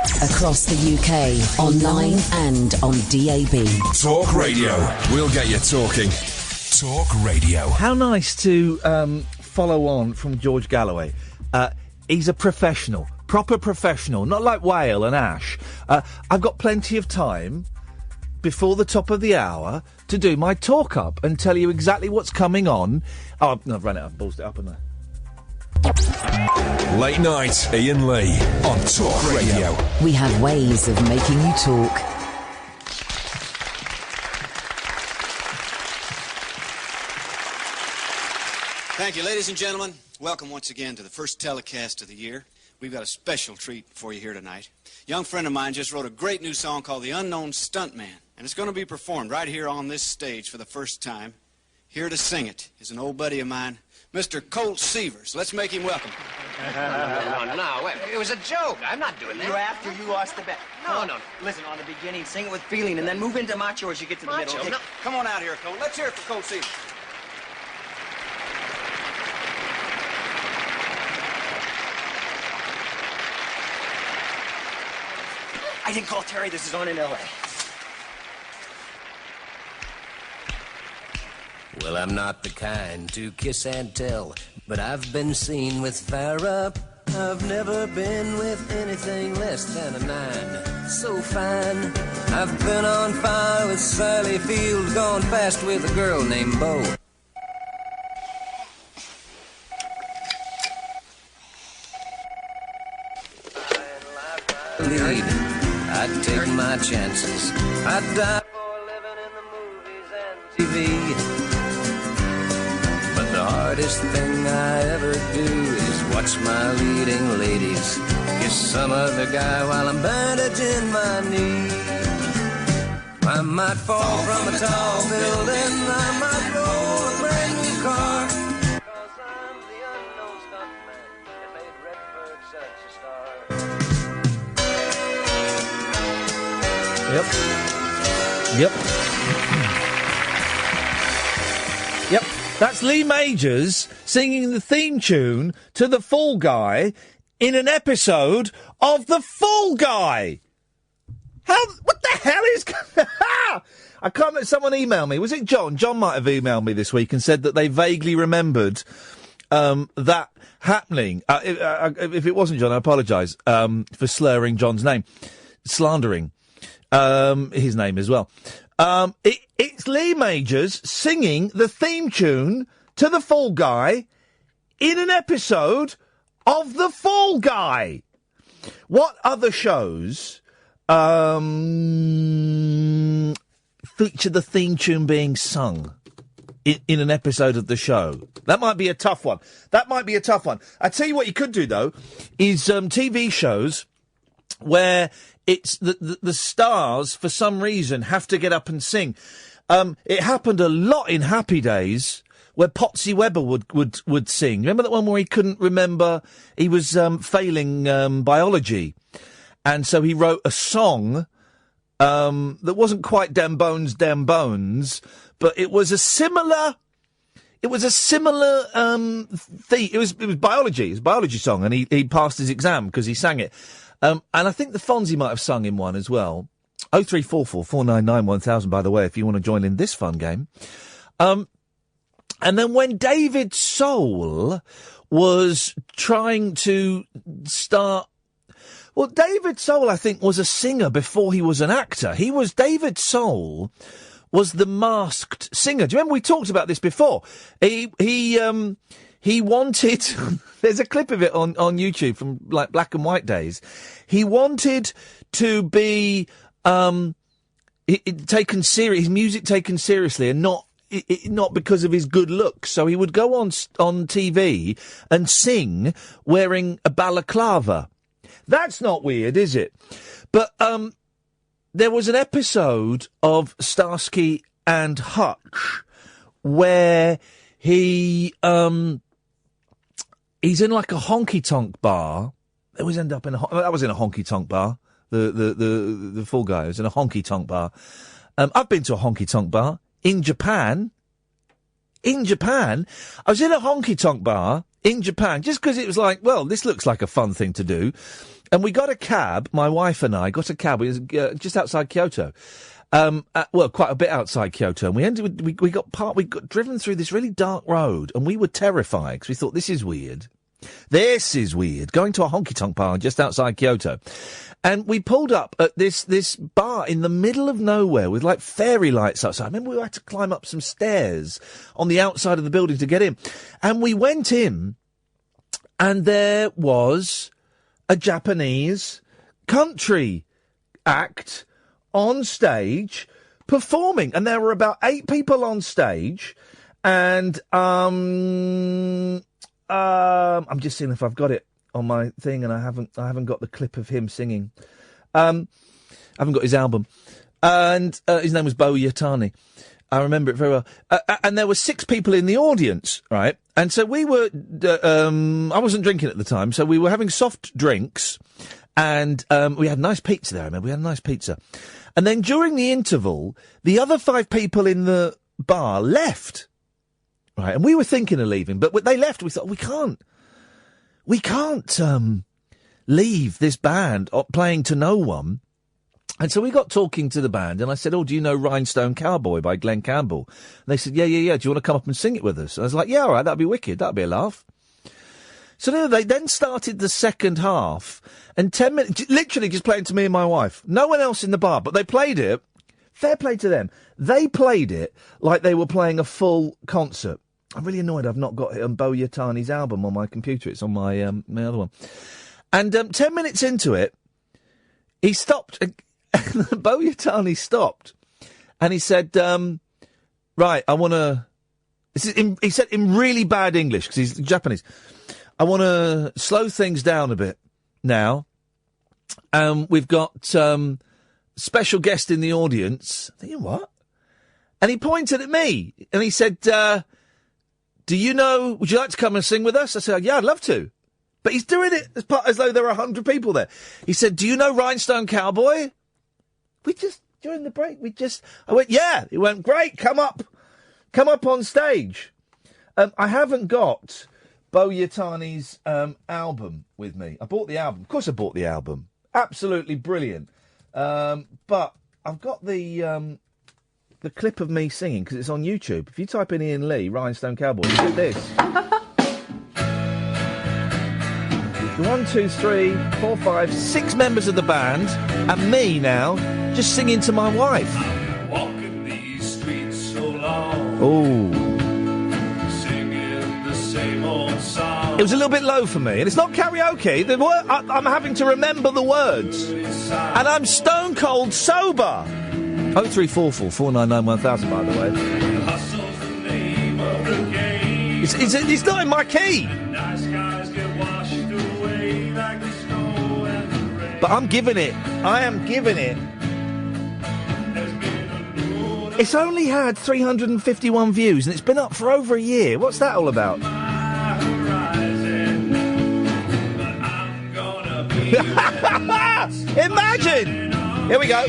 Across the UK, online and on DAB. Talk Radio. We'll get you talking. Talk Radio. How nice to follow on from George Galloway. He's a professional, proper professional, not like Whale and Ash. I've got plenty of time before the top of the hour to do my talk up and tell you exactly what's coming on. Oh, no, I've run it up, ballsed it up, haven't I? Late night, Iain Lee on Talk Radio. We have ways of making you talk. Thank you, ladies and gentlemen. Welcome once again to the first telecast of the year. We've got a special treat for you here tonight. A young friend of mine just wrote a great new song called The Unknown Stuntman, and it's going to be performed right here on this stage for the first time. Here to sing it is an old buddy of mine, Mr. Colt Seavers. Let's make him welcome. No, wait. It was a joke. I'm not doing that. You're after you lost the bet. No. Listen, on the beginning, sing it with feeling, and then move into macho as you get to the Macho? middle. No. Come on out here, Colt. Let's hear it for Colt Seavers. I didn't call Terry. This is on in L.A. Well, I'm not the kind to kiss and tell, but I've been seen with Farrah. I've never been with anything less than a 9. So fine. I've been on fire with Sally Field, gone fast with a girl named Bo. Lead. I'd take my chances. I'd die for living in the movies and TV. But the hardest thing I ever do is watch my leading ladies kiss some other guy while I'm bandaging my knee. I might fall from a tall building, I might roll a brand new car. 'Cause I'm the unknown stuntman that made Redford such a star. Yep. That's Lee Majors singing the theme tune to The Fall Guy in an episode of The Fall Guy. What the hell is... I can't let someone email me. Was it John? John might have emailed me this week and said that they vaguely remembered that happening. If it wasn't John, I apologise for slurring John's name. Slandering his name as well. It's Lee Majors singing the theme tune to The Fall Guy in an episode of The Fall Guy. What other shows feature the theme tune being sung in an episode of the show? That might be a tough one. I tell you what you could do, though, is TV shows where it's the stars, for some reason, have to get up and sing. It happened a lot in Happy Days, where Potsy Webber would sing. Remember that one where he couldn't remember, he was failing biology, and so he wrote a song that wasn't quite Dem Bones, but it was a similar theme. It was biology. It was a biology song, and he passed his exam because he sang it. And I think the Fonzie might have sung in one as well. 0344 499 1000, by the way, if you want to join in this fun game. And then when David Soul was trying to start... Well, David Soul, I think, was a singer before he was an actor. David Soul was the Masked Singer. Do you remember we talked about this before? He wanted... There's a clip of it on YouTube from, like, black and white days. He wanted to be taken serious, his music taken seriously, and not because of his good looks. So he would go on TV and sing wearing a balaclava. That's not weird, is it? But there was an episode of Starsky and Hutch where he's in like a honky-tonk bar. It was that was in a honky-tonk bar. The Fall Guy was in a honky-tonk bar. I've been to a honky-tonk bar in Japan. I was in a honky-tonk bar in Japan, just because it was like, well, this looks like a fun thing to do. And we got a cab, my wife and I got a cab, it was just outside Kyoto. Well, quite a bit outside Kyoto. And we got driven through this really dark road, and we were terrified because we thought, this is weird. This is weird. Going to a honky-tonk bar just outside Kyoto. And we pulled up at this bar in the middle of nowhere with, like, fairy lights outside. I remember we had to climb up some stairs on the outside of the building to get in. And we went in, and there was a Japanese country act on stage performing. And there were about 8 people on stage. And I'm just seeing if I've got it on my thing, and I haven't got the clip of him singing. I haven't got his album. And his name was Bo Yatani. I remember it very well. And there were 6 people in the audience, right? And so we were, I wasn't drinking at the time, so we were having soft drinks, and we had nice pizza there, I remember. We had a nice pizza. And then during the interval, the other 5 people in the bar left, right? And we were thinking of leaving, but when they left, we thought, we can't leave this band playing to no one. And so we got talking to the band, and I said, do you know Rhinestone Cowboy by Glenn Campbell? And they said, yeah. Do you want to come up and sing it with us? And I was like, yeah, all right, that'd be wicked. That'd be a laugh. So they then started the second half, and 10 minutes, literally just playing to me and my wife. No one else in the bar, but they played it. Fair play to them. They played it like they were playing a full concert. I'm really annoyed I've not got Bo Yatani's album on my computer. It's on my my other one. And 10 minutes into it, he stopped. Bo Yatani stopped, and he said, right, I want to... He said in really bad English, because he's Japanese, I want to slow things down a bit now. We've got special guest in the audience. I'm thinking, what? And he pointed at me, and he said, would you like to come and sing with us? I said, yeah, I'd love to. But he's doing it as though there are 100 people there. He said, do you know Rhinestone Cowboy? During the break, I went, yeah. He went, great, come up on stage. I haven't got Bo Yatani's album with me. I bought the album. Of course I bought the album. Absolutely brilliant. But I've got the clip of me singing, because it's on YouTube. If you type in Iain Lee, Rhinestone Cowboy, you get this. 1, 2, 3, 4, 5, 6 members of the band, and me now, just singing to my wife. I'm walking these streets so long. Oh. Singing the same old song. It was a little bit low for me, and it's not karaoke. I'm having to remember the words. And I'm stone cold sober. 0344 499 1000, by the way. Hustle's the name of the game. It's not in my key. Nice guys get washed away like the snow and the rain. But I'm giving it. I am giving it. It's only had 351 views, and it's been up for over a year. What's that all about? Imagine! Here we go.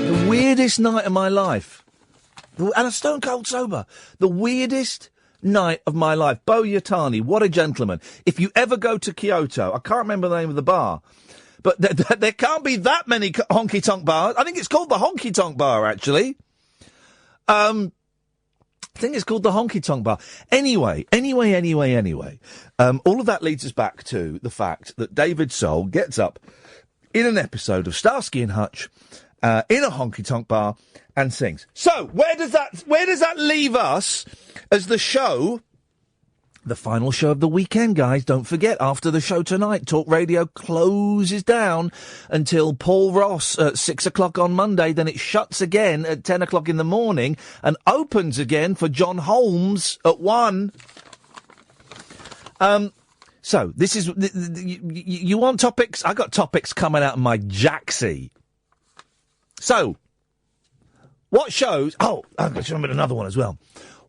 The weirdest night of my life. And a stone cold sober. The weirdest night of my life. Bo Yatani, what a gentleman. If you ever go to Kyoto, I can't remember the name of the bar, but there can't be that many honky-tonk bars. I think it's called the honky-tonk bar, actually. I think it's called the honky-tonk bar. Anyway. All of that leads us back to the fact that David Soul gets up in an episode of Starsky and Hutch in a honky-tonk bar and sings. So, where does that leave us as the show, the final show of the weekend, guys? Don't forget, after the show tonight, Talk Radio closes down until Paul Ross at 6 o'clock on Monday. Then it shuts again at 10 o'clock in the morning and opens again for John Holmes at 1. So, this is... You want topics? I got topics coming out of my jacksie. So, what shows... Oh, I've got to remember another one as well.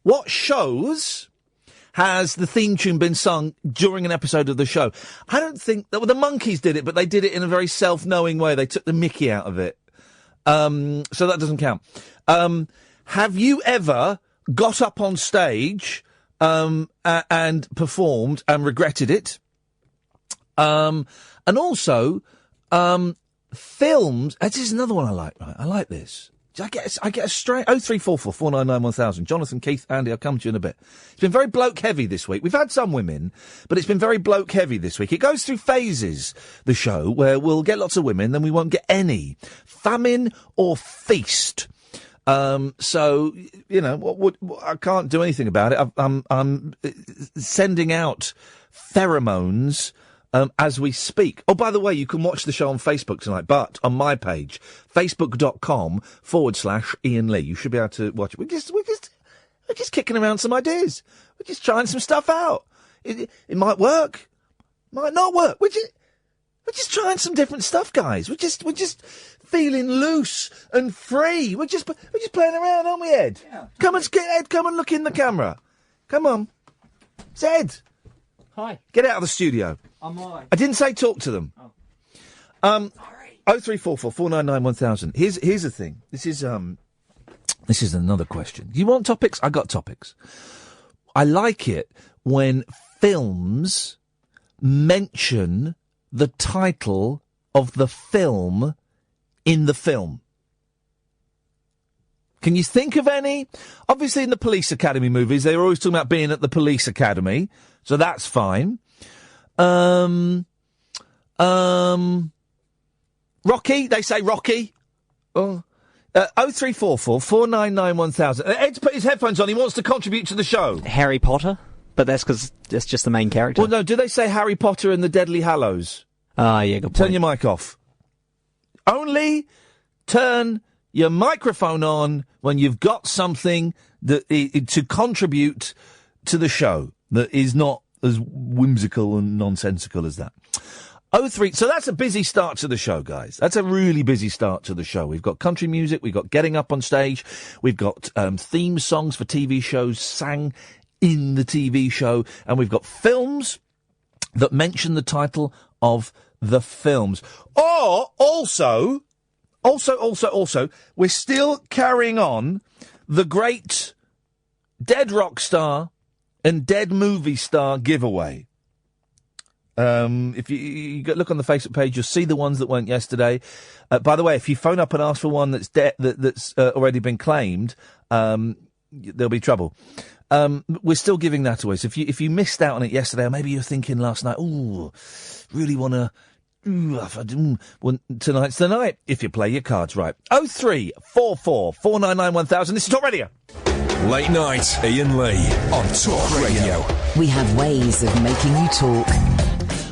What shows has the theme tune been sung during an episode of the show? I don't think... The Monkees did it, but they did it in a very self-knowing way. They took the mickey out of it. So that doesn't count. Have you ever got up on stage and performed and regretted it? And also, films. This is another one I like. Right, I like this. I get a straight 0344 499 1000. Jonathan, Keith, Andy, I'll come to you in a bit. It's been very bloke heavy this week. We've had some women, but it's been very bloke heavy this week. It goes through phases, the show, where we'll get lots of women, then we won't get any. Famine or feast. So, you know, I can't do anything about it. I'm sending out pheromones as we speak. Oh, by the way, you can watch the show on Facebook tonight, but on my page, facebook.com/Iain Lee. You should be able to watch it. We're just kicking around some ideas. We're just trying some stuff out. It might work, might not work. We're just trying some different stuff, guys. We're just feeling loose and free. We're just playing around, aren't we, Ed? Yeah. Ed, come and look in the camera. Come on. It's Ed. Hi. Get out of the studio. I'm all right. I didn't say talk to them. Oh. 0344 499 1000. Here's the thing. This is another question. Do you want topics? I got topics. I like it when films mention the title of the film in the film. Can you think of any? Obviously, in the Police Academy movies, they're always talking about being at the Police Academy, so that's fine. Rocky, they say Rocky. Oh. 0344 499 1000. Ed's put his headphones on. He wants to contribute to the show. Harry Potter, but that's because that's just the main character. Well, no, do they say Harry Potter and the Deadly Hallows? Ah, yeah, good point. Turn your mic off. Only turn your microphone on when you've got something that to contribute to the show that is not as whimsical and nonsensical as that. 03. So that's a busy start to the show, guys. That's a really busy start to the show. We've got country music. We've got getting up on stage. We've got theme songs for TV shows sang in the TV show. And we've got films that mention the title of the films. Or also, we're still carrying on the great dead rock star and dead movie star giveaway. If you look on the Facebook page, you'll see the ones that weren't yesterday. By the way, if you phone up and ask for one that's already been claimed, there'll be trouble. We're still giving that away. So if you missed out on it yesterday, or maybe you're thinking last night, ooh, really want to. Tonight's the night, if you play your cards right. 0344 499 1000. This is Talk Radio. Late night, Iain Lee on Talk Radio. We have ways of making you talk.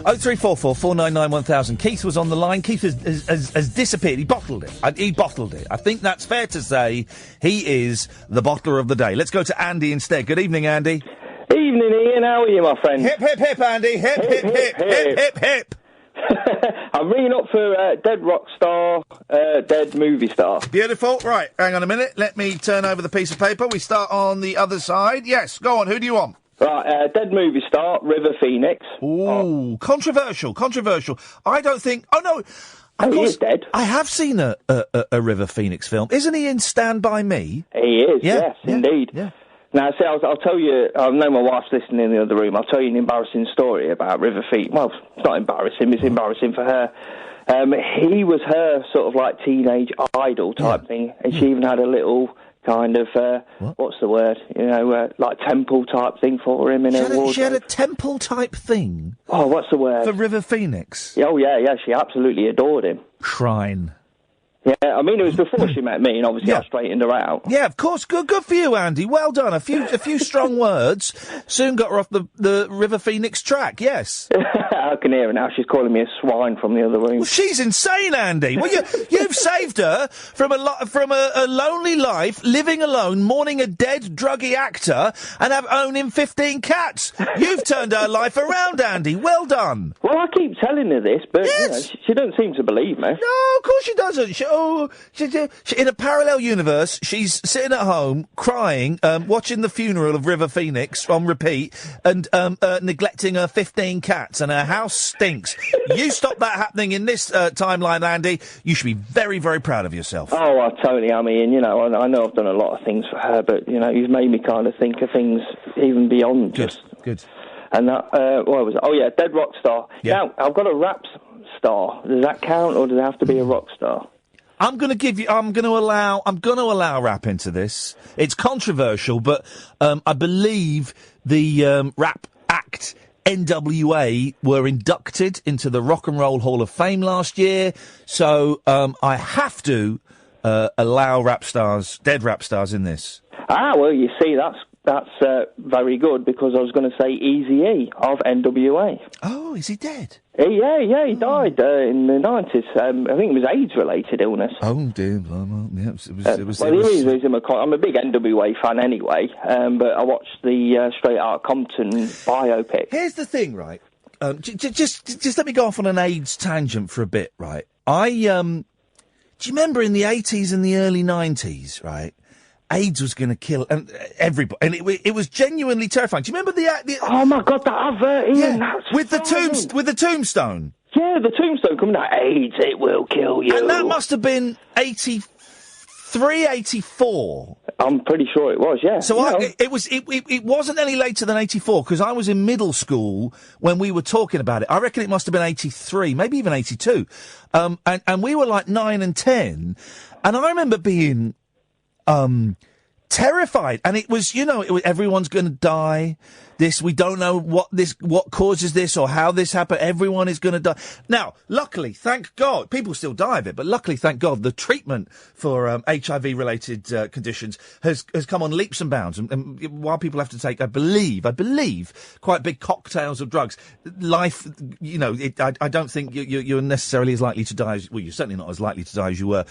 0344 499 1000. Keith was on the line. Keith has disappeared. He bottled it. I think that's fair to say. He is the bottler of the day. Let's go to Andy instead. Good evening, Andy. Evening, Iain. How are you, my friend? Hip, hip, hip, Andy. Hip, hip, hip, hip, hip, hip. I'm ringing up for dead rock star, dead movie star. Beautiful. Right, hang on a minute. Let me turn over the piece of paper. We start on the other side. Yes, go on. Who do you want? Right, dead movie star, River Phoenix. Ooh, controversial. I don't think... Oh, no. He is dead. I have seen a River Phoenix film. Isn't he in Stand By Me? He is, yes, indeed. Yeah. Now, see, I'll tell you, I know my wife's listening in the other room, I'll tell you an embarrassing story about River Phoenix. Well, it's not embarrassing, it's embarrassing for her. He was her sort of like teenage idol type thing, and she even had a little kind of, what's the word, like temple type thing for him in her wardrobe. She had a temple type thing? Oh, what's the word? For River Phoenix? Oh, yeah, she absolutely adored him. Shrine. Yeah, I mean, it was before she met me, and obviously I straightened her out. Yeah, of course. Good for you, Andy. Well done. A few strong words soon got her off the River Phoenix track, yes. I can hear her now. She's calling me a swine from the other room. Well, she's insane, Andy. Well, you've saved her from a lonely life, living alone, mourning a dead, druggy actor, and owning 15 cats. You've turned her life around, Andy. Well done. Well, I keep telling her this, but she doesn't seem to believe me. No, of course she doesn't. in a parallel universe, she's sitting at home crying, watching the funeral of River Phoenix on repeat, and neglecting her 15 cats, and her house stinks. You stop that happening in this timeline, Andy. You should be very, very proud of yourself. Oh, I totally am, Ian. You know, I know I've done a lot of things for her, but you know, you've made me kind of think of things even beyond. Good. And that, what was it? Oh yeah, Dead Rock Star. Yeah. Now, I've got a rap star. Does that count, or does it have to be a rock star? I'm going to allow rap into this. It's controversial, but I believe the rap act NWA were inducted into the Rock and Roll Hall of Fame last year, so I have to allow dead rap stars in this. Ah, well, you see, that's very good, because I was going to say Eazy-E of NWA. Oh, is he dead? Yeah, he died in the 90s. I think it was AIDS-related illness. Oh, dear. Yeah, it was. I'm a big NWA fan anyway, but I watched the Straight Outta Compton biopic. Here's the thing, right? Just let me go off on an AIDS tangent for a bit, right? Do you remember in the 80s and the early 90s, right? AIDS was going to kill everybody, and it was genuinely terrifying. Do you remember the oh my God, that advert, Ian, with the tombstone? Yeah, the tombstone coming out. AIDS, it will kill you. And that must have been 83, 84. I'm pretty sure it was. Yeah. So it wasn't any later than 84, because I was in middle school when we were talking about it. I reckon it must have been 83, maybe even 82, and we were like 9 and 10, and I remember being terrified, and it was everyone's going to die. We don't know what causes this or how this happened. Everyone is going to die. Now, luckily, thank God, people still die of it, but luckily, thank God, the treatment for HIV-related conditions has come on leaps and bounds. And while people have to take, I believe, quite big cocktails of drugs, life, I don't think you're necessarily as likely to die as, well, you're certainly not as likely to die as you were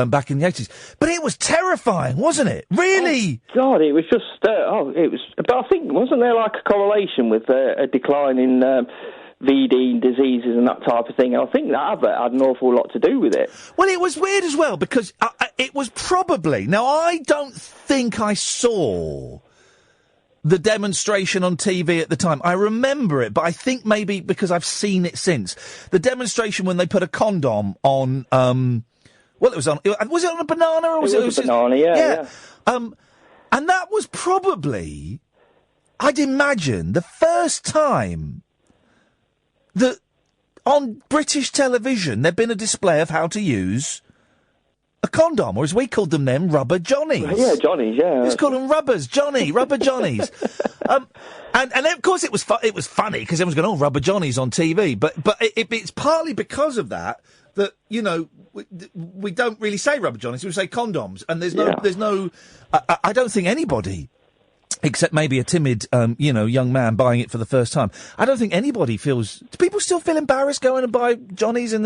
back in the 80s. But it was terrifying, wasn't it? Really? Oh, God, it was just, it was, but I think, wasn't there like a correlation with a decline in VD diseases and that type of thing? And I think that had an awful lot to do with it. Well, it was weird as well, because it was probably, now I don't think I saw the demonstration on TV at the time. I remember it, but I think maybe because I've seen it since. The demonstration when they put a condom on, well, was it on a banana? Or was it was a banana, yeah. And that was probably, I'd imagine, the first time that on British television there'd been a display of how to use a condom, or as we called them then, rubber johnnies. Yeah, johnnies, yeah. Let's call them rubbers, rubber johnnies. And of course it was funny, because everyone's going, oh, rubber johnnies on TV, but it's partly because of that, we don't really say rubber johnnies, we say condoms, and there's no, I don't think anybody, except maybe a timid, young man buying it for the first time, I don't think anybody feels. Do people still feel embarrassed going and buy johnnies in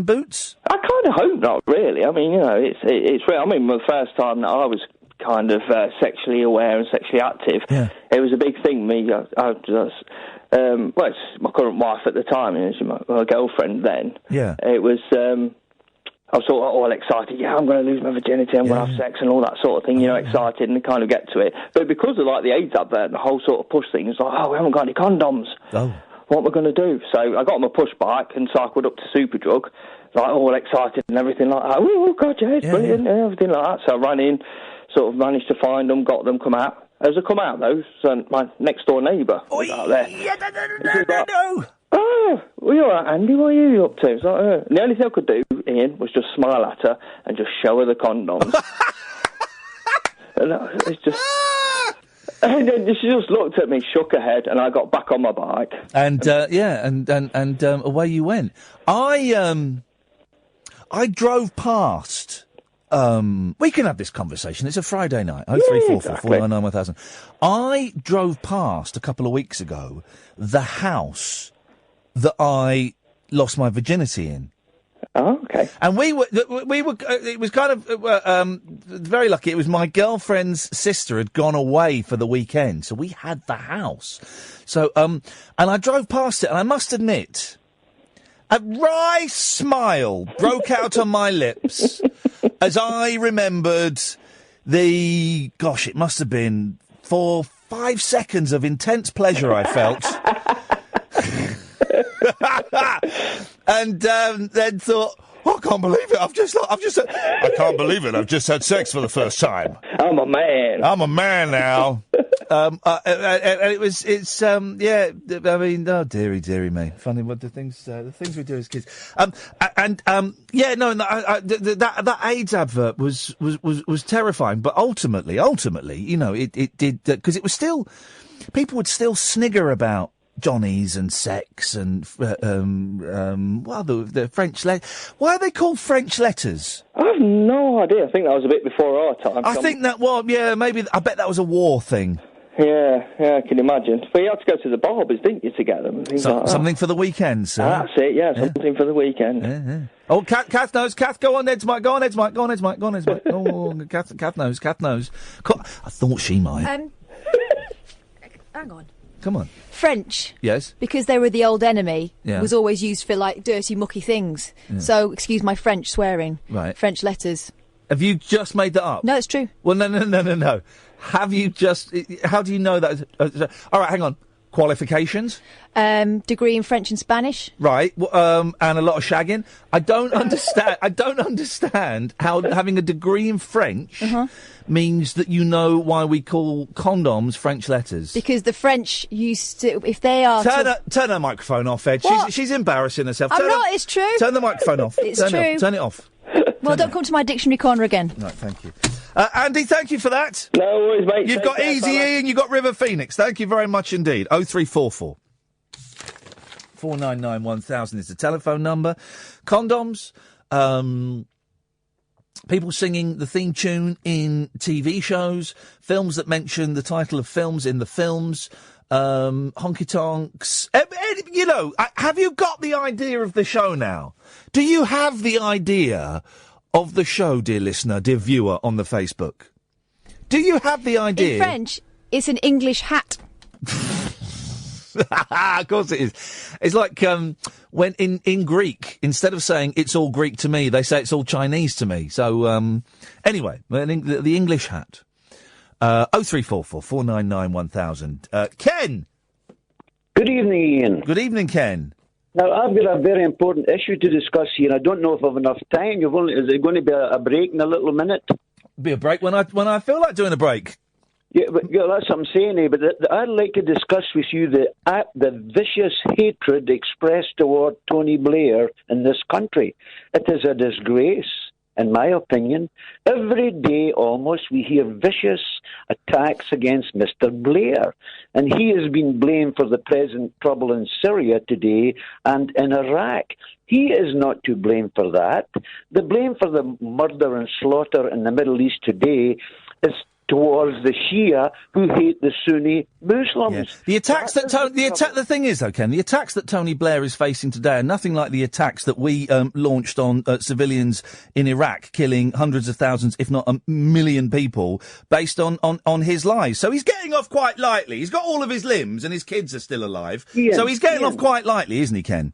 boots? I kind of hope not, really. I mean, it's real. I mean, the first time that I was kind of sexually aware and sexually active, it was a big thing. It's my current wife at the time, and she's my girlfriend then. Yeah. It was. I was sort of all excited. Yeah, I'm going to lose my virginity. I'm going to have sex and all that sort of thing. Excited and kind of get to it. But because of like the AIDS advert and the whole sort of push thing, it's like, oh, we haven't got any condoms. Oh. What am I going to do? So I got on my push bike and cycled up to Superdrug, like all excited and everything like that. Oh God, yeah, it's brilliant, and everything like that. So I ran in, sort of managed to find them, got them, come out. As I come out though, so my next door neighbour was out there. No. Oh, well, you're all right, Andy. What are you up to? Like, and the only thing I could do, Ian, was just smile at her and just show her the condoms. And it's just. And then she just looked at me, shook her head, and I got back on my bike. And away you went. I drove past. We can have this conversation. It's a Friday night. 0344 I drove past a couple of weeks ago the house that I lost my virginity in. Oh, okay. And we were. It was kind of very lucky. It was my girlfriend's sister had gone away for the weekend, so we had the house. So and I drove past it, and I must admit, A wry smile broke out on my lips as I remembered it must have been 4-5 seconds of intense pleasure I felt. And then thought, I can't believe it. I can't believe it. I've just had sex for the first time. I'm a man. I'm a man now. And I mean, oh, dearie me. Funny what the things we do as kids. That AIDS advert was terrifying, but ultimately, you know, it did, because it was still, people would still snigger about Johnnies and sex and the French why are they called French letters? I have no idea. I think that was a bit before our time. I think that maybe I bet that was a war thing. Yeah, I can imagine. But you had to go to the barbers, didn't you, to get them? Something for the weekend, sir. That's it, something for the weekend. Yeah. Oh, Kath knows. Kath, go on, Ed's mic. Go on, Ed's mic. Oh, Kath knows. I thought she might. Hang on. Come on. French. Yes. Because they were the old enemy, Yeah. was always used for, like, dirty, mucky things. Yeah. So, excuse my French swearing. Right. French letters. Have you just made that up? No, it's true. Well, no. Have you just... How do you know that? All right, hang on. Qualifications? Degree in French and Spanish. Right. And a lot of shagging. I don't understand how having a degree in French means that you know why we call condoms French letters. Because the French used to... If they are... Turn her microphone off, Ed. She's embarrassing herself. It's true. Turn the microphone off. It's true. Turn it off. Well, don't come to my dictionary corner again. Right, thank you. Andy, thank you for that. No worries, mate. You've got Easy E and you've got River Phoenix. Thank you very much indeed. 0344 499 1000 is the telephone number. Condoms, people singing the theme tune in TV shows, films that mention the title of films in the films, honky tonks. You know, have you got the idea of the show now? Do you have the idea of the show, dear listener, dear viewer on the Facebook? Do you have the idea? In French, it's an English hat. Of course it is. It's like when in Greek, instead of saying it's all Greek to me, they say it's all Chinese to me. So anyway, the English hat. 0344 499 1000. Ken. Good evening, Ian. Good evening, Ken. Now, I've got a very important issue to discuss here. I don't know if I've enough time. Is it going to be a break in a little minute? Be a break when I feel like doing a break. Yeah, that's what I'm saying. But I'd like to discuss with you the vicious hatred expressed toward Tony Blair in this country. It is a disgrace, in my opinion. Every day, almost, we hear vicious attacks against Mr. Blair. And he has been blamed for the present trouble in Syria today and in Iraq. He is not to blame for that. The blame for the murder and slaughter in the Middle East today is towards the Shia who hate the Sunni Muslims. Yeah. The attacks the thing is, though, Ken, the attacks that Tony Blair is facing today are nothing like the attacks that we launched on civilians in Iraq, killing hundreds of thousands, if not a million people, based on his lies. So he's getting off quite lightly. He's got all of his limbs and his kids are still alive. So he's getting off quite lightly, isn't he, Ken?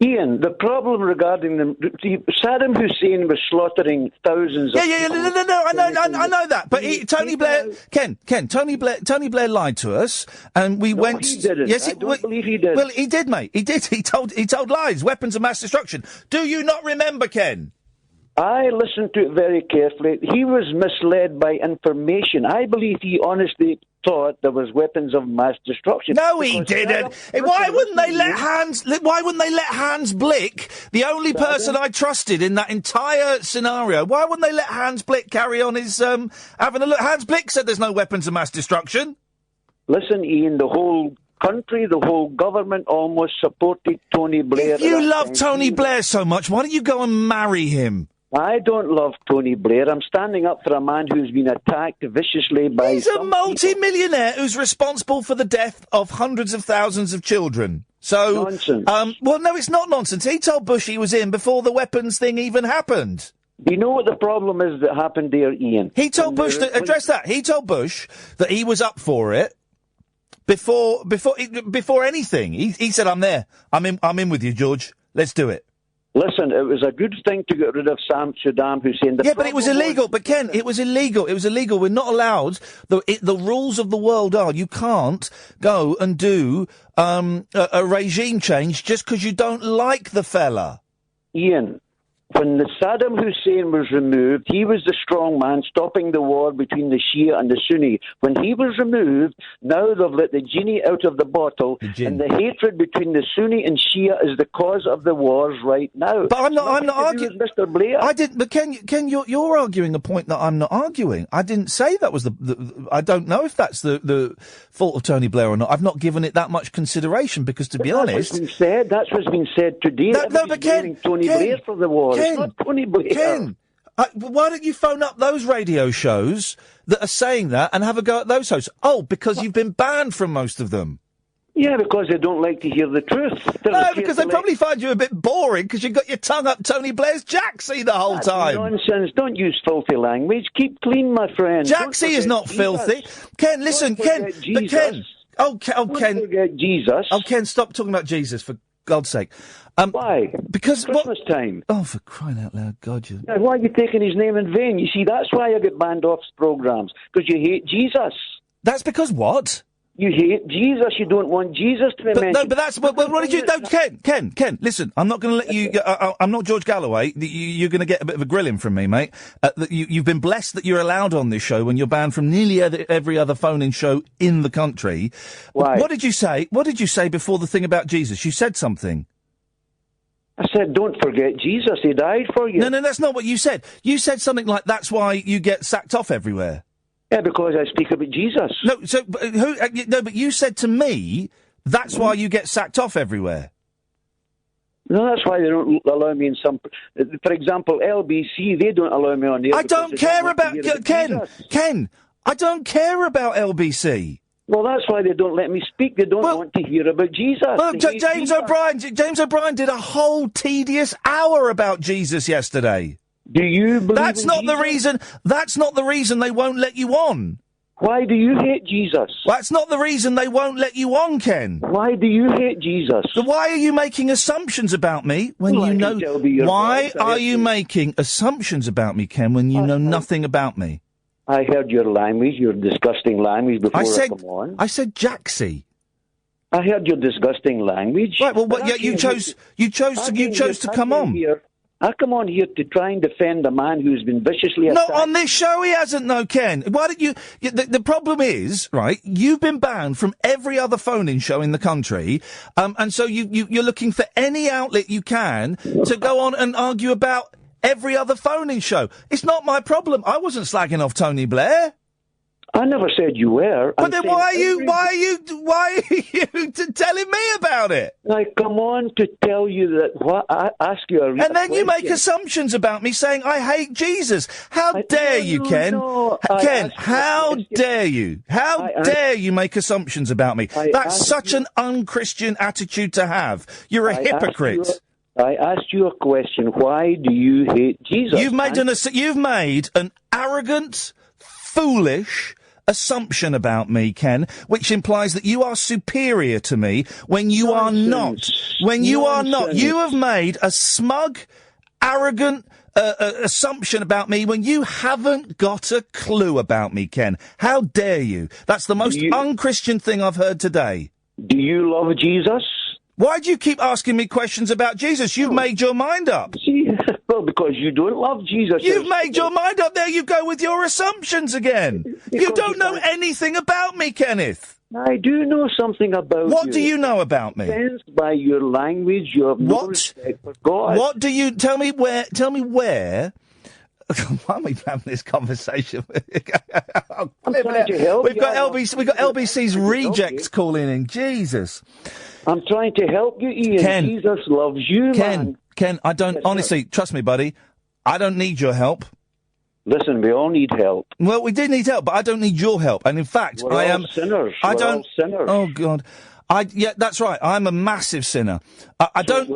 Ian, the problem regarding them, Saddam Hussein was slaughtering thousands of people. No, I know that. But Tony Blair, Tony Blair lied to us, and we went. He didn't. Yes, I don't believe he did. Well, he did, mate. He did. He told lies, weapons of mass destruction. Do you not remember, Ken? I listened to it very carefully. He was misled by information. I believe he honestly thought there was weapons of mass destruction. No, he didn't. Why wouldn't they let Hans Blick, the only person I trusted in that entire scenario, why wouldn't they let Hans Blick carry on his having a look? Hans Blick said there's no weapons of mass destruction. Listen, Ian, the whole country, the whole government almost supported Tony Blair. If you love Tony Blair so much, why don't you go and marry him? I don't love Tony Blair. I'm standing up for a man who's been attacked viciously by... He's a multi-millionaire who's responsible for the death of hundreds of thousands of children. So... Nonsense. Well, no, it's not nonsense. He told Bush he was in before the weapons thing even happened. Do you know what the problem is that happened there, Ian? He told Bush to address that. He told Bush that he was up for it before anything. He said, I'm there. I'm in with you, George. Let's do it. Listen, it was a good thing to get rid of Saddam Hussein. Yeah, but it was illegal. But Ken, it was illegal. It was illegal. We're not allowed. The rules of the world are you can't go and do a regime change just because you don't like the fella. Iain, when the Saddam Hussein was removed, he was the strong man stopping the war between the Shia and the Sunni. When he was removed, now they've let the genie out of the bottle, and the hatred between the Sunni and Shia is the cause of the wars right now. But I'm not arguing, Mr. Blair. I didn't. But Ken, you're arguing a point that I'm not arguing. I didn't say that was I don't know if that's the fault of Tony Blair or not. I've not given it that much consideration because, to be honest, that's what's been said today. No, but Ken, Tony Blair for the war. It's not Tony Blair. Ken, why don't you phone up those radio shows that are saying that and have a go at those hosts? Oh, because you've been banned from most of them. Yeah, because they don't like to hear the truth. No, because they probably find you a bit boring because you've got your tongue up Tony Blair's jacksy the whole time. Nonsense. Don't use filthy language. Keep clean, my friend. Jacksy is not filthy. Ken, listen, Ken. But Ken. Oh, Ken. Don't forget Jesus. Oh, Ken, stop talking about Jesus, for God's sake. Why? Because Christmas time. Oh, for crying out loud, God! Why are you taking his name in vain? You see, that's why I get banned off programs, because you hate Jesus. That's because what? You hate Jesus. You don't want Jesus to be mentioned. No, but that's what did you? No, Ken. Listen, I'm not going to let you. I'm not George Galloway. You're going to get a bit of a grilling from me, mate. You've been blessed that you're allowed on this show when you're banned from nearly every other phone-in show in the country. Why? What did you say? What did you say before the thing about Jesus? You said something. I said, don't forget Jesus. He died for you. No, that's not what you said. You said something like, that's why you get sacked off everywhere. Yeah, because I speak about Jesus. No, but you said to me, that's why you get sacked off everywhere. No, that's why they don't allow me in some... For example, LBC, they don't allow me on there. I don't care about... Ken, I don't care about LBC. Well, that's why they don't let me speak. They don't want to hear about Jesus. Well, James O'Brien did a whole tedious hour about Jesus yesterday. Do you believe That's in not Jesus? the reason. That's not the reason they won't let you on. Why do you hate Jesus? That's not the reason they won't let you on, Ken. Why do you hate Jesus? So why are you making assumptions about me when you know... Why are you making assumptions about me, Ken, when you know nothing about me? I heard your language, your disgusting language before I come on. I said Jacksy. I heard your disgusting language. Right, well, you chose to come on. I come on here to try and defend a man who's been viciously attacked. Not on this show, he hasn't, no, Ken. Why don't you... The problem is, right, you've been banned from every other phone-in show in the country, and so you're looking for any outlet you can to go on and argue about every other phone-in show. It's not my problem. I wasn't slagging off Tony Blair. I never said you were. But then why are you telling me about it? I come on to tell you that I ask you a and then you make assumptions about me saying I hate Jesus. How dare you, Ken? Ken, how dare you? How dare you make assumptions about me? That's such an unchristian attitude to have. You're a hypocrite. I asked you a question. Why do you hate Jesus? You've made an arrogant, foolish assumption about me, Ken, which implies that you are superior to me when you are not. When you are not. You have made a smug, arrogant assumption about me when you haven't got a clue about me, Ken. How dare you? That's the most unchristian thing I've heard today. Do you love Jesus? Why do you keep asking me questions about Jesus? You've made your mind up. Well, because you don't love Jesus. You've made your mind up. There you go with your assumptions again. You don't know anything about me, Kenneth. I do know something about you. What do you know about me? Sensed by your language, you have no respect for God. What do you... Tell me where... Why are we having this conversation? I'm trying to help We've got LBC's rejects calling in. Jesus. I'm trying to help you, Iain. Ken, Jesus loves you, man. Ken, I don't... Honestly, trust me, buddy. I don't need your help. Listen, we all need help. Well, we did need help, but I don't need your help. And in fact, We're all sinners. We're all sinners. Oh, God. Yeah, that's right. I'm a massive sinner. I don't...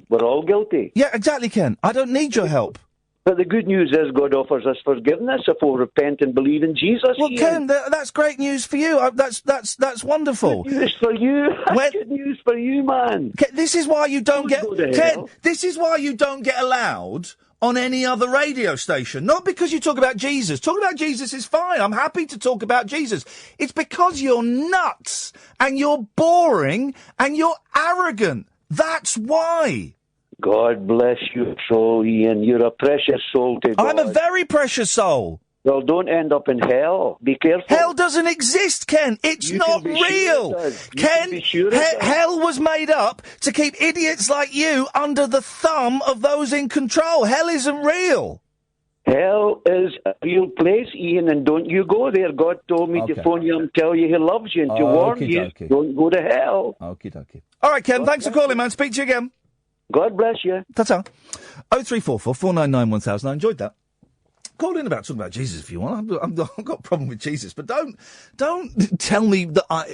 We're all guilty. Yeah, exactly, Ken. I don't need your help. But the good news is God offers us forgiveness if we'll repent and believe in Jesus. Well, Ken, that's great news for you. That's wonderful. Good news for you. Good news for you, man. This is why you don't get go to Ken. hell. This is why you don't get allowed on any other radio station. Not because you talk about Jesus. Talking about Jesus is fine. I'm happy to talk about Jesus. It's because you're nuts and you're boring and you're arrogant. That's why. God bless your soul, Ian. You're a precious soul to God. I'm a very precious soul. Well, don't end up in hell. Be careful. Hell doesn't exist, Ken. It's You not can be sure real. it does. You Ken, can be sure it does. hell was made up to keep idiots like you under the thumb of those in control. Hell isn't real. Hell is a real place, Ian, and don't you go there. God told me to phone you and tell you he loves you and to warn you, don't go to hell. Okie dokie. All right, Ken, thanks for calling, man. Speak to you again. God bless you. Ta-ta. 0344 499 1000. I enjoyed that. Call in talking about Jesus if you want. I've got a problem with Jesus, but don't tell me that I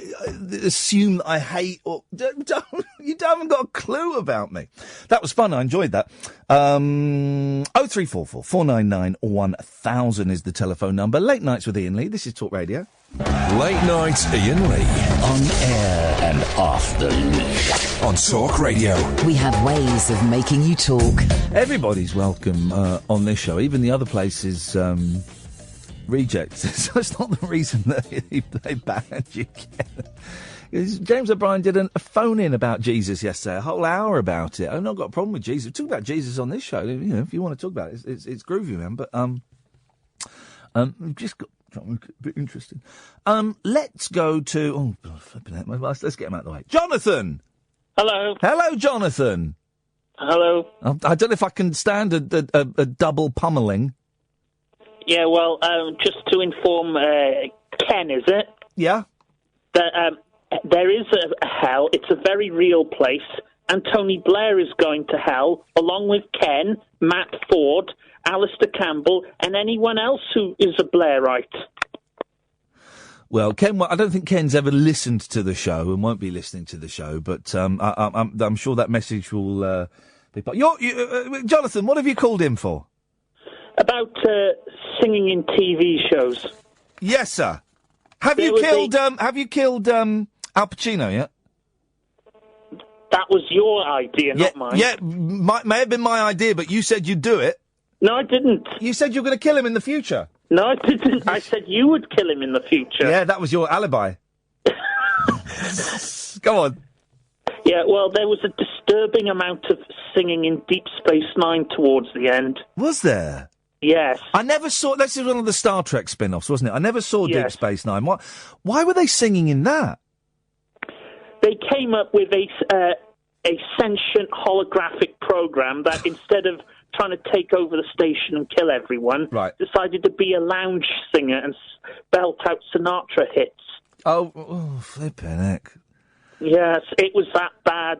assume that I hate or you haven't got a clue about me. That was fun. I enjoyed that. 0344 499 1000 is the telephone number. Late nights with Iain Lee. This is Talk Radio. Late night Iain Lee. On air and off the leash. On Talk Radio. We have ways of making you talk. Everybody's welcome on this show. Even the other places reject. So it's not the reason that they banned you. James O'Brien did a phone-in about Jesus yesterday, a whole hour about it. I've not got a problem with Jesus. Talk about Jesus on this show. You know, if you want to talk about it, it's groovy, man. But we've just got something a bit interesting. Let's go to flipping it. Let's get him out of the way. Jonathan. Hello. Hello, Jonathan. Hello. I don't know if I can stand a double pummeling. Yeah, well, just to inform Ken, is it? Yeah. That there is a hell. It's a very real place, and Tony Blair is going to hell, along with Ken, Matt Ford, Alistair Campbell, and anyone else who is a Blairite. Well, Ken, I don't think Ken's ever listened to the show and won't be listening to the show, but I'm sure that message will be. Jonathan, what have you called in for? About singing in TV shows. Yes, sir. Have you killed Al Pacino yet? That was your idea, not mine. Yeah, may have been my idea, but you said you'd do it. No, I didn't. You said you were going to kill him in the future. No, I didn't. I said you would kill him in the future. Yeah, that was your alibi. Go on. Yeah, well, there was a disturbing amount of singing in Deep Space Nine towards the end. Was there? Yes. I never saw... This is one of the Star Trek spin-offs, wasn't it? I never saw Deep Yes. Space Nine. Why were they singing in that? They came up with a sentient holographic program that instead of trying to take over the station and kill everyone, decided to be a lounge singer and belt out Sinatra hits. Oh, flippin' heck. Yes, it was that bad.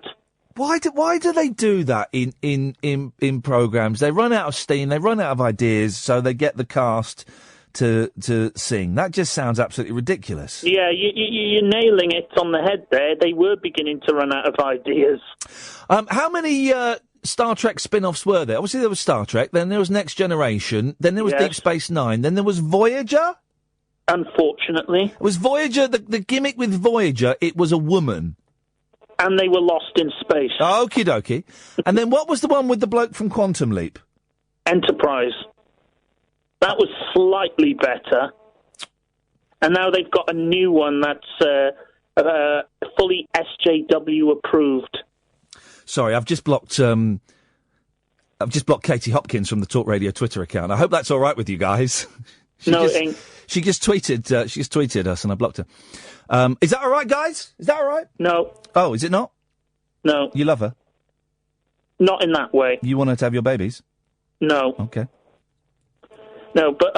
Why do they do that in programmes? They run out of steam, they run out of ideas, so they get the cast to sing. That just sounds absolutely ridiculous. Yeah, you're nailing it on the head there. They were beginning to run out of ideas. How many Star Trek spin-offs were there? Obviously there was Star Trek, then there was Next Generation, then there was Deep Space Nine, then there was Voyager? Unfortunately. Was Voyager, the gimmick with Voyager, it was a woman? And they were lost in space. Okie dokie. And then what was the one with the bloke from Quantum Leap? Enterprise. That was slightly better. And now they've got a new one that's fully SJW approved. Sorry, I've just blocked Katie Hopkins from the Talk Radio Twitter account. I hope that's all right with you guys. She just tweeted us and I blocked her. Is that all right, guys? Is that all right? No. Oh, is it not? No. You love her? Not in that way. You want her to have your babies? No. Okay. No, but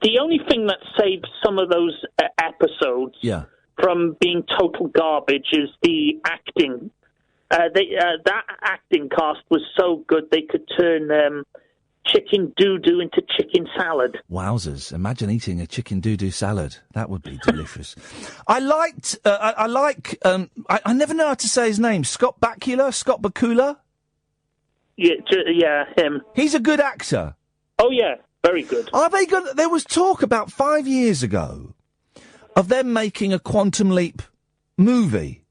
the only thing that saved some of those episodes from being total garbage is the acting. That acting cast was so good they could turn chicken doo-doo into chicken salad. Wowzers. Imagine eating a chicken doo-doo salad. That would be delicious. I never know how to say his name. Scott Bakula? Yeah, him. He's a good actor. Oh, yeah, very good. Are they good? There was talk about 5 years ago of them making a Quantum Leap movie.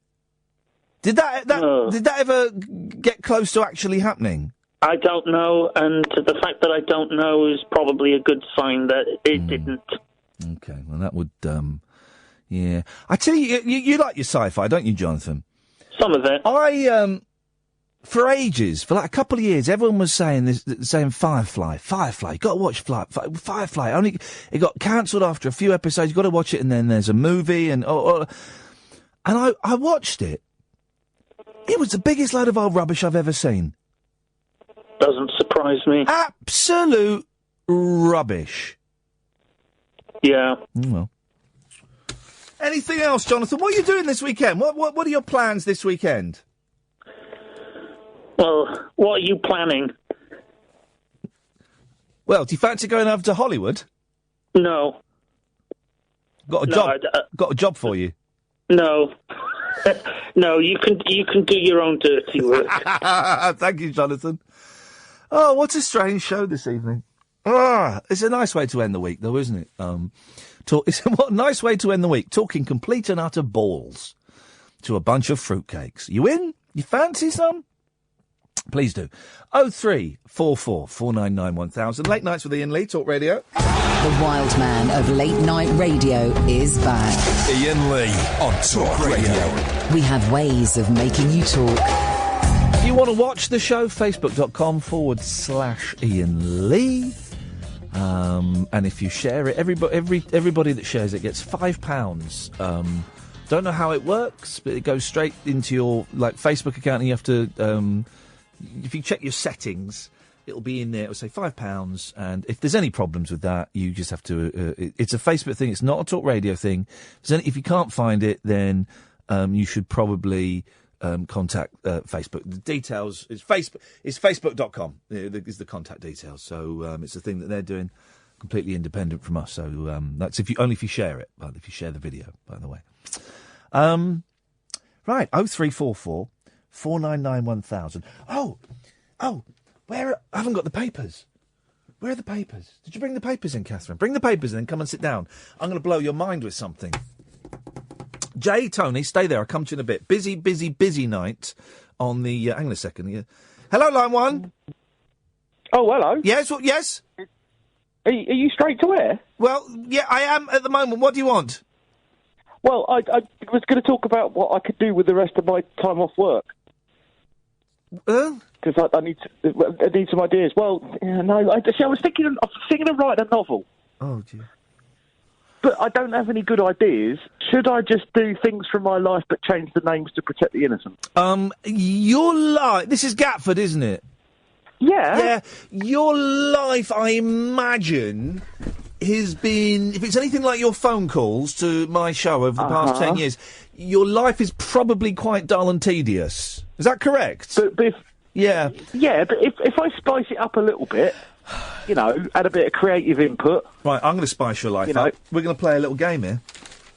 Did that ever get close to actually happening? I don't know, and the fact that I don't know is probably a good sign that it didn't. Okay, well, that would, yeah. I tell you, you like your sci-fi, don't you, Jonathan? Some of it. For ages, for like a couple of years, everyone was saying Firefly, you got to watch Firefly. Only it got cancelled after a few episodes. You got to watch it, and then there's a movie, and I watched it. It was the biggest load of old rubbish I've ever seen. Doesn't surprise me. Absolute rubbish. Yeah. Well. Anything else, Jonathan? What are you doing this weekend? What are your plans this weekend? Well, what are you planning? Well, do you fancy going over to Hollywood? No. Got a job for you? No. No, you can do your own dirty work. Thank you, Jonathan. Oh, what a strange show this evening. It's a nice way to end the week, though, isn't it? It's a nice way to end the week, talking complete and utter balls to a bunch of fruitcakes. You in? You fancy some? Please do. 0344 499 1000. Late Nights with Iain Lee, Talk Radio. The wild man of late night radio is back. Iain Lee on Talk Radio. We have ways of making you talk. If you want to watch the show, facebook.com/Iain Lee. And if you share it, everybody that shares it gets £5. Don't know how it works, but it goes straight into your Facebook account, and you have to, if you check your settings, it'll be in there. It'll say £5, and if there's any problems with that, you just have to. It's a Facebook thing. It's not a Talk Radio thing. If you can't find it, then you should probably contact Facebook. The details is Facebook. It's facebook.com is the contact details. So it's a thing that they're doing completely independent from us. So that's if you share it. But if you share the video, by the way. Right, 0344 499 1000. Oh, where? I haven't got the papers. Where are the papers? Did you bring the papers in, Catherine? Bring the papers in and come and sit down. I'm going to blow your mind with something. Jay, Tony, stay there. I'll come to you in a bit. Busy night on the... hang on a second. Hello, line one. Oh, hello. Yes, yes? Are you straight to air? Well, yeah, I am at the moment. What do you want? Well, I was going to talk about what I could do with the rest of my time off work. Because I need some ideas. Well, no, I was thinking of writing a novel. Oh, dear. But I don't have any good ideas. Should I just do things from my life but change the names to protect the innocent? Your life... This is Gatford, isn't it? Yeah. Yeah. Your life, I imagine, has been... If it's anything like your phone calls to my show over the past 10 years, your life is probably quite dull and tedious. Is that correct? But if... Yeah. Yeah, but if I spice it up a little bit... add a bit of creative input. Right, I'm going to spice your life up. We're going to play a little game here.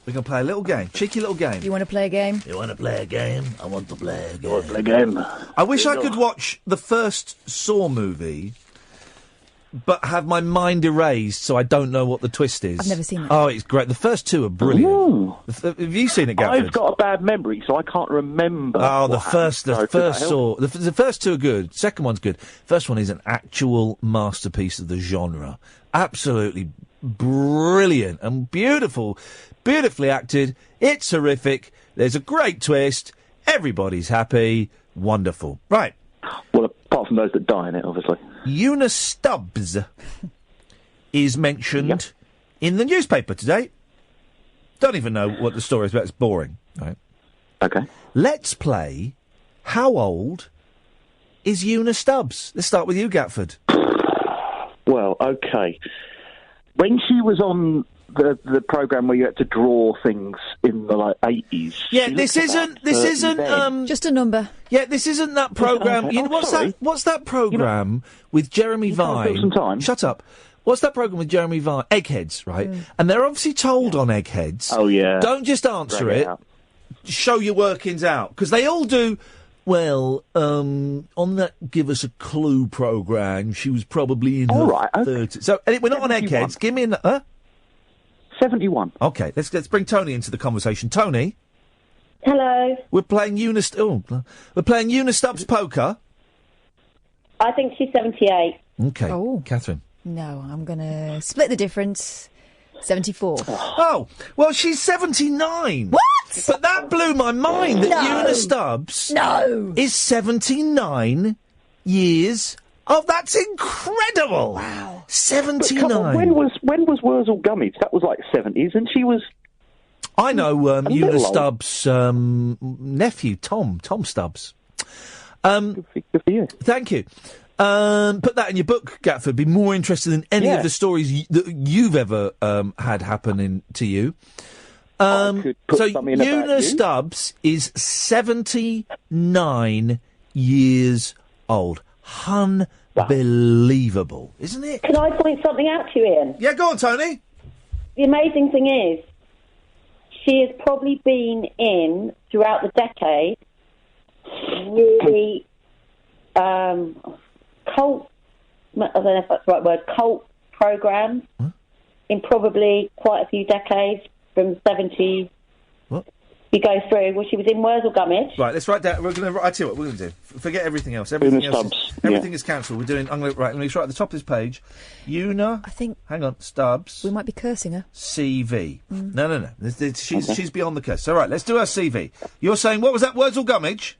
We're going to play a little game. Cheeky little game. You want to play a game? You want to play a game? I want to play a game. I want to play a game. I wish I could watch the first Saw movie, but have my mind erased so I don't know what the twist is. I've never seen it. Oh, it's great. The first two are brilliant. Have you seen it, Gafford? I've got a bad memory, so I can't remember. Oh, the first Saw. The first two are good. Second one's good. First one is an actual masterpiece of the genre. Absolutely brilliant and beautifully acted. It's horrific. There's a great twist. Everybody's happy. Wonderful. Right. Well, apart from those that die in it, obviously. Una Stubbs is mentioned in the newspaper today. Don't even know what the story is about. It's boring. Right. Okay. Let's play How Old is Una Stubbs? Let's start with you, Gatford. Well, okay. When she was on the programme where you had to draw things in the 80s. Yeah, this isn't just a number. Yeah, this isn't that programme. Okay. You know, what's that programme with Jeremy Vine? Some time. Shut up. What's that programme with Jeremy Vine? Eggheads, right? And they're obviously told on Eggheads. Oh, yeah. Don't just answer it. Show your workings out. Because they all do Well, on that Give Us a Clue programme, she was probably in her 30s. So, we're not on Eggheads. Give me an... 71. OK, let's bring Tony into the conversation. Tony? Hello. We're playing we're playing Unistubbs poker. I think she's 78. OK. Oh. Catherine? No, I'm going to split the difference. 74. Oh, well, she's 79. What? But that blew my mind that Unistubbs is 79 years. Oh, that's incredible! Wow, 79. But come on, when was Wurzel Gummidge? That was like 70s, and she was. I know Unistubbs' nephew, Tom Stubbs. Good for you. Thank you. Put that in your book, Gatford. Be more interested in any of the stories that you've ever had happen to you. So Unistubbs is 79 years old. Unbelievable, isn't it? Can I point something out to you, Ian? Yeah, go on, Tony. The amazing thing is, she has probably been in, throughout the decade, really cult, I don't know if that's the right word, cult programmes in probably quite a few decades, from the 70s. What? You go through. Well, she was in Wurzel Gummidge. Right, let's write down. I tell you what we're going to do. Forget everything else. Everything is cancelled. We're doing. Right. Let me write at the top of this page. I think. Hang on, Stubbs. We might be cursing her. CV. No. She's beyond the curse. All right, let's do her CV. You're saying what was that? Wurzel Gummidge.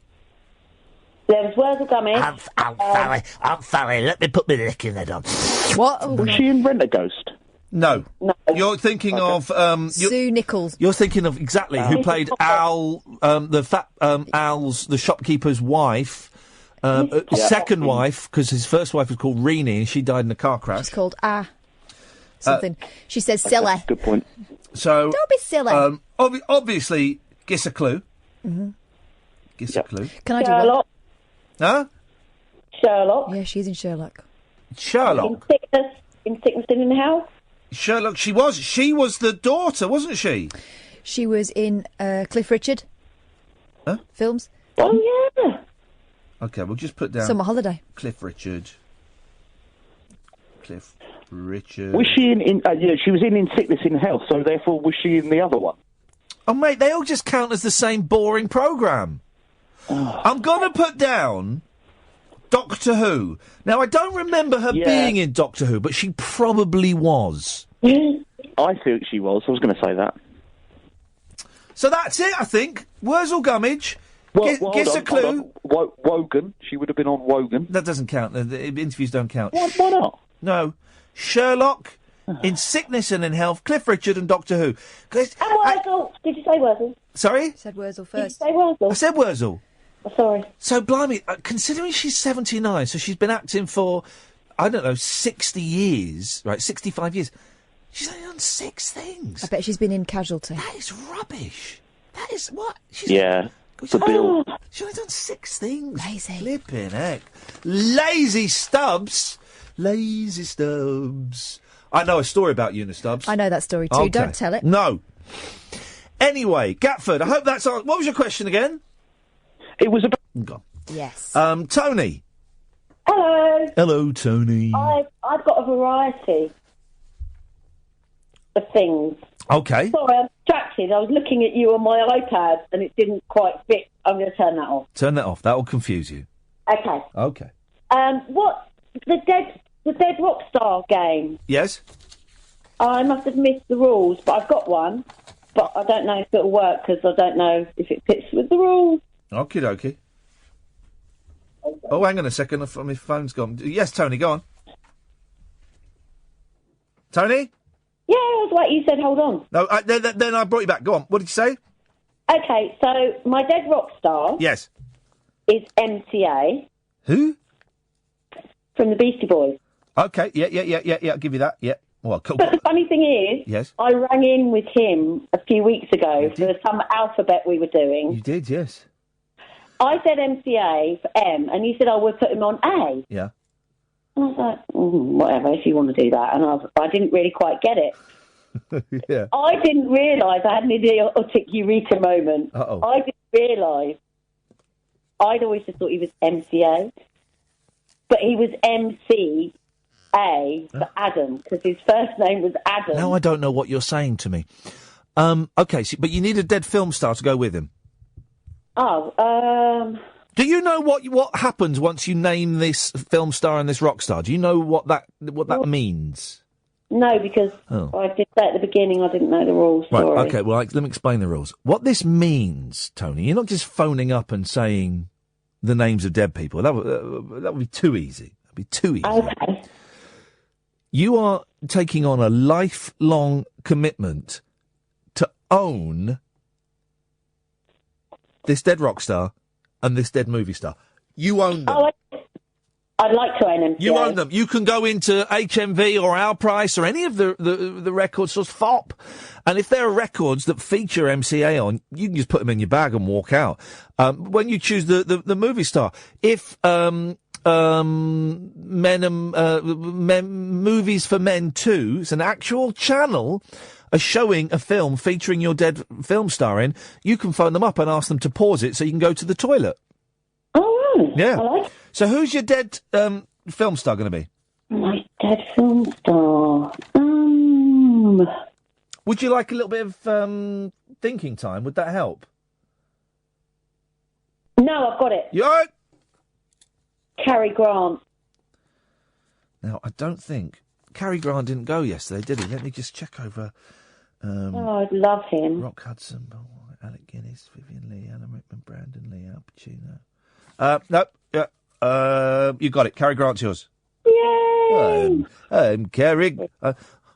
There was Wurzel Gummidge. I'm sorry. Let me put my lick in it on. What? Was she in Rent a Ghost? No. You're thinking of Sue Nichols. You're thinking of who played Al, the shopkeeper's wife, second wife, because his first wife was called Reenie and she died in a car crash. She's called something. She says silly. Good point. So don't be silly. Obviously, Giss a Clue. Mm-hmm. Giss a Clue. Can I do Sherlock? Huh? Sherlock. Yeah, she's in Sherlock. Sherlock. In Sickness and in Health. Sherlock. She was the daughter, wasn't she? She was in Cliff Richard. Films. Oh yeah. Okay, we'll just put down Summer Holiday. Cliff Richard. Was she in she was in Sickness in Health, so therefore was she in the other one? Oh, mate, they all just count as the same boring programme. I'm going to put down Doctor Who. Now, I don't remember her being in Doctor Who, but she probably was. I think she was. I was going to say that. So that's it, I think. Wurzel Gummidge. Giss a Clue. Wogan. She would have been on Wogan. That doesn't count. The interviews don't count. Why not? No. Sherlock, in Sickness and in Health, Cliff Richard and Doctor Who. And Wurzel. Did you say Wurzel? Sorry? Said Wurzel Did you first. say Wurzel? I said Wurzel. Oh, sorry. So, blimey, considering she's 79, so she's been acting for, 60 years, right, 65 years. She's only done 6 things. I bet she's been in Casualty. That is rubbish. That is what? The bill. She's only done 6 things. Lazy. Flipping heck. Lazy Stubbs. Lazy Stubbs. I know a story about Unistubbs. I know that story too. Okay. Don't tell it. No. Anyway, Gatford, I hope that's... What was your question again? It was about... Gone. Yes. Tony. Hello. Hello, Tony. I've got a variety of things. Okay. Sorry, I'm distracted. I was looking at you on my iPad and it didn't quite fit. I'm going to turn that off. Turn that off. That will confuse you. Okay. Okay. What the dead rock star game? Yes. I must have missed the rules, but I've got one. But I don't know if it'll work because I don't know if it fits with the rules. Okie dokie. Oh, hang on a second. My phone's gone. Yes, Tony, go on. Tony? Yeah, I was like, you said hold on. No, then I brought you back. Go on. What did you say? Okay, so my dead rock star Yes. is MCA. Who? From the Beastie Boys. Okay, yeah, I'll give you that, yeah. Well, cool. But the funny thing is, Yes. I rang in with him a few weeks ago for some alphabet we were doing. You did, yes. I said MCA for M, and he said, we'll put him on A. Yeah. And I was like, whatever, if you want to do that. And I didn't really quite get it. Yeah. I didn't realise I had an idiotic eureka moment. Uh-oh. I didn't realise I'd always just thought he was MCA, but he was MCA for Adam because his first name was Adam. Now I don't know what you're saying to me. Okay, but you need a dead film star to go with him. Do you know what happens once you name this film star and this rock star? Do you know what that means? No, because I did say at the beginning I didn't know the rules. Right, sorry. okay, well, let me explain the rules. What this means, Tony, you're not just phoning up and saying the names of dead people. That would be too easy. That'd be too easy. Okay. You are taking on a lifelong commitment to own this dead rock star and this dead movie star. You own them. I'd like to own them. You own them. You can go into HMV or Our Price or any of the record stores, FOP, and if there are records that feature MCA on, you can just put them in your bag and walk out. When you choose the movie star, if Movies for Men 2, it's an actual channel, are showing a film featuring your dead film star in, you can phone them up and ask them to pause it so you can go to the toilet. Oh, right. Yeah. I like. So who's your dead film star going to be? My dead film star. Would you like a little bit of thinking time? Would that help? No, I've got it. Yeah. Cary Grant. Now, I don't think Cary Grant didn't go yesterday, did he? Let me just check over. I love him. Rock Hudson, Alec Guinness, Vivian Lee, Alan Rickman, Brandon Lee, Al Pacino. You got it. Cary Grant's yours. Yay! I'm Cary.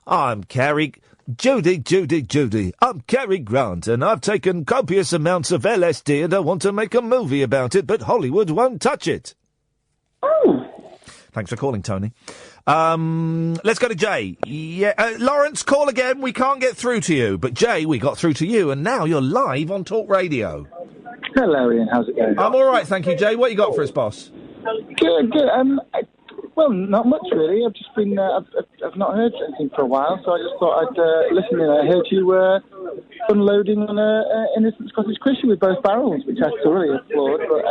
I'm Cary. Judy. I'm Cary Grant, and I've taken copious amounts of LSD, and I want to make a movie about it, but Hollywood won't touch it. Oh. Thanks for calling, Tony. Let's go to Jay. Yeah, Lawrence, call again. We can't get through to you, but Jay, we got through to you, and now you're live on Talk Radio. Hello, Ian. How's it going? I'm all right, thank you, Jay. What you got for us, boss? Good. Well, not much really. I've just been. I've not heard anything for a while, so I just thought I'd listen in. I heard you unloading on a innocent Scottish Christian with both barrels, which I thoroughly applaud. But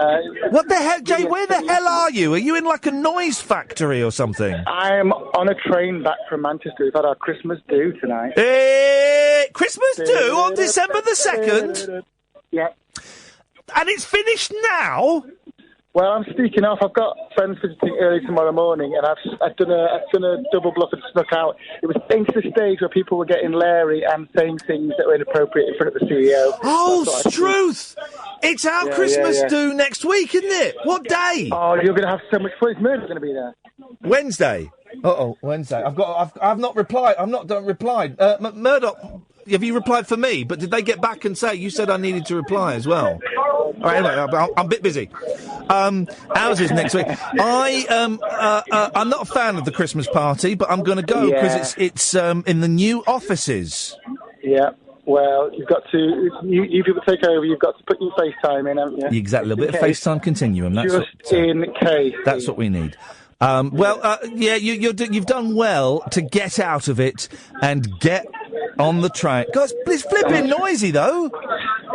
what the hell, Jay? Where the hell are you? Are you in like a noise factory or something? I am on a train back from Manchester. We've had our Christmas do tonight. Christmas do on December the 2nd? Yeah. And it's finished now? Well, I'm sneaking off. I've got friends visiting early tomorrow morning, and I've done a double bluff and snuck out. It was getting to the stage where people were getting leery and saying things that were inappropriate in front of the CEO. Oh, Struth! It's our Christmas do next week, isn't it? What day? Oh, you're going to have so much fun. Is Murdoch going to be there? Wednesday. Wednesday. I've not replied. I've not replied. Murdoch, have you replied for me? But did they get back and say you said I needed to reply as well? All right, anyway, I'm a bit busy. Ours is next week. I'm not a fan of the Christmas party, but I'm going to go because it's in the new offices. Yeah. Well, you've got to. You people take over. You've got to put your FaceTime in, haven't you? Exactly. A little bit of FaceTime continuum. That's just in case. That's what we need. You've done well to get out of it and get on the train. Guys, it's flipping noisy though.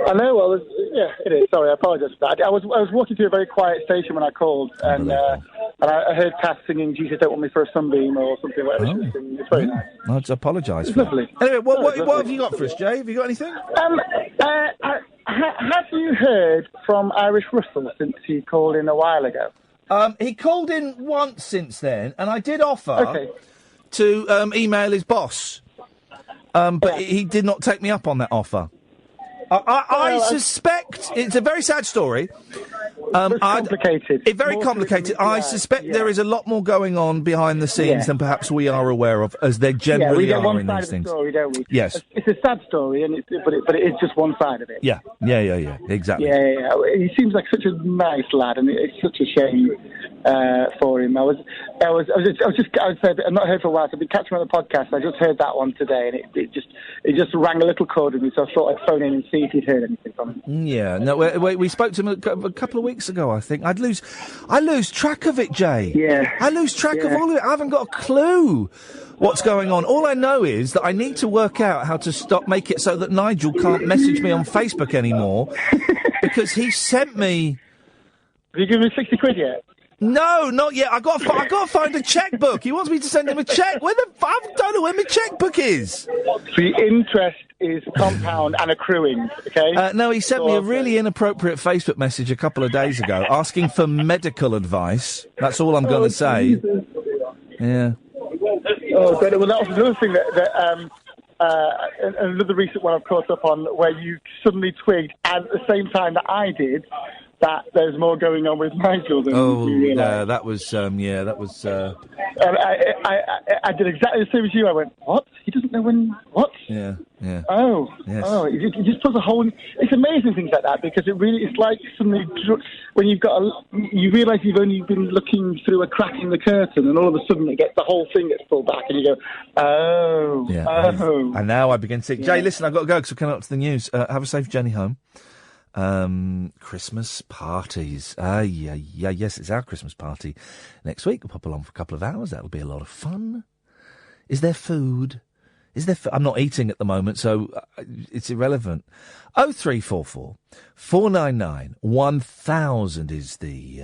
I know. Well, it is. Sorry, I apologise for that. I was walking through a very quiet station when I called, and I heard Kath singing "Jesus Don't Want Me for a Sunbeam" or something. Whatever she was singing. It's very nice. I'd apologise. It's lovely. Anyway, what have you got for us, Jay? Have you got anything? Have you heard from Irish Russell since he called in a while ago? He called in once since then, and I did offer to email his boss, but he did not take me up on that offer. I suspect it's a very sad story. It's complicated. It's very complicated. I suspect there is a lot more going on behind the scenes than perhaps we are aware of, as there generally are in these things. We get one side of the story, don't we? Yes. It's a sad story, but it is just one side of it. Yeah. Exactly. Yeah. He seems like such a nice lad, and it's such a shame for him. I've not heard for a while, so I've been catching him on the podcast. I just heard that one today, and it just rang a little chord with me. So I thought I'd phone in and see if he'd heard anything from him. Yeah. No, we spoke to him a couple of weeks ago, I think. I lose track of it, Jay. Yeah. I lose track of all of it. I haven't got a clue what's going on. All I know is that I need to work out how to make it so that Nigel can't message me on Facebook anymore, because he sent me Have you given me 60 quid yet? No, not yet. I got to find a checkbook. He wants me to send him a check. I don't know where my checkbook is. The interest is compound and accruing, okay? No, he sent me a really inappropriate Facebook message a couple of days ago asking for medical advice. That's all I'm going to say. Jesus. Yeah. Oh, God. Well, that was another thing that another recent one I've caught up on where you suddenly twigged at the same time that I did that there's more going on with Nigel than you realised. That was. I did exactly the same as you. I went, what? He doesn't know when... What? Yeah. Oh. Yes. Oh, it just puts a whole... It's amazing things like that because it's like suddenly when you've got you realise you've only been looking through a crack in the curtain and all of a sudden the whole thing gets pulled back and you go, oh. Yeah. Oh. And now I begin to think, Jay, listen, I've got to go because we're coming up to the news. Have a safe journey home. Christmas parties. Yes, it's our Christmas party next week. We'll pop along for a couple of hours. That'll be a lot of fun. Is there food? I'm not eating at the moment, so it's irrelevant. 0344 499 1000 is the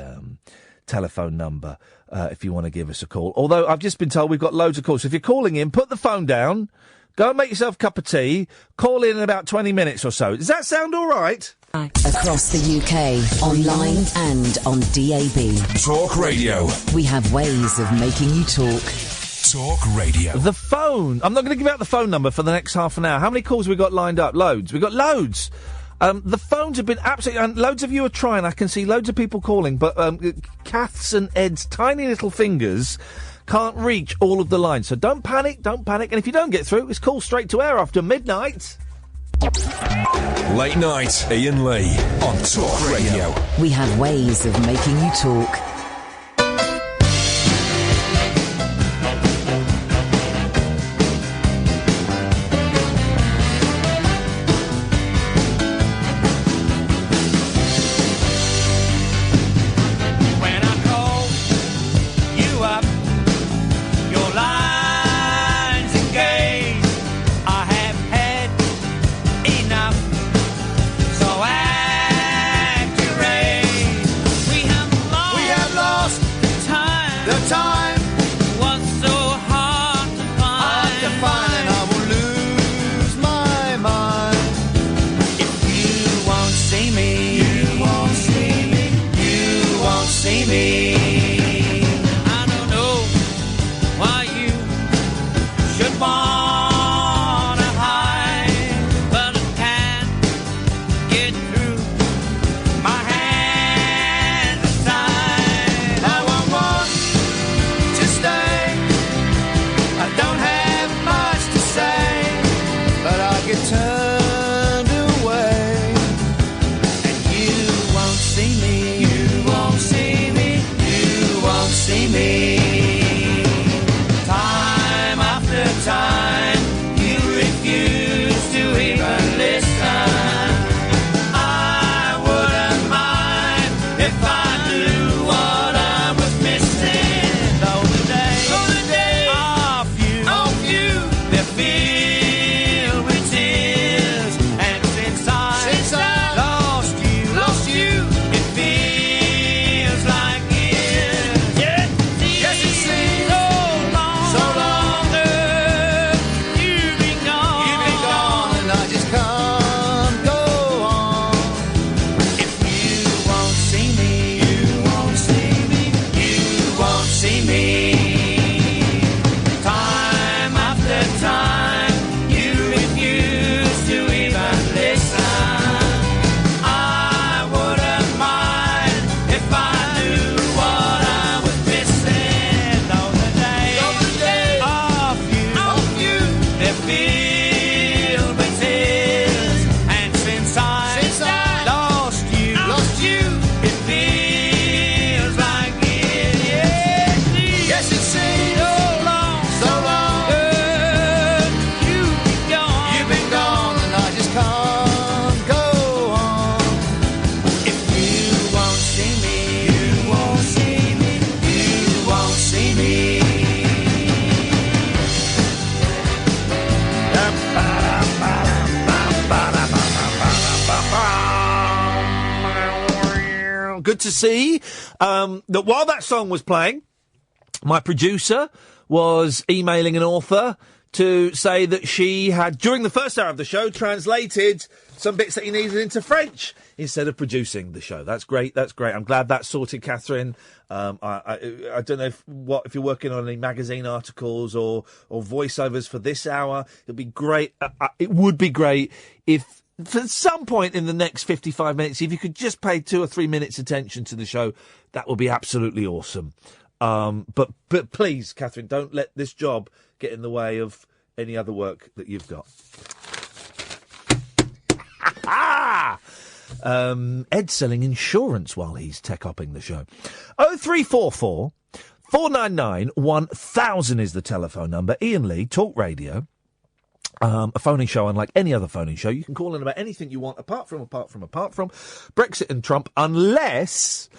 telephone number if you want to give us a call. Although I've just been told we've got loads of calls. So if you're calling in, put the phone down. Go and make yourself a cup of tea. Call in about 20 minutes or so. Does that sound all right? Across the UK, online and on DAB. Talk Radio. We have ways of making you talk. Talk Radio. The phone. I'm not going to give out the phone number for the next half an hour. How many calls have we got lined up? Loads. We've got loads. The phones have been absolutely... And loads of you are trying. I can see loads of people calling. But Kath's and Ed's tiny little fingers can't reach all of the lines. So don't panic. And if you don't get through, it's call straight to air after midnight. Late night, Iain Lee on Talk Radio. We have ways of making you talk. We have Good to see that while that song was playing, my producer was emailing an author to say that she had, during the first hour of the show, translated some bits that he needed into French instead of producing the show. That's great. That's great. I'm glad that's sorted, Catherine. I don't know if you're working on any magazine articles or voiceovers for this hour. It'd be great. It would be great if, for some point in the next 55 minutes, if you could just pay 2 or 3 minutes attention to the show, that would be absolutely awesome. But please, Catherine, don't let this job get in the way of any other work that you've got. Ed's selling insurance while he's tech-upping the show. 0344 499 1000 is the telephone number. Iain Lee, Talk Radio. A phoning show unlike any other phoning show. You can call in about anything you want, apart from Brexit and Trump, unless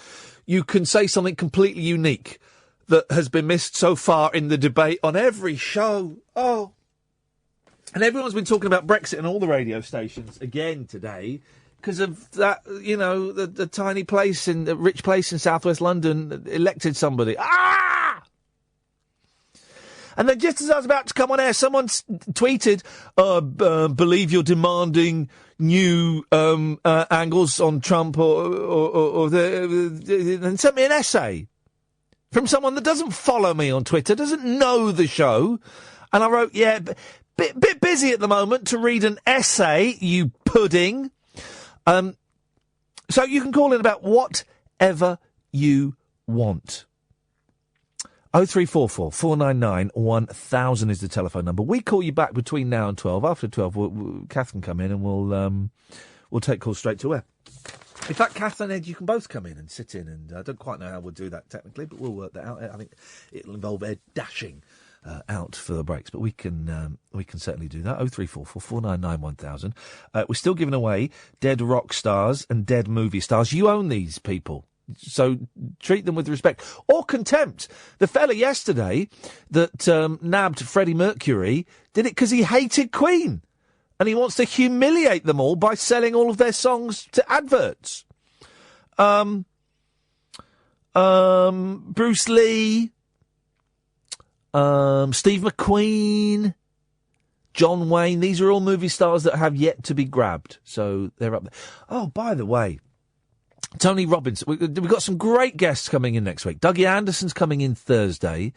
you can say something completely unique that has been missed so far in the debate on every show. Oh. And everyone's been talking about Brexit on all the radio stations again today because of that, you know, the tiny place the rich place in southwest London elected somebody. Ah! And then just as I was about to come on air, someone tweeted, believe you're demanding new angles on Trump and sent me an essay from someone that doesn't follow me on Twitter, doesn't know the show. And I wrote, yeah, bit busy at the moment to read an essay, you pudding. So you can call in about whatever you want. 0344 499 1000 is the telephone number. We call you back between now and 12. After 12, Kath can come in and we'll take calls straight to air. In fact, Kath and Ed, you can both come in and sit in, and I don't quite know how we'll do that technically, but we'll work that out. I think it'll involve Ed dashing out for the breaks, but we can certainly do that. 0344 499 1000. We're still giving away dead rock stars and dead movie stars. You own these people, so treat them with respect or contempt. The fella yesterday that nabbed Freddie Mercury did it because he hated Queen. And he wants to humiliate them all by selling all of their songs to adverts. Bruce Lee, Steve McQueen, John Wayne. These are all movie stars that have yet to be grabbed. So they're up there. Oh, by the way, Tony Robinson. We've got some great guests coming in next week. Dougie Anderson's coming in Thursday.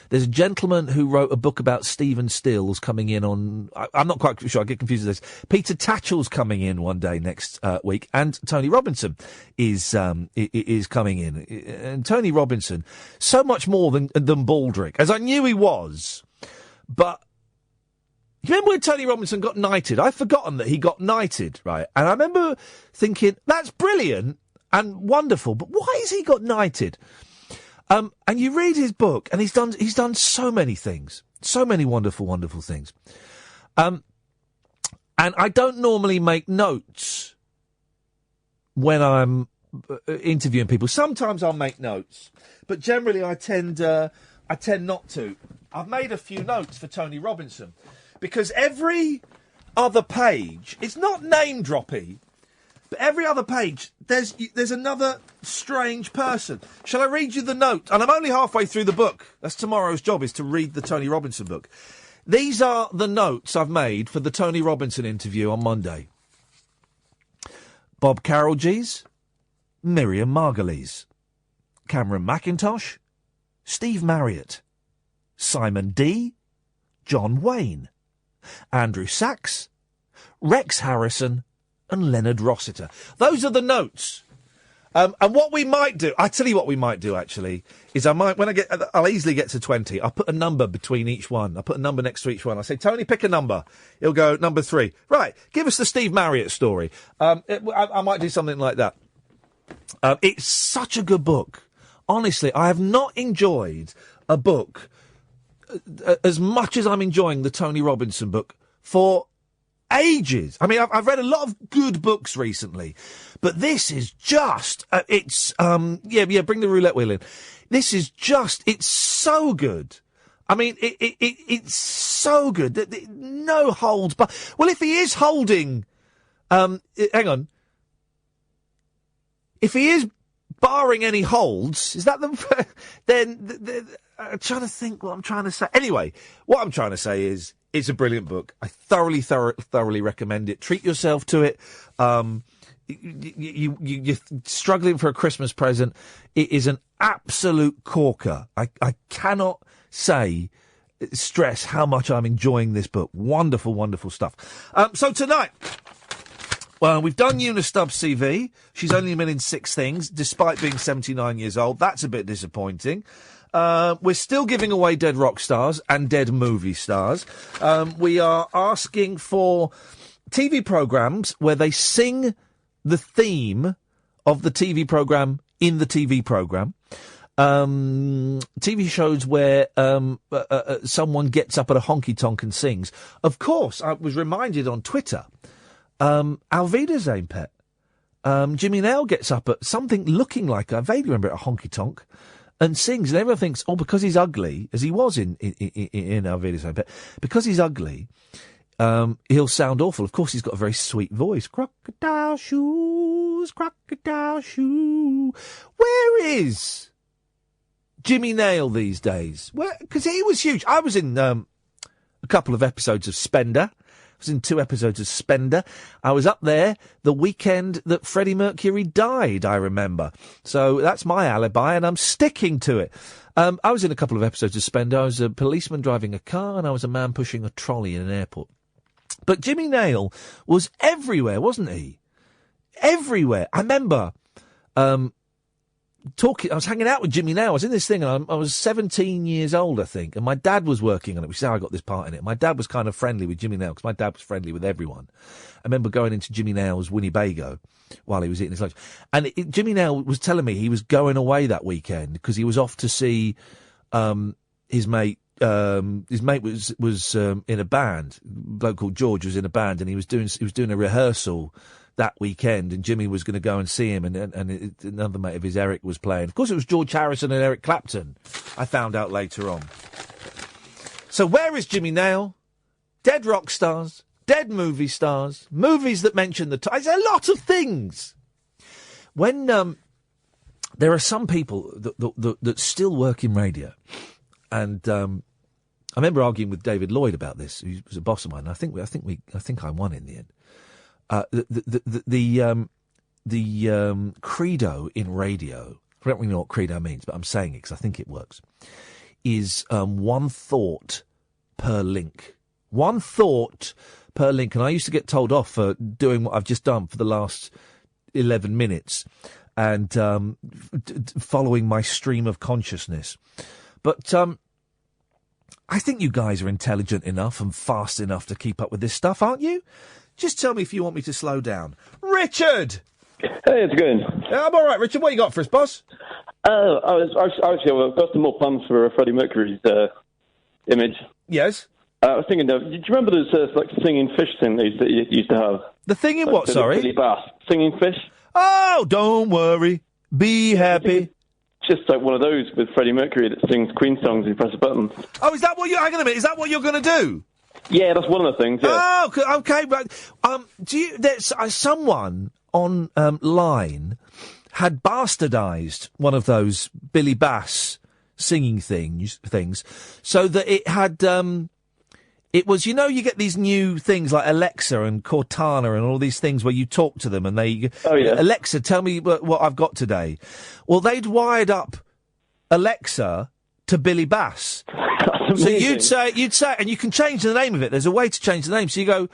There's a gentleman who wrote a book about Stephen Stills coming in on... I'm not quite sure. I get confused with this. Peter Tatchell's coming in one day next week. And Tony Robinson is coming in. And Tony Robinson, so much more than Baldrick, as I knew he was. But... You remember when Tony Robinson got knighted? I've forgotten that he got knighted, right? And I remember thinking, that's brilliant and wonderful, but why has he got knighted? And you read his book, and he's done so many things, so many wonderful, wonderful things. And I don't normally make notes when I'm interviewing people. Sometimes I'll make notes, but generally I tend not to. I've made a few notes for Tony Robinson because every other page, it's not name droppy. But every other page, there's another strange person. Shall I read you the note? And I'm only halfway through the book. That's tomorrow's job, is to read the Tony Robinson book. These are the notes I've made for the Tony Robinson interview on Monday. Bob Carrollgees, Miriam Margolyes, Cameron McIntosh, Steve Marriott, Simon D, John Wayne, Andrew Sachs, Rex Harrison, and Leonard Rossiter. Those are the notes. And what we might do, I tell you what we might do actually, is I'll easily get to 20. I'll put a number between each one. I'll put a number next to each one. I'll say, Tony, pick a number. He'll go, number 3. Right, give us the Steve Marriott story. I might do something like that. It's such a good book. Honestly, I have not enjoyed a book as much as I'm enjoying the Tony Robinson book for ages. I mean, I've read a lot of good books recently, but this is just, bring the roulette wheel in. This is just, it's so good. I mean, it's so good. No holds, but, well, if he is holding, hang on. If he is barring any holds, is that the... then... I'm trying to think what I'm trying to say. Anyway, what I'm trying to say is it's a brilliant book. I thoroughly recommend it. Treat yourself to it. You're struggling for a Christmas present. It is an absolute corker. I cannot stress how much I'm enjoying this book. Wonderful, wonderful stuff. So tonight... Well, we've done Una Stubbs' CV. She's only been in 6 things, despite being 79 years old. That's a bit disappointing. We're still giving away dead rock stars and dead movie stars. We are asking for TV programmes where they sing the theme of the TV programme in the TV programme. TV shows where someone gets up at a honky-tonk and sings. Of course, I was reminded on Twitter... Alvida's aim pet. Jimmy Nail gets up at something looking like, I vaguely remember it, a honky-tonk, and sings, and everyone thinks, because he's ugly, as he was in Alvida's aim pet, because he's ugly, he'll sound awful. Of course, he's got a very sweet voice. Crocodile shoes, crocodile shoe. Where is Jimmy Nail these days? Because he was huge. I was in a couple of episodes of Spender. Was in 2 episodes of Spender. I was up there the weekend that Freddie Mercury died, I remember. So that's my alibi, and I'm sticking to it. I was in a couple of episodes of Spender. I was a policeman driving a car, and I was a man pushing a trolley in an airport. But Jimmy Nail was everywhere, wasn't he? Everywhere. I remember I was hanging out with Jimmy Nail. I was in this thing, and I was 17 years old, I think, and my dad was working on it, which is how I got this part in it. My dad was kind of friendly with Jimmy Nail, because my dad was friendly with everyone. I remember going into Jimmy Nail's Winnebago while he was eating his lunch. And Jimmy Nail was telling me he was going away that weekend because he was off to see his mate. His mate was in a band. A bloke called George was in a band, and he was doing a rehearsal that weekend, and Jimmy was going to go and see him, and another mate of his, Eric, was playing. Of course, it was George Harrison and Eric Clapton, I found out later on. So where is Jimmy Nail? Dead rock stars, dead movie stars, movies that mention the... It's a lot of things. When there are some people that still work in radio, and I remember arguing with David Lloyd about this, who was a boss of mine. I think I won in the end. The credo in radio, I don't really know what credo means, but I'm saying it because I think it works, is one thought per link. One thought per link. And I used to get told off for doing what I've just done for the last 11 minutes and following my stream of consciousness. But I think you guys are intelligent enough and fast enough to keep up with this stuff, aren't you? Just tell me if you want me to slow down. Richard! Hey, it's going. Yeah, I'm all right, Richard. What you got for us, boss? I've got some more plans for Freddie Mercury's image. Yes? I was thinking, do you remember those singing fish thing that you used to have? The thing in what, sorry? Billy Bass. Singing fish? Oh, don't worry. Be happy. Just like one of those with Freddie Mercury that sings Queen songs and you press a button. Oh, is that what hang on a minute, is that what you're going to do? Yeah, that's one of the things, yeah. Oh, okay, right. There's someone on line had bastardised one of those Billy Bass singing things, so that it had, it was, you get these new things like Alexa and Cortana and all these things where you talk to them and they, oh, yeah. Alexa, tell me what I've got today. Well, they'd wired up Alexa to Billy Bass. So you'd say, and you can change the name of it. There's a way to change the name. So you go,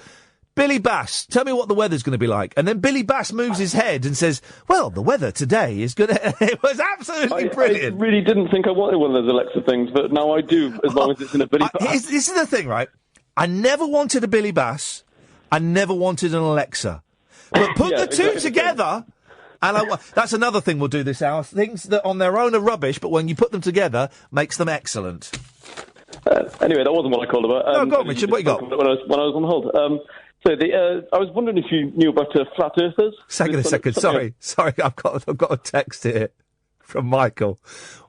Billy Bass, tell me what the weather's going to be like. And then Billy Bass moves his head and says, well, the weather today is going to... It was absolutely brilliant. I really didn't think I wanted one of those Alexa things, but now I do, as long as it's in a Billy Bass. This is the thing, right? I never wanted a Billy Bass. I never wanted an Alexa. But put the two together... And that's another thing we'll do this hour. Things that on their own are rubbish, but when you put them together, makes them excellent. Anyway, that wasn't what I called about. No, go on, Richard. What you got? When I was on hold. I was wondering if you knew about flat earthers. Second. Sorry. I've got a text here from Michael.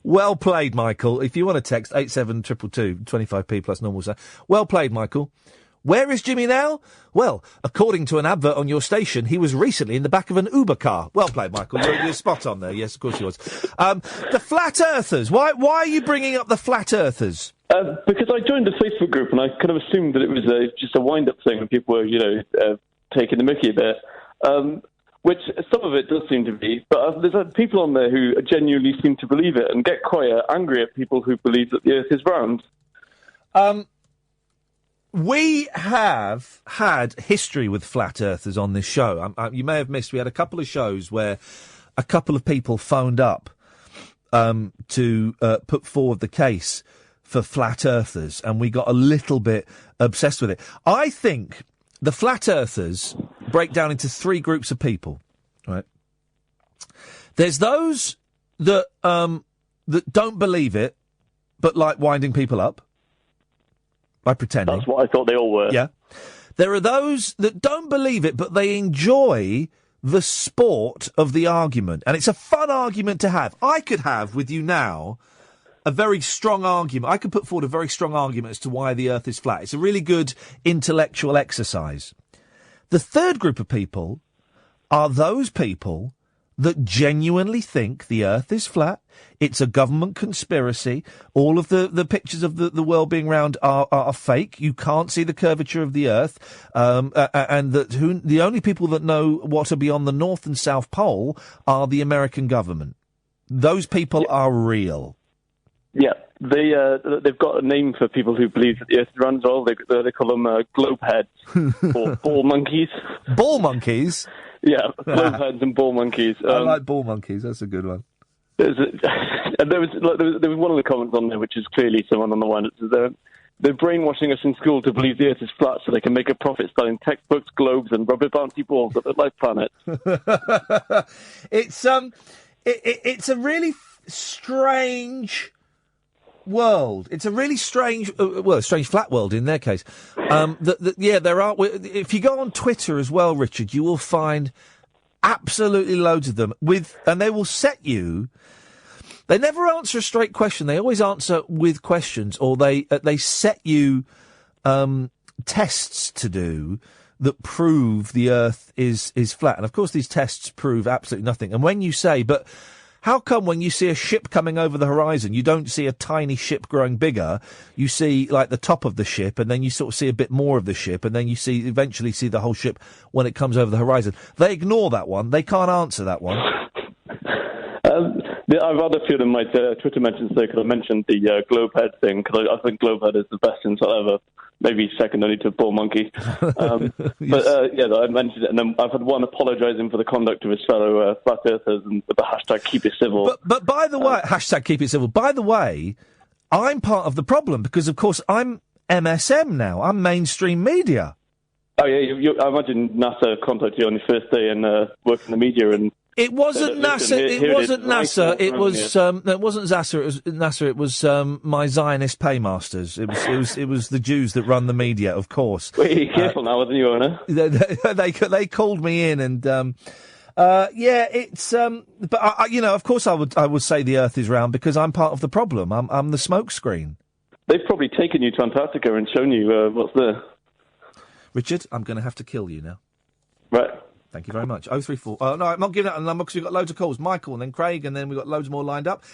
Well played, Michael. If you want to text 87222 25p plus normal. Well played, Michael. Where is Jimmy now? Well, according to an advert on your station, he was recently in the back of an Uber car. Well played, Michael. You're spot on there. Yes, of course you was. The Flat Earthers. Why are you bringing up the Flat Earthers? Because I joined the Facebook group and I kind of assumed that it was just a wind-up thing and people were, taking the mickey a bit. Which some of it does seem to be, but there's people on there who genuinely seem to believe it and get quite angry at people who believe that the Earth is round. We have had history with flat earthers on this show. You may have missed, we had a couple of shows where a couple of people phoned up to put forward the case for flat earthers, and we got a little bit obsessed with it. I think the flat earthers break down into three groups of people, right? There's those that that don't believe it, but like winding people up by pretending. That's what I thought they all were. Yeah. There are those that don't believe it, but they enjoy the sport of the argument. And it's a fun argument to have. I could have with you now a very strong argument. I could put forward a very strong argument as to why the Earth is flat. It's a really good intellectual exercise. The third group of people are those people that genuinely think the Earth is flat. It's a government conspiracy. All of the pictures of the world being round are fake. You can't see the curvature of the Earth. And the only people that know what are beyond the North and South Pole are the American government. Those people are real. Yeah, they've got a name for people who believe that the Earth is round as well. They call them globe heads or ball monkeys. Ball monkeys? Yeah, globe heads and ball monkeys. I like ball monkeys. That's a good one. There was one of the comments on there which is clearly someone on the one. They're brainwashing us in school to believe the Earth is flat so they can make a profit selling textbooks, globes, and rubber bouncy balls that look like planets. It's a really strange world. It's a really strange, strange flat world in their case. There are. If you go on Twitter as well, Richard, you will find absolutely loads of them and they will set you. They never answer a straight question. They always answer with questions, or they set you tests to do that prove the Earth is flat. And of course, these tests prove absolutely nothing. And when you say, but how come when you see a ship coming over the horizon, you don't see a tiny ship growing bigger? You see like the top of the ship, and then you sort of see a bit more of the ship, and then you eventually see the whole ship when it comes over the horizon. They ignore that one. They can't answer that one. I've had a few of my Twitter mentions there because I mentioned the globehead thing, because I think globehead is the best insult ever. Maybe second only to ball monkey. I mentioned it, and then I've had one apologising for the conduct of his fellow flat earthers and with the hashtag keep it civil. But by the way, hashtag keep it civil. By the way, I'm part of the problem because, of course, I'm MSM now. I'm mainstream media. Oh yeah, I imagine NASA contacted you on your first day and work in the media and. It wasn't NASA. It wasn't NASA. It was. It wasn't NASA. It was NASA. It was my Zionist paymasters. It was the Jews that run the media, of course. Wait, careful now with the new owner. They called me in and it's but of course I would say the Earth is round because I'm part of the problem. I'm the smoke screen. They've probably taken you to Antarctica and shown you what's there. Richard, I'm going to have to kill you now. Right. Thank you very much. 034. No, I'm not giving out a number because we've got loads of calls. Michael and then Craig, and then we've got loads more lined up.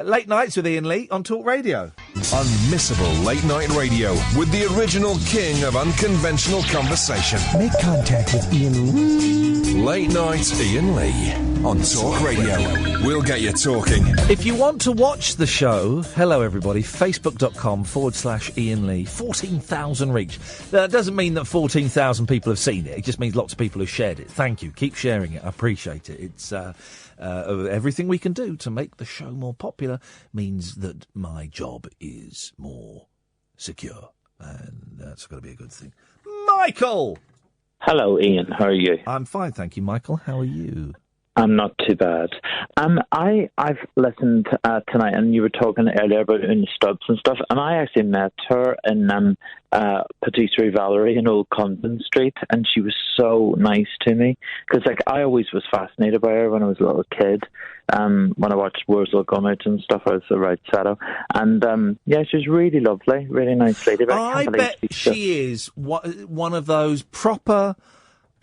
Late Nights with Iain Lee on Talk Radio. Unmissable late night radio with the original king of unconventional conversation. Make contact with Iain Lee. Late Night Iain Lee on Talk Radio. We'll get you talking. If you want to watch the show, hello everybody, facebook.com/Iain Lee. 14,000 reach. That doesn't mean that 14,000 people have seen it. It just means lots of people have shared it. Thank you. Keep sharing it. I appreciate it. It's everything we can do to make the show more popular means that my job is more secure. And that's got to be a good thing. Michael! Hello, Iain. How are you? I'm fine, thank you, Michael. How are you? I'm not too bad. I've listened tonight, and you were talking earlier about Una Stubbs and stuff, and I actually met her in Patisserie Valerie in Old Convent Street, and she was so nice to me, because like I always was fascinated by her when I was a little kid. When I watched Wurzel Gummidge and stuff, I was the right shadow. And yeah, she was really lovely, really nice lady. But I bet she is one of those proper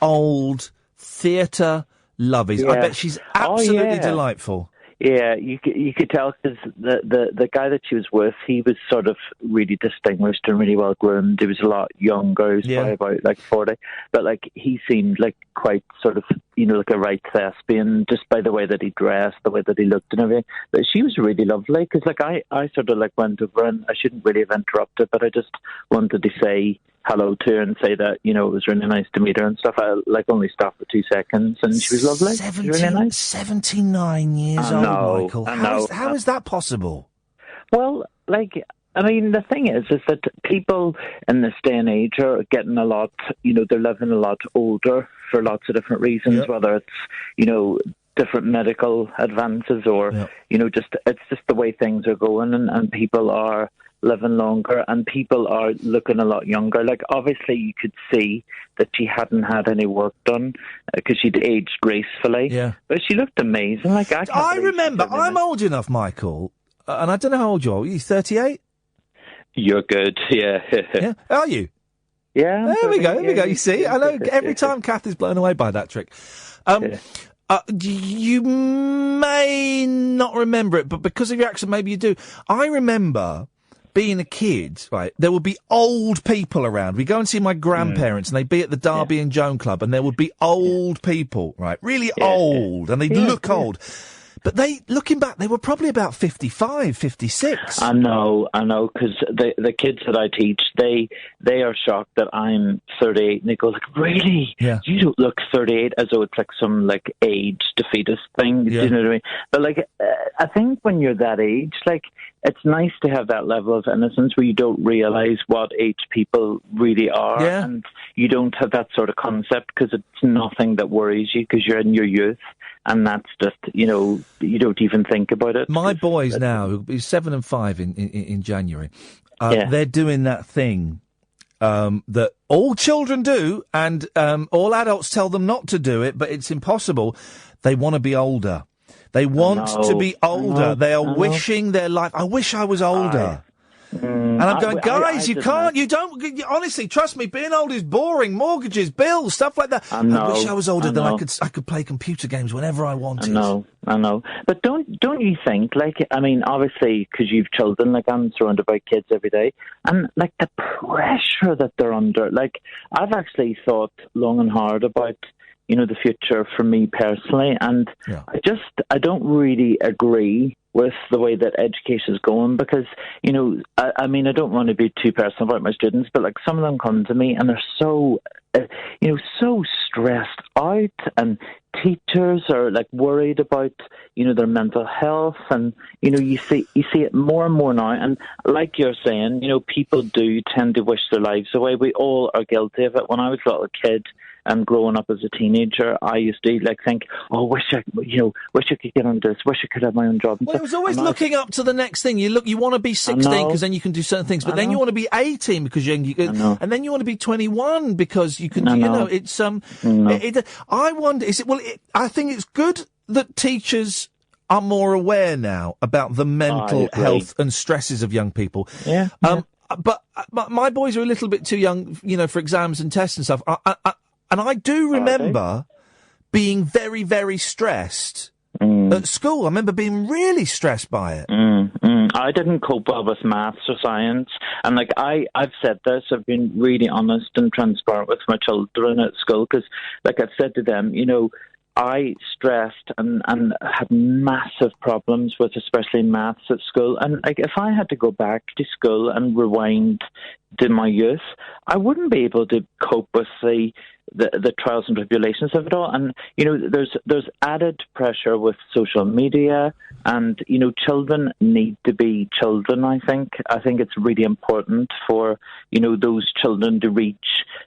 old theatre lovies. Yeah. I bet she's absolutely delightful. Yeah, you could tell because the guy that she was with, he was sort of really distinguished and really well groomed. He was a lot younger. He was probably about like 40, but like he seemed like quite sort of, you know, like a right thespian just by the way that he dressed, the way that he looked and everything. But she was really lovely because like I sort of like went over and I shouldn't really have interrupted, but I just wanted to say hello to her and say that, you know, it was really nice to meet her and stuff. I like only stopped for 2 seconds and she was lovely. 79 years old, Michael. How is that possible? Well, like, I mean, the thing is that people in this day and age are getting a lot, you know, they're living a lot older for lots of different reasons, whether it's, you know, different medical advances or, you know, it's just the way things are going and people are living longer and people are looking a lot younger. Like, obviously you could see that she hadn't had any work done because she'd aged gracefully. Yeah. But she looked amazing. Like, I remember, I'm old enough, Michael, and I don't know how old you are. Are you 38? You're good, yeah. Yeah. Are you? Yeah. There we go. You see, I know every time Kath is blown away by that trick. You may not remember it, but because of your accent, maybe you do. I remember being a kid, right, there would be old people around. We go and see my grandparents, and they'd be at the Derby and Joan Club, and there would be old people, right, really old, and they'd look old. But looking back, they were probably about 55, 56. I know, because the kids that I teach, they are shocked that I'm 38, and they go like, "Really? Yeah. You don't look 38," as though it's like some like age defeatist thing. Yeah. Do you know what I mean? But like, I think when you're that age, like, it's nice to have that level of innocence where you don't realise what age people really are, and you don't have that sort of concept because it's nothing that worries you because you're in your youth. And that's just, you know, you don't even think about it. My boys now, who'll be 7 and 5 in January, they're doing that thing that all children do, and all adults tell them not to do it, but it's impossible. They want to be older. They want to be older. They are wishing their life. I wish I was older. And I'm going, guys, you can't, you don't, honestly, trust me, being old is boring. Mortgages, bills, stuff like that. I wish I was older, then I could play computer games whenever I wanted. I know. But don't you think, like, I mean, obviously, because you've children, like, I'm surrounded by kids every day, and, like, the pressure that they're under, like, I've actually thought long and hard about, you know, the future for me personally, and I don't really agree with the way that education is going because, you know, I mean, I don't want to be too personal about my students, but like some of them come to me and they're so, you know, so stressed out, and teachers are like worried about, you know, their mental health, and, you know, you see it more and more now, and like you're saying, you know, people do tend to wish their lives away. We all are guilty of it. When I was a little kid, and growing up as a teenager, I used to like think, "Oh, wish I could get on this. Wish I could have my own job." Well, it was always looking up to the next thing. You want to be 16 because then you can do certain things, but then you want to be 18 because and then you want to be 21 because you can. You know, it's I wonder. Is it? Well, I think it's good that teachers are more aware now about the mental health and stresses of young people. Yeah. But my boys are a little bit too young, you know, for exams and tests and stuff. And I do remember being very, very stressed at school. I remember being really stressed by it. I didn't cope well with maths or science. And, like, I've said this. I've been really honest and transparent with my children at school because, like I've said to them, you know, I stressed and had massive problems with especially maths at school. And like, if I had to go back to school and rewind to my youth, I wouldn't be able to cope with the trials and tribulations of it all. And, you know, there's added pressure with social media, and, you know, children need to be children, I think. I think it's really important for, you know, those children to reach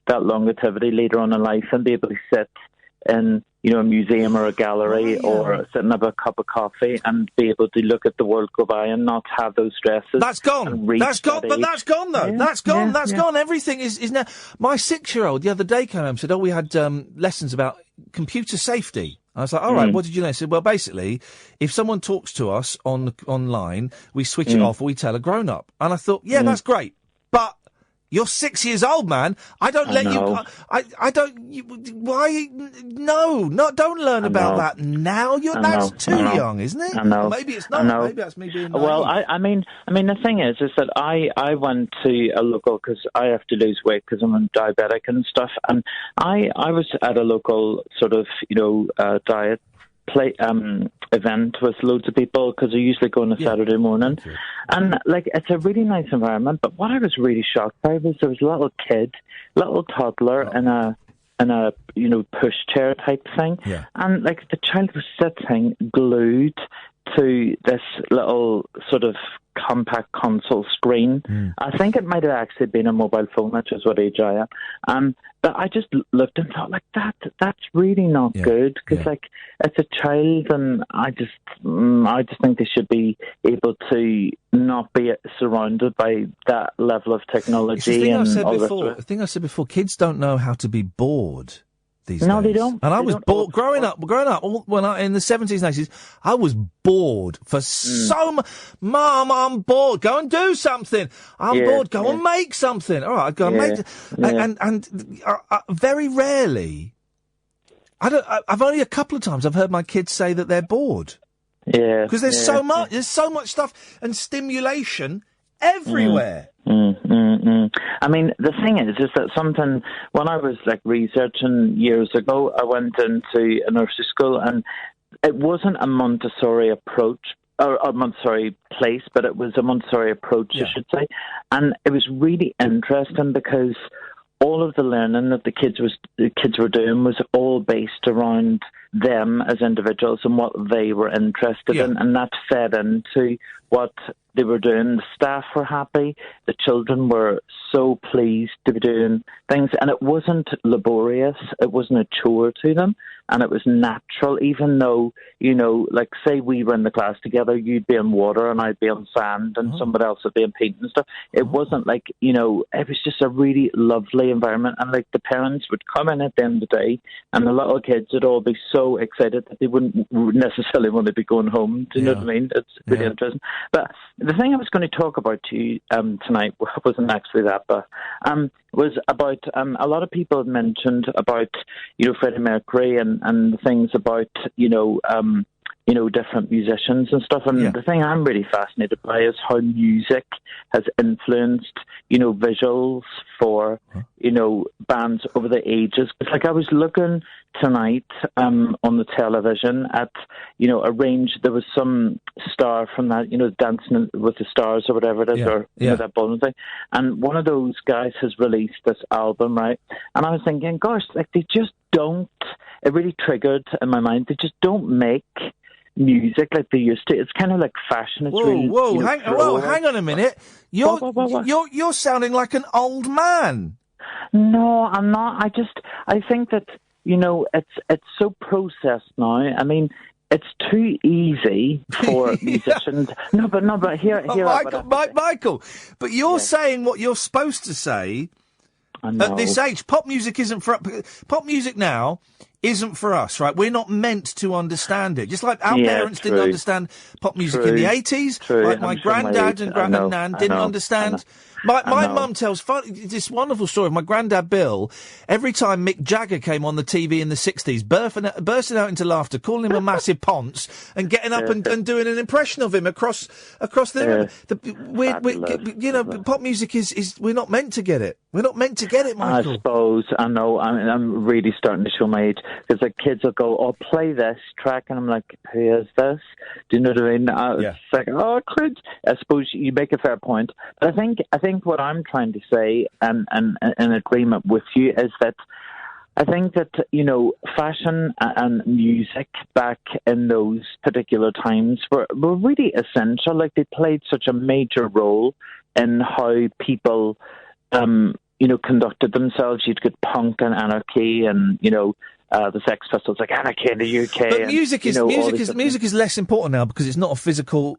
that longevity later on in life and be able to sit in, you know, a museum or a gallery or sitting up a cup of coffee and be able to look at the world go by and not have those stresses. That's gone. That's gone. But that's gone, though. Yeah, That's gone. yeah, That's yeah. gone. Everything is now. My 6-year-old the other day came home and said, we had lessons about computer safety. I was like, all right, what did you know? He said, well, basically, if someone talks to us online, we switch it off or we tell a grown-up. And I thought, that's great. But you're 6 years old, man. I don't let you. I don't. Why? No, don't learn about that now. That's too young, isn't it? I know. Or maybe it's not. Maybe that's me being naive. Well, I mean, the thing is that I went to a local because I have to lose weight because I'm diabetic and stuff, and I was at a local sort of diet event with loads of people because I usually go on a Saturday morning, and like it's a really nice environment. But what I was really shocked by was there was a little toddler in a pushchair type thing, and like the child was sitting glued to this little sort of compact console screen. I think it might have actually been a mobile phone, which is what age I am. But I just looked and thought, like, that's really not good because, like, it's a child, and I just think they should be able to not be surrounded by that level of technology. The thing I said before, kids don't know how to be bored. These days. They don't. And I was bored growing up. When in the 70s and 80s, I was bored for so much. Mum, I'm bored. Go and do something. I'm bored. Go and make something. All right, go and make. And very rarely. I've only a couple of times I've heard my kids say that they're bored. Yeah. Because there's so much. There's so much stuff and stimulation everywhere. I mean, the thing is that something, when I was like researching years ago, I went into a nursery school and it wasn't a Montessori approach or a Montessori place, but it was a Montessori approach, I should say. And it was really interesting because all of the learning that the kids were doing was all based around them as individuals and what they were interested in, and that fed into what they were doing. The staff were happy. The children were so pleased to be doing things, and it wasn't laborious. It wasn't a chore to them, and it was natural, even though, like say we were in the class together, you'd be on water and I'd be on sand and somebody else would be on paint and stuff. It wasn't like, it was just a really lovely environment, and like the parents would come in at the end of the day and the little kids would all be so excited that they wouldn't necessarily want to be going home. Do you know what I mean? It's really interesting. But the thing I was going to talk about to you tonight wasn't actually that, but was about a lot of people have mentioned about Freddie Mercury and the things about different musicians and stuff. And the thing I'm really fascinated by is how music has influenced visuals for bands over the ages. It's like I was looking tonight on the television at a range. There was some star from that Dancing with the Stars or whatever it is, or that ballroom thing, and one of those guys has released this album, right? And I was thinking, gosh, like they just don't. It really triggered in my mind. They just don't make music like they used to. It's kind of like fashion. It's hang on a minute. You're sounding like an old man. No, I'm not. I think that it's so processed now. I mean, it's too easy for musicians. No, but here, Michael. But you're saying what you're supposed to say at this age. Pop music isn't for pop music now. Isn't for us, right? We're not meant to understand it. Just like our parents didn't understand pop music in the 80s, like my granddad and nan didn't understand. My mum tells this wonderful story of my granddad Bill. Every time Mick Jagger came on the TV in the 60s, bursting out into laughter, calling him a massive ponce, and getting up and doing an impression of him across the pop music is we're not meant to get it. We're not meant to get it, Michael. I suppose. I know. I'm really starting to show my age because the kids will go, "Oh, play this track," and I'm like, "Who is this?" Do you know what I mean? It's like, "Oh, cringe." I suppose you make a fair point. But I think what I'm trying to say, and in agreement with you, is that I think that fashion and music back in those particular times were really essential. Like they played such a major role in how people conducted themselves. You'd get punk and anarchy and, the Sex Pistols, like Anarchy in the UK. But and, music is all these different music is less important now because it's not a physical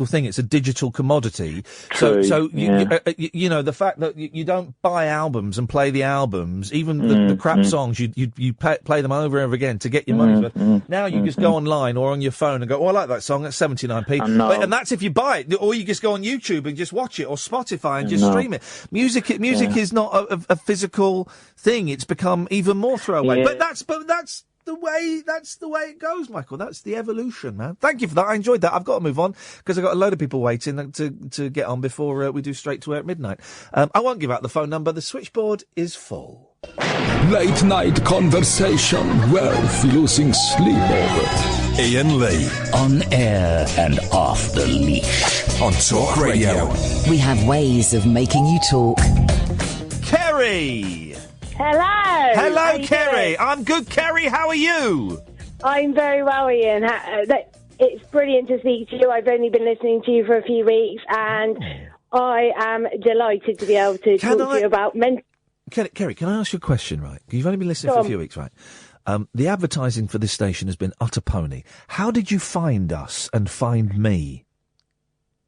thing. It's a digital commodity. True, So yeah. you know, the fact that you don't buy albums and play the albums, even the crap songs, you play them over and over again to get your money's worth. Now you just go online or on your phone and go, oh, I like that song. That's 79p. I know. And that's if you buy it, or you just go on YouTube and just watch it, or Spotify and I just know. stream it. Music is not a physical thing. It's become even more throwaway. Yeah. But that's the way it goes, Michael. That's the evolution, man. Thank you for that. I enjoyed that. I've got to move on because I've got a load of people waiting to get on before we do Straight to Air at midnight. I won't give out the phone number. The switchboard is full. Late night conversation worth losing sleep over. Iain Lee. On air and off the leash. On Talk Radio. We have ways of making you talk. Kerry! Hello. Hello, Kerry. I'm good, Kerry. How are you? I'm very well, Ian. It's brilliant to speak to you. I've only been listening to you for a few weeks, and I am delighted to be able to talk to you about Kerry, can I ask you a question, right? You've only been listening for a few weeks, right? The advertising for this station has been utter pony. How did you find us and find me?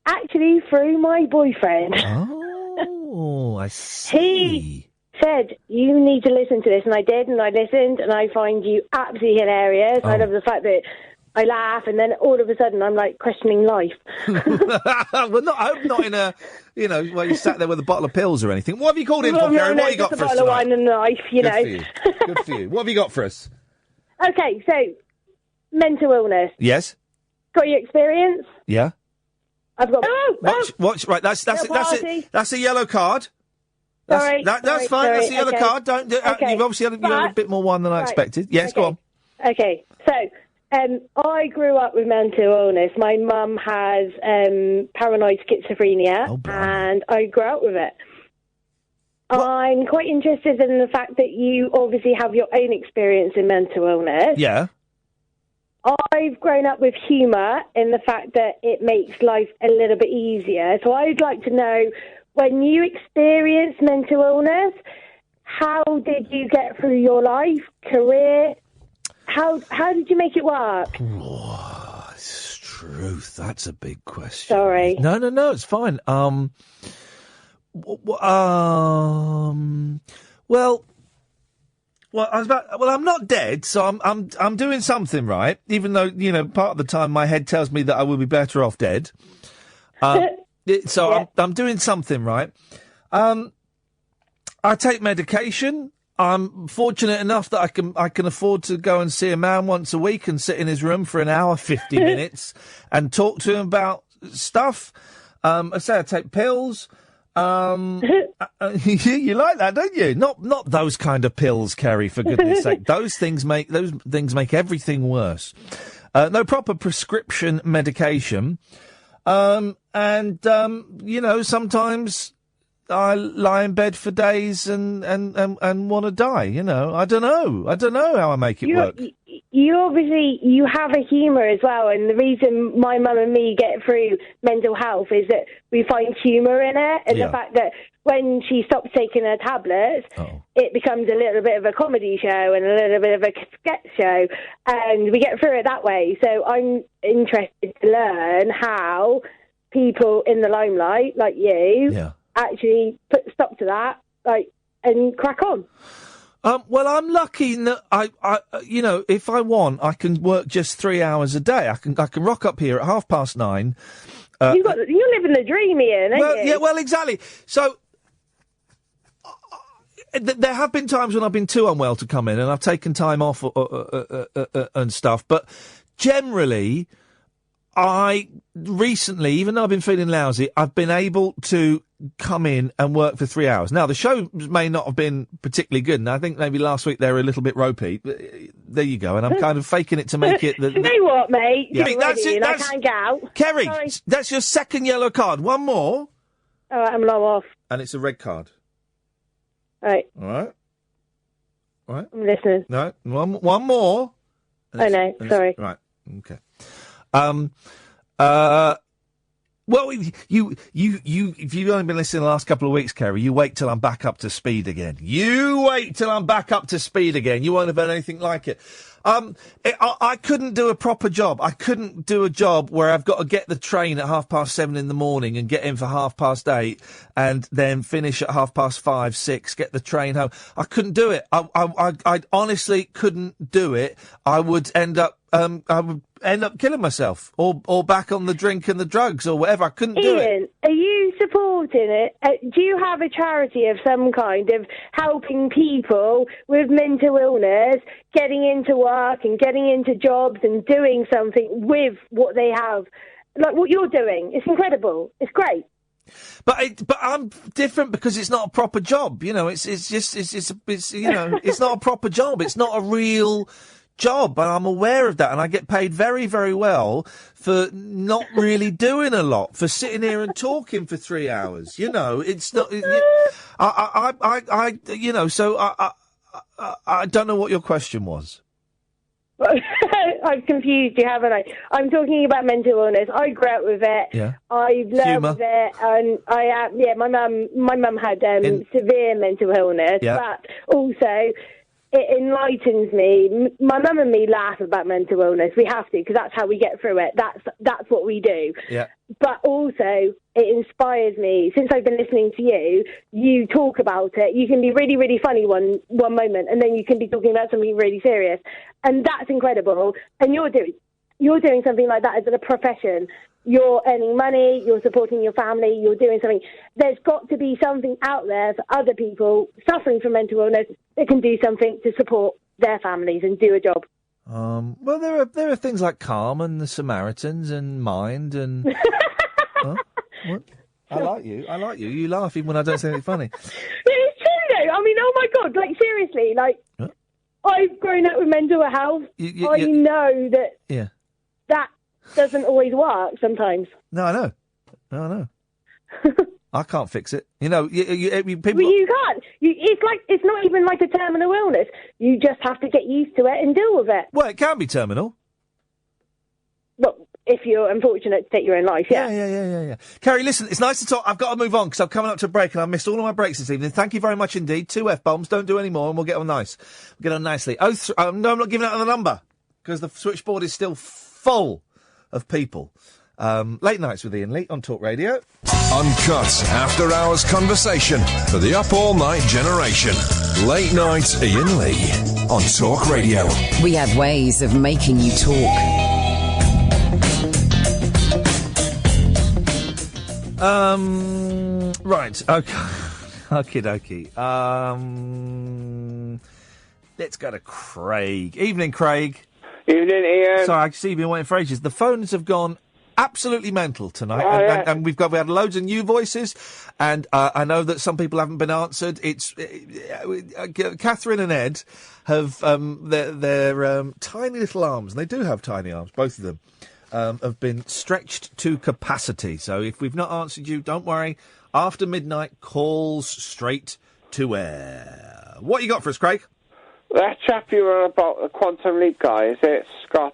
Actually, through my boyfriend. Oh, I see. He said, you need to listen to this, and I did, and I listened, and I find you absolutely hilarious. I love the fact that I laugh, and then all of a sudden I'm, like, questioning life. Well, I hope not in a, where you sat there with a bottle of pills or anything. What have you called in for, Kerry? What have you got for us tonight? A bottle of wine and a knife, you know. For you. Good for you. What have you got for us? Okay, so, mental illness. Yes. Got your experience? Yeah. I've got... Watch, right, that's it. That's a yellow card. Sorry. That's fine. Sorry. That's a yellow card. Don't do, Okay. You've obviously had a bit more wine than I expected. Yes, go on. Okay, so I grew up with mental illness. My mum has paranoid schizophrenia, and I grew up with it. I'm quite interested in the fact that you obviously have your own experience in mental illness. Yeah. I've grown up with humour in the fact that it makes life a little bit easier. So I'd like to know, when you experience mental illness, how did you get through your life, career? How did you make it work? It's truth. That's a big question. Sorry. No, it's fine. I'm not dead, so I'm doing something right. Even though part of the time my head tells me that I will be better off dead. I'm doing something right. I take medication. I'm fortunate enough that I can afford to go and see a man once a week and sit in his room for an hour, 50 minutes, and talk to him about stuff. I say I take pills. You like that, don't you? Not those kind of pills, Kerry, for goodness sake. Those things make everything worse. No proper prescription medication. Sometimes I lie in bed for days and want to die. I don't know how I make it work. You obviously, you have a humour as well, and the reason my mum and me get through mental health is that we find humour in it, and the fact that when she stops taking her tablets, it becomes a little bit of a comedy show and a little bit of a sketch show, and we get through it that way. So I'm interested to learn how people in the limelight, like you, actually put a stop to that, and crack on. Well, I'm lucky in that I if I want, I can work just 3 hours a day. I can rock up here at 9:30. You're living the dream, Ian, aren't you? Yeah, well, exactly. So there have been times when I've been too unwell to come in, and I've taken time off and stuff. But generally, recently, even though I've been feeling lousy, I've been able to come in and work for 3 hours. Now, the show may not have been particularly good, and I think maybe last week they were a little bit ropey. But there you go, and I'm kind of faking it to make it... You know what, mate? Yeah. That's it. I can't get out. Kerry, Sorry. that's your second yellow card. One more. All right, I'm low off. And it's a red card. Right. All right. I'm listening. No, one more. I know, sorry. Right, okay. Well, if you've only been listening the last couple of weeks, Kerry, you wait till I'm back up to speed again. You wait till I'm back up to speed again. You won't have heard anything like it. I couldn't do a proper job. I couldn't do a job where I've got to get the train at 7:30 in the morning and get in for 8:30 and then finish at 5:30, 6, get the train home. I couldn't do it. I honestly couldn't do it. I would end up killing myself or back on the drink and the drugs or whatever. I couldn't do it. Iain, are you supporting it? Do you have a charity of some kind of helping people with mental illness, getting into work and getting into jobs and doing something with what they have? Like what you're doing. It's incredible. It's great. But I'm different because it's not a proper job. You know, it's not a proper job. It's not a real job, and I'm aware of that, and I get paid very, very well for not really doing a lot, for sitting here and talking for 3 hours. You know, it's not. I don't know what your question was. I've confused you, haven't I? I'm talking about mental illness. I grew up with it. Yeah. I've learned with it, and my mum had severe mental illness, but also it enlightens me. My mum and me laugh about mental illness. We have to, because that's how we get through it. That's what we do. Yeah. But also, it inspires me. Since I've been listening to you, you talk about it. You can be really, really funny one moment, and then you can be talking about something really serious, and that's incredible. And you're doing something like that as a profession. You're earning money, you're supporting your family, you're doing something. There's got to be something out there for other people suffering from mental illness that can do something to support their families and do a job. Well, there are things like Calm and the Samaritans and Mind and... Huh? What? I like you. You laugh even when I don't say anything funny. It's true, though. I mean, oh my God, like, seriously, like, I've grown up with mental health. I know that that doesn't always work sometimes. No, I know. I can't fix it. You know, people... Well, you can't. It's not even like a terminal illness. You just have to get used to it and deal with it. Well, it can be terminal. Well, if you're unfortunate to take your own life, yeah. Yeah. Kerry, listen, it's nice to talk. I've got to move on because I'm coming up to a break and I missed all of my breaks this evening. Thank you very much indeed. 2 F-bombs. Don't do any more and we'll get on nice. We'll get on nicely. No, I'm not giving out the number because the switchboard is still full of people. Late Nights with Iain Lee on Talk Radio. Uncut, after-hours conversation for the up-all-night generation. Late Night Iain Lee on Talk Radio. We have ways of making you talk. Right, okay. Okie dokie. Let's go to Craig. Evening, Craig. Evening, Iain. Sorry, I see you've been waiting for ages. The phones have gone absolutely mental tonight, and we had loads of new voices, and I know that some people haven't been answered. It's Catherine and Ed have their tiny little arms, and they do have tiny arms, both of them, have been stretched to capacity. So if we've not answered you, don't worry. After midnight, calls straight to air. What you got for us, Craig? That chap you were about, the Quantum Leap guy, is it Scott?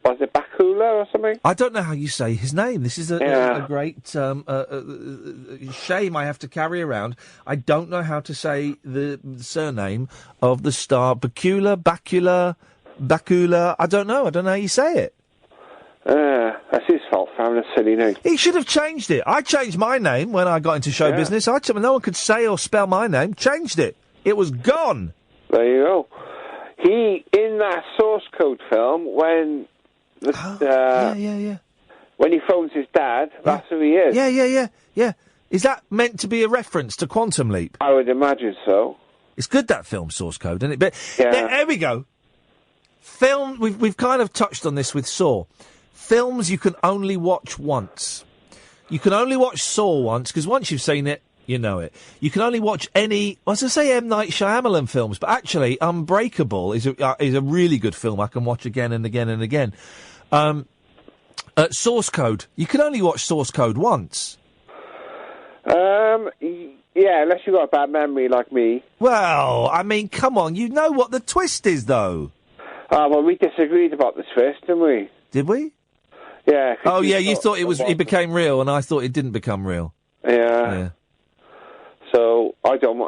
Was it Bakula or something? I don't know how you say his name. This is a great shame I have to carry around. I don't know how to say the surname of the star. Bakula. I don't know. I don't know how you say it. That's his fault for having a silly name. He should have changed it. I changed my name when I got into show business. No one could say or spell my name. Changed it. It was gone. There you go. He, in that Source Code film, when when he phones his dad, that's who he is. Yeah. Is that meant to be a reference to Quantum Leap? I would imagine so. It's good, that film, Source Code, isn't it? But there we go. Film. We've kind of touched on this with Saw. Films you can only watch once. You can only watch Saw once, because once you've seen it, you know it. You can only watch any... I was going to say M. Night Shyamalan films, but actually Unbreakable is a really good film I can watch again and again and again. Source Code. You can only watch Source Code once. Yeah, unless you've got a bad memory like me. Well, I mean, come on. You know what the twist is, though. Well, we disagreed about the twist, didn't we? Did we? Yeah. Oh, yeah, you thought it became real, and I thought it didn't become real. Yeah. So, I don't...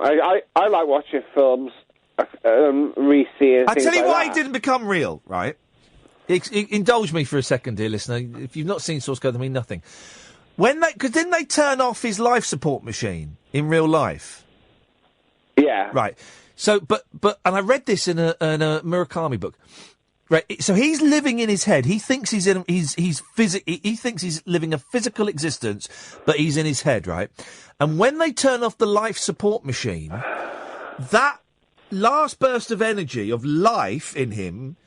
I like watching films, re-seeing I things tell you like why that. it didn't become real, right? Indulge me for a second, dear listener. If you've not seen Source Code, that means nothing. Because didn't they turn off his life support machine in real life? Yeah. Right. So, but, and I read this in a Murakami book. Right. So he's living in his head. He thinks he thinks he's living a physical existence, but he's in his head, right? And when they turn off the life support machine, that last burst of energy, of life in him,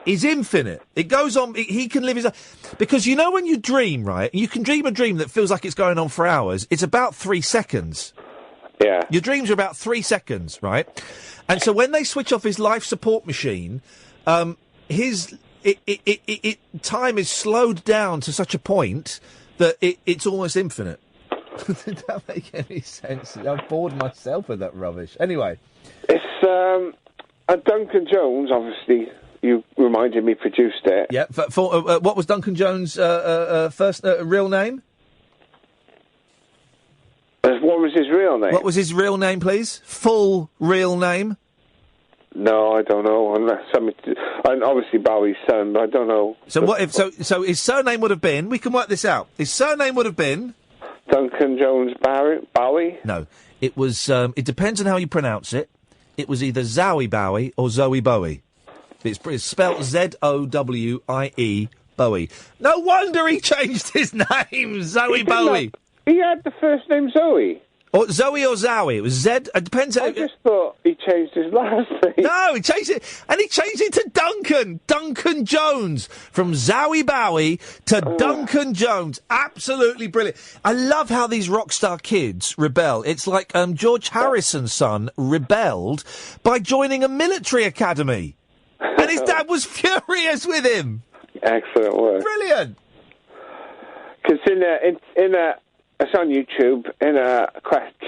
is infinite. It goes on. He can live his life. Because you know when you dream, right? You can dream a dream that feels like it's going on for hours. It's about 3 seconds. Yeah. Your dreams are about 3 seconds, right? And so when they switch off his life support machine, time is slowed down to such a point that it's almost infinite. Did that make any sense? I'm bored myself with that rubbish. Anyway. It's, Duncan Jones, obviously, you reminded me, produced it. Yeah, what was Duncan Jones' first real name? What was his real name? What was his real name, please? Full real name? No, I don't know. And obviously Bowie's son, but I don't know. So what if? So his surname would have been. We can work this out. His surname would have been Duncan Jones Bowie. No, it was. It depends on how you pronounce it. It was either Zowie Bowie or Zoe Bowie. It's spelled Zowie Bowie. No wonder he changed his name, Zoe Bowie. He had the first name Zoe. Or Zoe or Zowie. It was Z. It depends. I just thought he changed his last name. No, he changed it. And he changed it to Duncan. Duncan Jones. From Zowie Bowie to Duncan Jones. Absolutely brilliant. I love how these rock star kids rebel. It's like George Harrison's son rebelled by joining a military academy. And his dad was furious with him. Excellent work. Brilliant. Because it's on YouTube, in a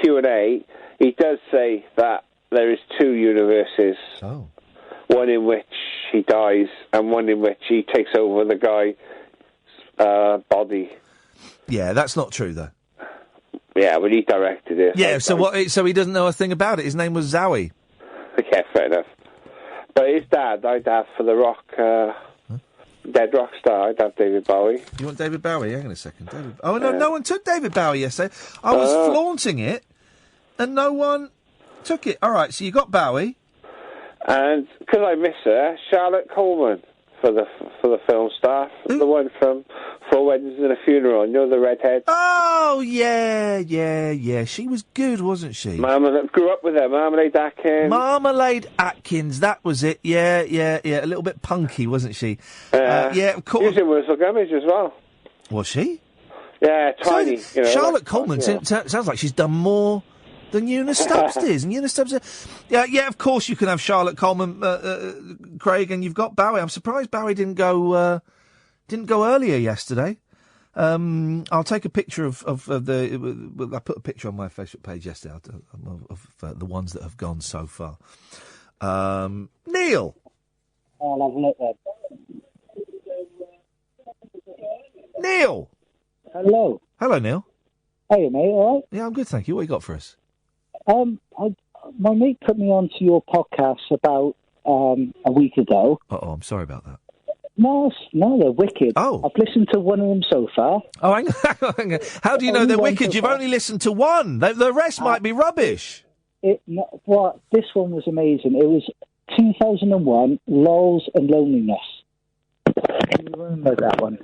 Q&A, he does say that there is 2 universes. Oh. One in which he dies, and one in which he takes over the guy's body. Yeah, that's not true, though. Yeah, but he directed it. Yeah, so he doesn't know a thing about it. His name was Zowie. Yeah, fair enough. But his dad, I'd have for the rock... Dead rock star, I'd have David Bowie. You want David Bowie? Hang on a second. Oh, no, no one took David Bowie yesterday. I was flaunting it, and no one took it. All right, so you got Bowie. And, because I miss her, Charlotte Coleman for the film star. The one from Four Weddings and a Funeral, you know, the redhead. Oh, yeah. She was good, wasn't she? Grew up with her, Marmalade Atkins. Marmalade Atkins, that was it. Yeah. A little bit punky, wasn't she? Yeah, of course. She was in Whistle Gummidge as well. Was she? Yeah, tiny. So, Charlotte Coleman sounds like she's done more than Eunice Stubbs did. And Eunice Stubbs... Yeah, of course you can have Charlotte Coleman, Craig, and you've got Bowie. I'm surprised Bowie didn't go earlier yesterday. I'll take a picture of the... I put a picture on my Facebook page yesterday of the ones that have gone so far. Neil! I'll have a look then. Neil! Hello. Hello, Neil. Hey, mate, all right? Yeah, I'm good, thank you. What you got for us? My mate put me onto your podcast about a week ago. Uh-oh, I'm sorry about that. No, they're wicked. Oh. I've listened to one of them so far. Oh, hang on. How do you know they're wicked? You've only listened to one. The rest might be rubbish. This one was amazing. It was 2001, Lols and Loneliness. Can you remember that one?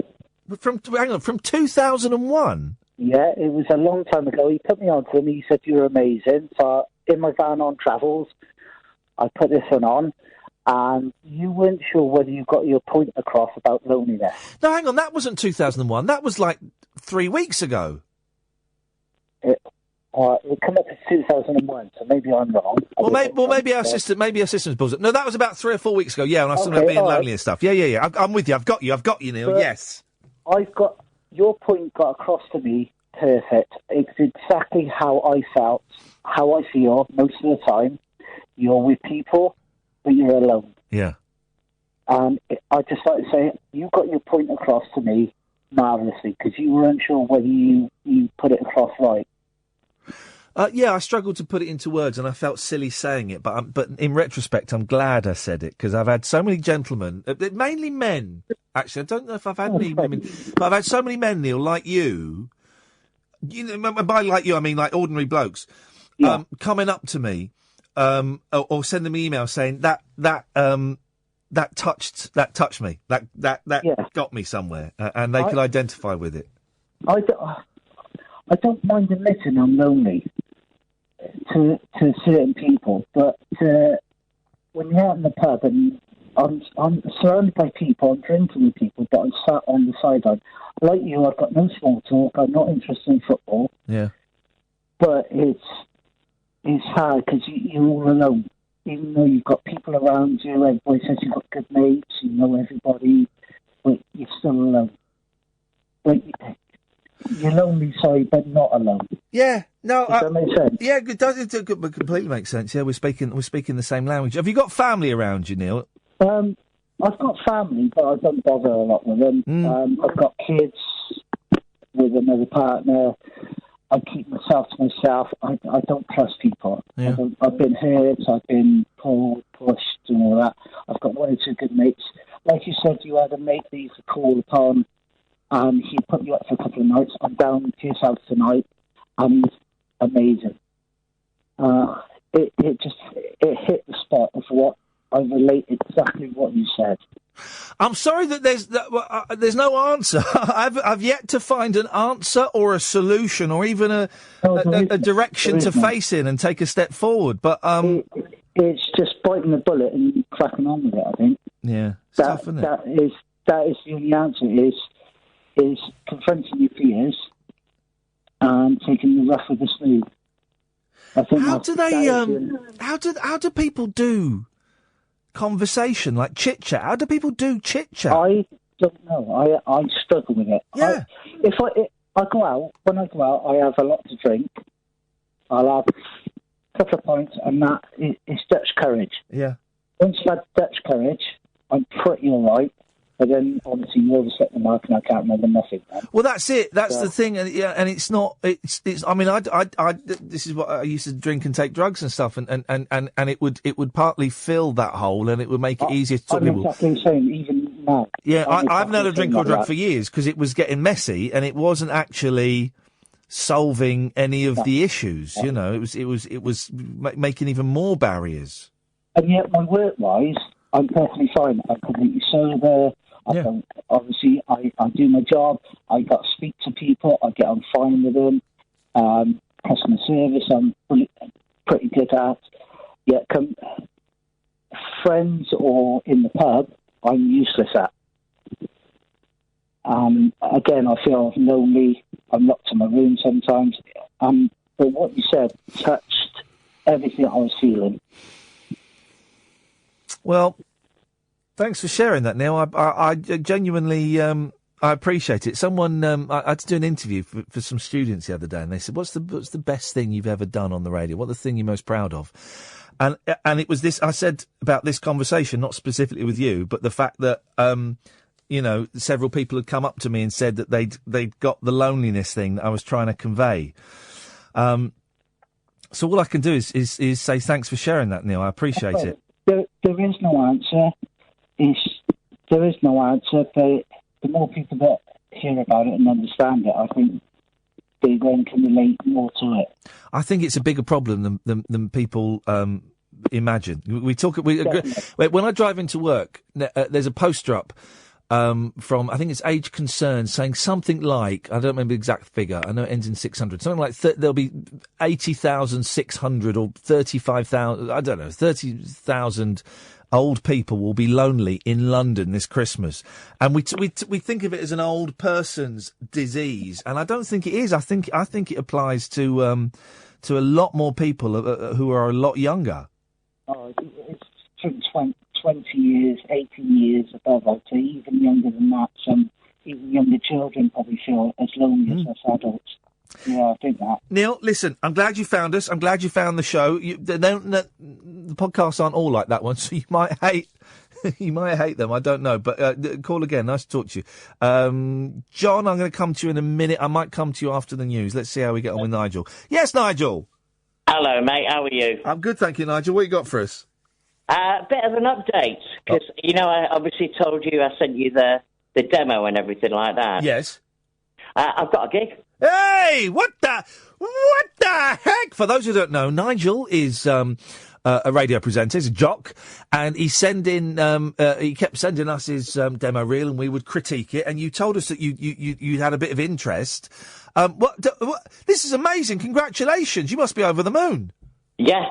From 2001? Yeah, it was a long time ago. He put me on to him. He said, "You're amazing." So in my van on travels, I put this one on, and you weren't sure whether you got your point across about loneliness. No, hang on. That wasn't 2001. That was like 3 weeks ago. It came up as 2001, so maybe I'm wrong. Maybe our system's bullshit. No, that was about 3 or 4 weeks ago. Yeah, and I was talking about being lonely and stuff. Yeah. I'm with you. I've got you, Neil. Yes. I've got your point got across to me perfect. It's exactly how I felt, how I feel most of the time. You're with people, but you're alone. Yeah. And I just like to say, you got your point across to me marvellously because you weren't sure whether you put it across right. Yeah, I struggled to put it into words, and I felt silly saying it. But in retrospect, I'm glad I said it because I've had so many gentlemen, mainly men. Actually, I don't know if I've had any women, but I've had so many men, Neil, like you. You know, by like you, I mean like ordinary blokes, coming up to me, or sending me emails saying that touched me, that got me somewhere, and they could identify with it. I don't mind admitting I'm lonely to certain people, but when you're out in the pub and I'm surrounded by people, I'm drinking with people, but I'm sat on the sideline. Like you, I've got no small talk. I'm not interested in football. Yeah. But it's hard because you're all alone. Even though you've got people around you, everybody says you've got good mates, you know everybody, but you're still alone. But you're lonely, sorry, but not alone. Yeah, no, does that make sense? Yeah, it does. It completely makes sense. Yeah, we're speaking the same language. Have you got family around you, Neil? I've got family, but I don't bother a lot with them. I've got kids with another partner. I keep myself to myself. I don't trust people. Yeah. I've been hurt. I've been pulled, pushed, and all that. I've got one or two good mates. Like you said, you had a mate that you could call upon, and he put you up for a couple of nights. I'm down to yourself tonight, and it's amazing. It hit the spot of what I relate exactly what you said. I'm sorry that there's no answer. I've yet to find an answer or a solution or even a direction to face in and take a step forward. But it's just biting the bullet and cracking on with it. I think. Yeah, it's tough, isn't it? That is the only answer. Is confronting your fears and taking the rough with the smooth. I think. How do people do conversation, like chit-chat? How do people do chit-chat? I don't know. I struggle with it. Yeah. When I go out, I have a lot to drink. I'll have a couple of pints, and that is Dutch courage. Yeah. Once you've had Dutch courage, I'm pretty all right. But then, obviously, you overstep the mark, and I can't remember nothing. Well, that's it. That's the thing, and it's not. It's. I mean, I. This is what I used to drink and take drugs and stuff, and it would partly fill that hole, and it would make it easier to talk to people. Exactly the same, even now. Yeah, I haven't had a drink or drug for years because it was getting messy, and it wasn't actually solving any of the issues. You know, it was making even more barriers. And yet, my work-wise, I'm perfectly fine. I'm completely sober. Obviously, I do my job. I got to speak to people. I get on fine with them. Customer service, I'm pretty good at. Yet, friends or in the pub, I'm useless at. Again, I feel lonely. I'm locked in my room sometimes. But what you said touched everything I was feeling. Well, thanks for sharing that, Neil. I genuinely I appreciate it. Someone I had to do an interview for some students the other day, and they said, "What's the best thing you've ever done on the radio? What's the thing you're most proud of?" And it was this. I said about this conversation, not specifically with you, but the fact that several people had come up to me and said that they'd got the loneliness thing that I was trying to convey. So all I can do is say thanks for sharing that, Neil. I appreciate it. There is no answer. There is no answer, but the more people that hear about it and understand it, I think they then can relate more to it. I think it's a bigger problem than people imagine. When I drive into work, there's a poster up from, I think it's Age Concern, saying something like, I don't remember the exact figure, I know it ends in 600, something like there'll be 80,600 or 35,000, I don't know, 30,000 old people will be lonely in London this Christmas. And we think of it as an old person's disease, and I don't think it is. I think it applies to a lot more people who are a lot younger. Oh, it's 20 years, 18 years above, I'd say, even younger than that. Some even younger children probably feel as lonely as us adults. Yeah, I think that. Neil, listen, I'm glad you found us. I'm glad you found the show. The podcasts aren't all like that one, so you might hate You might hate them, I don't know, but call again. Nice to talk to you. John, I'm going to come to you in a minute. I might come to you after the news. Let's see how we get on with Nigel. Yes, Nigel. Hello, mate. How are you? I'm good, thank you, Nigel. What you got for us? Bit of an update, because, I obviously told you I sent you the demo and everything like that. Yes. I've got a gig. Hey, what the heck? For those who don't know, Nigel is a radio presenter, he's a jock, and he kept sending us his demo reel, and we would critique it. And you told us that you had a bit of interest. This is amazing! Congratulations! You must be over the moon. Yeah.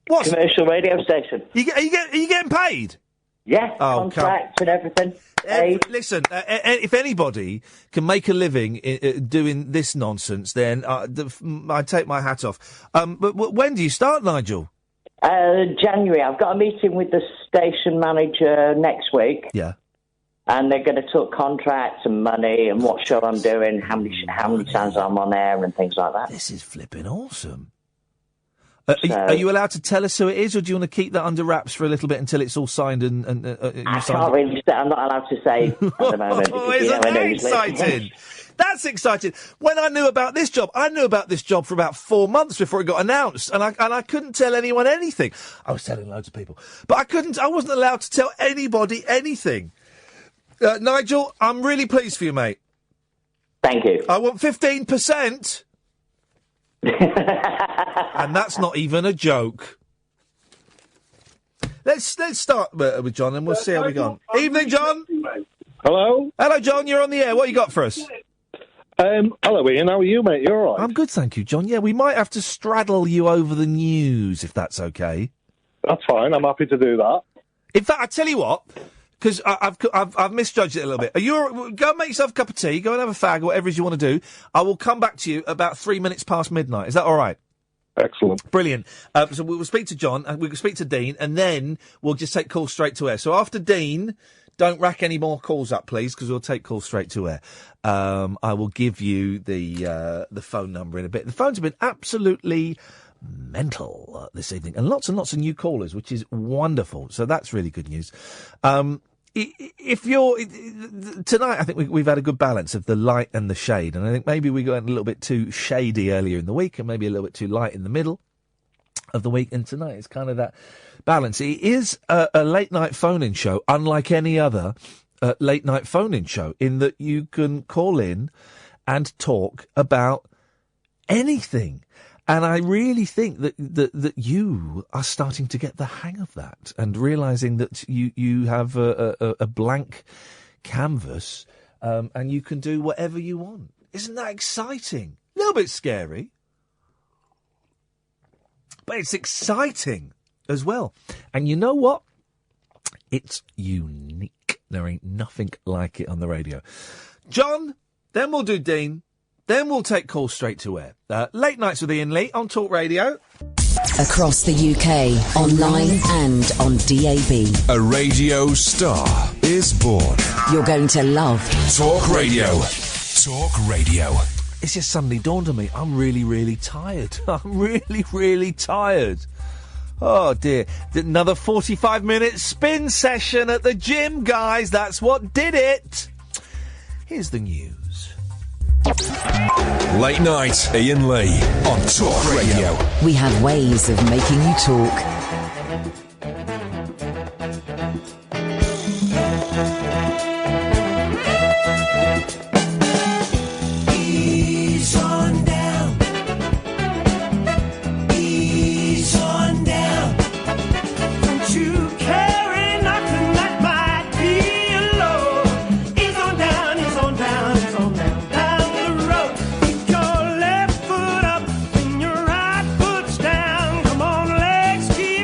What? Commercial radio station. Are you getting paid? Yeah. Contracts and everything. Listen, if anybody can make a living doing this nonsense, then I take my hat off. But when do you start, Nigel? January. I've got a meeting with the station manager next week. Yeah. And they're going to talk contracts and money and what show I'm doing, how many times I'm on air and things like that. This is flipping awesome. Are you allowed to tell us who it is, or do you want to keep that under wraps for a little bit until it's all signed and I can't really say. I'm not allowed to say at the moment. Isn't that exciting? That's exciting. When I knew about this job for about 4 months before it got announced, and I couldn't tell anyone anything. I was telling loads of people, but I wasn't allowed to tell anybody anything. Nigel, I'm really pleased for you, mate. Thank you. I want 15%. And that's not even a joke. Let's start with John, and we'll see how we go on. Evening, John. Hello. Hello, John. You're on the air. What you got for us? Hello, Ian. How are you, mate? You all right? I'm good, thank you, John. Yeah, we might have to straddle you over the news, if that's okay. That's fine. I'm happy to do that. In fact, I tell you what, because I've misjudged it a little bit. Go and make yourself a cup of tea, go and have a fag, or whatever it is you want to do. I will come back to you about 3 minutes past midnight. Is that all right? Excellent. Brilliant. So we'll speak to John, and we'll speak to Dean, and then we'll just take calls straight to air. So after Dean, don't rack any more calls up, please, because we'll take calls straight to air. I will give you the phone number in a bit. The phones have been absolutely mental this evening, and lots of new callers, which is wonderful. So that's really good news. If you're tonight, I think we've had a good balance of the light and the shade, and I think maybe we got a little bit too shady earlier in the week, and maybe a little bit too light in the middle of the week. And tonight it's kind of that balance. It is a late night phone-in show, unlike any other late night phone-in show, in that you can call in and talk about anything. And I really think that you are starting to get the hang of that, and realising that you have a blank canvas, and you can do whatever you want. Isn't that exciting? A little bit scary, but it's exciting as well. And you know what? It's unique. There ain't nothing like it on the radio. John, then we'll do Dean. Then we'll take calls straight to air. Late Nights with Iain Lee on Talk Radio. Across the UK, online and on DAB. A radio star is born. You're going to love Talk Radio. Talk Radio. It's just suddenly dawned on me, I'm really, really tired. I'm really, really tired. Oh, dear. Another 45-minute spin session at the gym, guys. That's what did it. Here's the news. Late Night, Iain Lee on Talk Radio. We have ways of making you talk. Ease on down. Ease on down. Don't you carry nothing that might be alone. Ease on down, ease on down, ease on down. Your left foot up and your right foot's down. Come on, legs, keep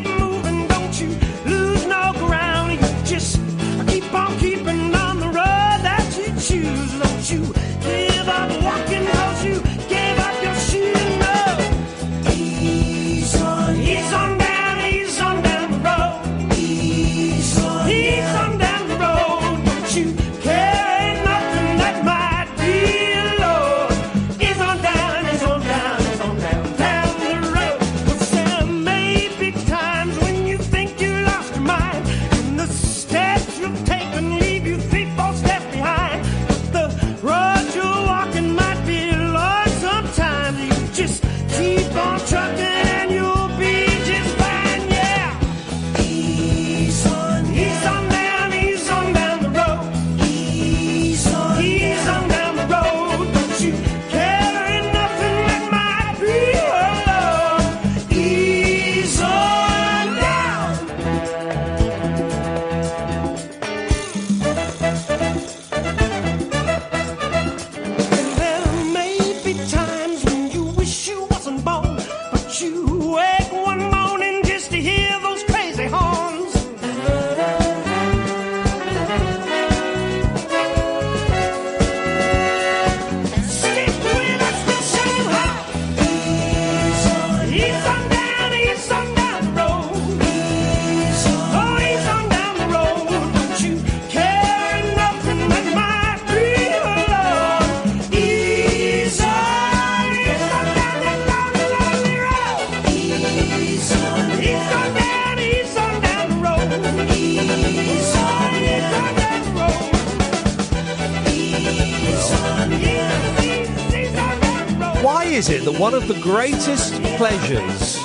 is it that one of the greatest pleasures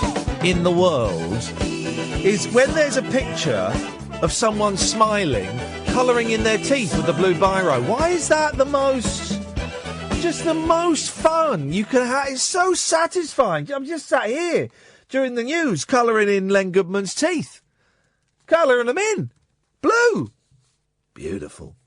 in the world is when there's a picture of someone smiling, colouring in their teeth with a blue biro? Why is that the most fun you can have? It's so satisfying. I'm just sat here during the news colouring in Len Goodman's teeth. Colouring them in. Blue. Beautiful.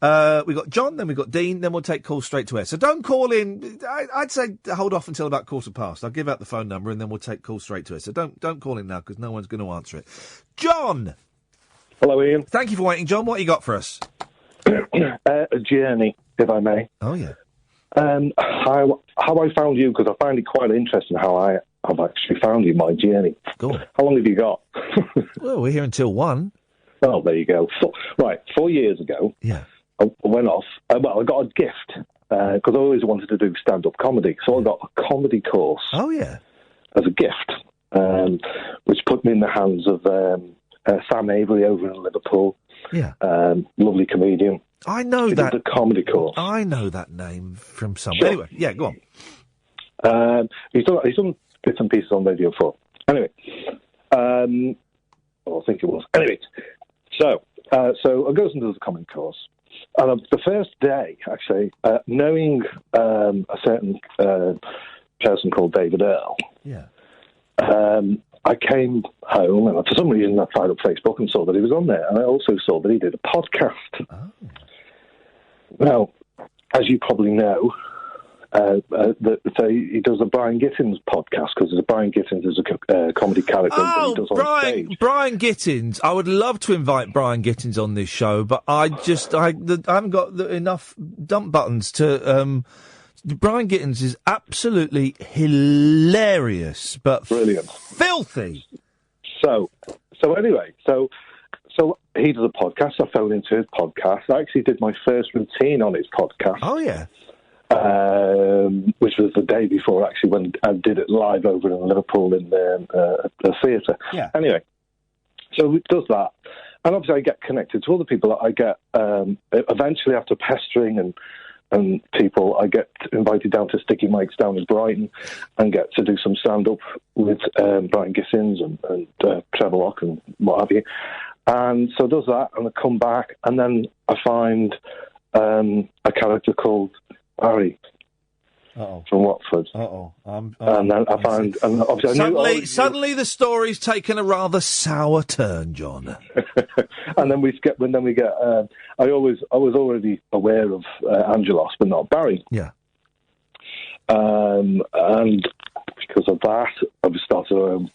We've got John, then we've got Dean, then we'll take calls straight to air. So don't call in. I'd say hold off until about 1:15. I'll give out the phone number and then we'll take calls straight to air. So don't call in now because no one's going to answer it. John! Hello, Ian. Thank you for waiting, John. What you got for us? A journey, if I may. Oh, yeah. How I found you, because I find it quite interesting how I've actually found you, my journey. Go on. How long have you got? Well, we're here until 1. Well, there you go. So, right, 4 years ago, I went off. I got a gift, because I always wanted to do stand-up comedy. So I got a comedy course. Oh, yeah. As a gift, which put me in the hands of Sam Avery over in Liverpool. Yeah. Lovely comedian. I know He that. did the comedy course. I know that name from somewhere. Sure. Anyway, yeah, go on. He's done bits and pieces on Radio 4. Anyway, I think it was. Anyway, so I goes into the comedy course. And the first day, actually, knowing a certain person called David Earl, I came home and for some reason I fired up Facebook and saw that he was on there. And I also saw that he did a podcast. Oh. Now, as you probably know, he does the Brian Gittins podcast because Brian Gittins is a comedy character that he does on stage. Brian Gittins. I would love to invite Brian Gittins on this show, but I haven't got enough dump buttons to. Brian Gittins is absolutely hilarious, but brilliant, filthy. So anyway, so he does a podcast. I phoned into his podcast. I actually did my first routine on his podcast. Oh yeah. Which was the day before, actually, when I did it live over in Liverpool in the theatre. Yeah. Anyway, so it does that. And obviously I get connected to other people. I get, eventually after pestering and people, I get invited down to Sticky Mike's down in Brighton and get to do some stand-up with Brian Gittins and Trevor Locke and what have you. And so does that, and I come back, and then I find a character called Barry from Watford. And then I find, and obviously suddenly the story's taken a rather sour turn, John. And then we get. I was already aware of Angelos, but not Barry. Yeah. And because of that, I started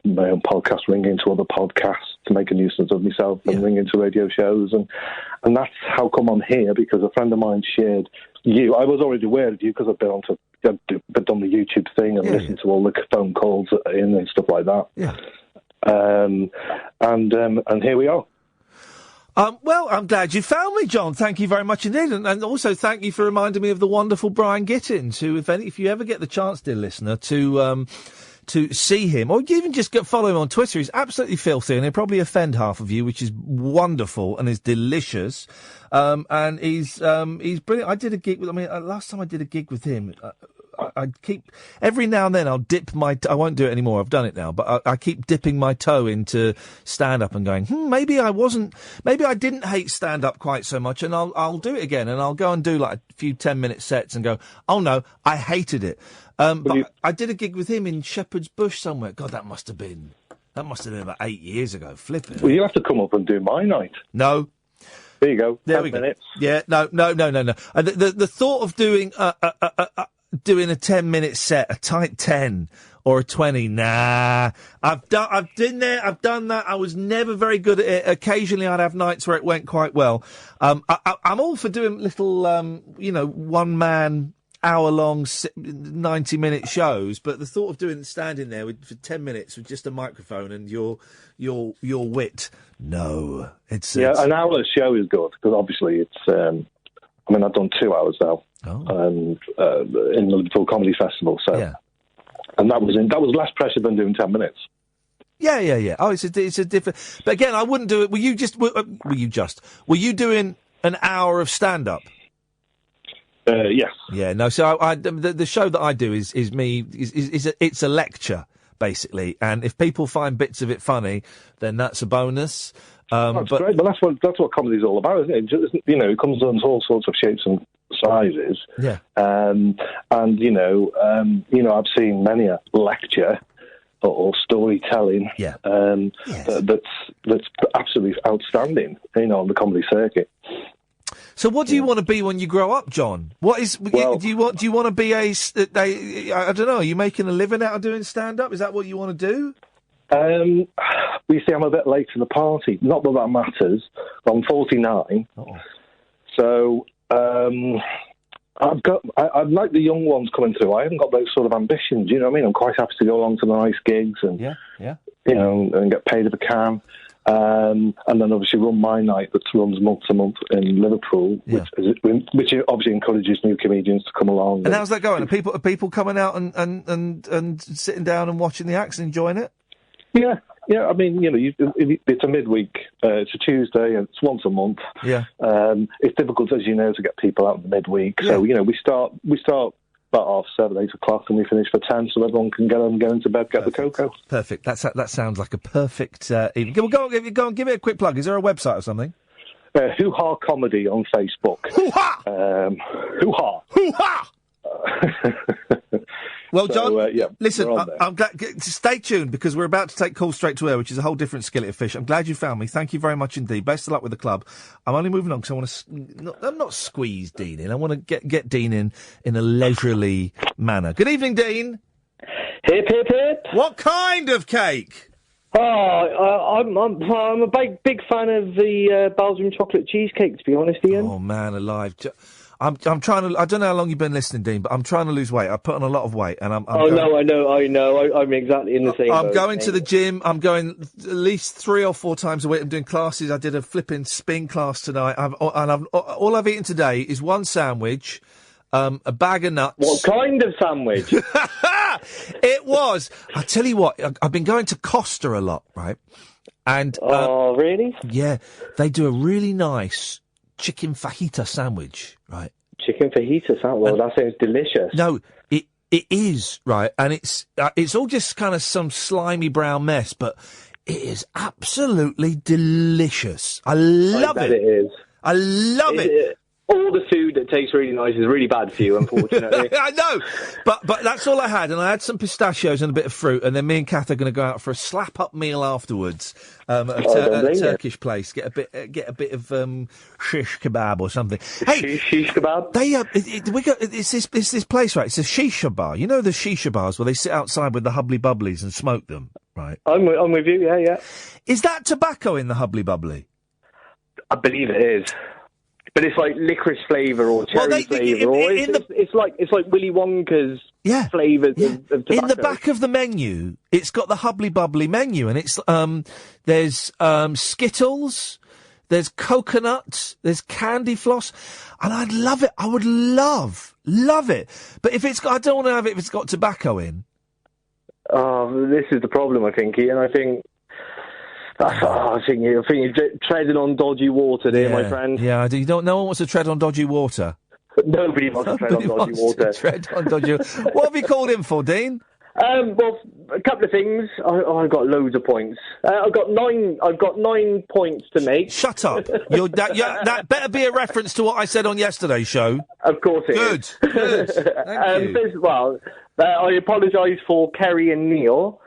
my own podcast, ringing to other podcasts to make a nuisance of myself and ringing to radio shows, and that's how come I'm here, because a friend of mine shared you. I was already aware of you because I've done the YouTube thing and listened to all the phone calls in and stuff like that. Yeah. And here we are. Well, I'm glad you found me, John. Thank you very much indeed. And also thank you for reminding me of the wonderful Brian Gittins, who, if you ever get the chance, dear listener, to see him, or even just follow him on Twitter, he's absolutely filthy, and he'll probably offend half of you, which is wonderful and is delicious. And he's brilliant. I did a gig with, last time I did a gig with him, I'd keep, every now and then I'll dip I won't do it anymore, I've done it now, but I keep dipping my toe into stand-up and going, maybe I didn't hate stand-up quite so much, and I'll do it again, and I'll go and do like a few 10-minute sets and go, oh no, I hated it. But I did a gig with him in Shepherd's Bush somewhere. God, that must have been about 8 years ago. Flipping. Well, you have to come up and do my night. No. There you go. There 10 we minutes. go. Yeah, no. The thought of doing a 10-minute set, a tight 10 or a 20, nah. I've been there, I've done that. I was never very good at it. Occasionally I'd have nights where it went quite well. I'm all for doing little, one-man, hour-long, 90-minute shows, but the thought of standing there for 10 minutes with just a microphone and your wit, no. An hour show is good, because obviously it's, I've done 2 hours now. In the Liverpool Comedy Festival, and that was less pressure than doing 10 minutes. Yeah. Oh, it's a different. But again, I wouldn't do it. Were you doing an hour of stand up? Yes. Yeah. No. So the show that I do is it's a lecture basically, and if people find bits of it funny, then that's a bonus. That's great. But that's what comedy's all about, isn't it? Just, it comes in all sorts of shapes and sizes. Yeah. And I've seen many a lecture or storytelling. Yeah. That's absolutely outstanding. On the comedy circuit. So, what do you want to be when you grow up, John? What is? Do you want to be I don't know. Are you making a living out of doing stand-up? Is that what you want to do? You see, I'm a bit late to the party. Not that matters. I'm 49. Oh. So I'm like the young ones coming through. I haven't got those sort of ambitions. You know what I mean? I'm quite happy to go along to the nice gigs and and get paid if I can. And then obviously run my night that runs month to month in Liverpool, which obviously encourages new comedians to come along. And how's that going? Are people coming out and sitting down and watching the acts and enjoying it? Yeah. I mean, it's a midweek. It's a Tuesday, and it's once a month. Yeah. It's difficult, as you know, to get people out in the midweek. Yeah. So we start about 7, 8 o'clock, and we finish for 10, so everyone can go into bed, get the cocoa. Perfect. That sounds like a perfect evening. Go on, give it a quick plug. Is there a website or something? Hoo-ha Comedy on Facebook. Hoo-ha! Hoo-ha! Hoo-ha! Well, John, listen, I'm glad. Stay tuned, because we're about to take calls straight to air, which is a whole different skillet of fish. I'm glad you found me. Thank you very much indeed. Best of luck with the club. I'm only moving on because I want to. I'm not squeeze Dean in. I want to get Dean in a leisurely manner. Good evening, Dean. Hip hip hip. What kind of cake? I'm a big fan of the Belgian chocolate cheesecake, to be honest, Iain. Oh man, alive. I'm trying to. I don't know how long you've been listening, Dean, but I'm trying to lose weight. I put on a lot of weight, and I'm I know. I'm exactly in the same. I'm going to the gym. I'm going at least 3 or 4 times a week. I'm doing classes. I did a flipping spin class tonight. All I've eaten today is one sandwich, a bag of nuts. What kind of sandwich? It was. I tell you what. I've been going to Costa a lot, right? And really? Yeah, they do a really nice chicken fajita sandwich, right? Chicken fajita sandwich? Well, that sounds delicious. No, it is, right? And it's all just kind of some slimy brown mess, but it is absolutely delicious. I love it. It is. I love it. All the food that tastes really nice is really bad for you, unfortunately. I know, but that's all I had, and I had some pistachios and a bit of fruit, and then me and Kath are going to go out for a slap-up meal afterwards at a Turkish place. Get a bit of shish kebab or something. Hey, shish kebab. It's this place, right? It's a shisha bar. You know the shisha bars where they sit outside with the hubbly bubblies and smoke them, right? I'm with you. Yeah. Is that tobacco in the hubbly bubbly? I believe it is. But it's like licorice flavour or cherry flavour, it's like Willy Wonka's flavours of tobacco. In the back of the menu, it's got the hubbly bubbly menu, and it's there's Skittles, there's coconut, there's candy floss, and I'd love it. I would love it. But if I don't want to have it if it's got tobacco in. Oh, this is the problem, I think, Iain. I think you're treading on dodgy water there, my friend. Yeah, no one wants to tread on dodgy water. Nobody wants to tread on dodgy water. What have you called in for, Dean? Well, a couple of things. I've got loads of points. I've got 9 points to make. Shut up! That better be a reference to what I said on yesterday's show. Of course it is. Good. Thank you. First of all, I apologise for Kerry and Neil.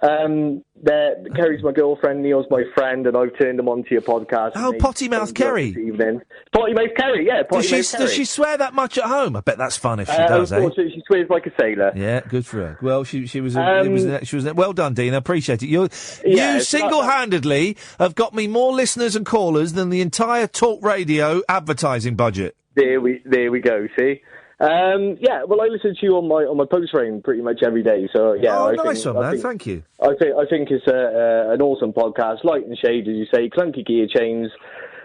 Kerry's my girlfriend, Neil's my friend, and I've turned them onto your podcast. Oh, potty mouth Kerry. This evening. Potty mouth Kerry, yeah. Does she swear that much at home? I bet that's fun if she does. Of course, she swears like a sailor. Yeah, good for her. Well, she was. Well done, Dean. I appreciate it. You single-handedly have got me more listeners and callers than the entire Talk Radio advertising budget. There we go. See. Well, I listen to you on my post frame pretty much every day. So yeah, nice one, man. Thank you. I think it's an awesome podcast, light and shade, as you say, clunky gear chains.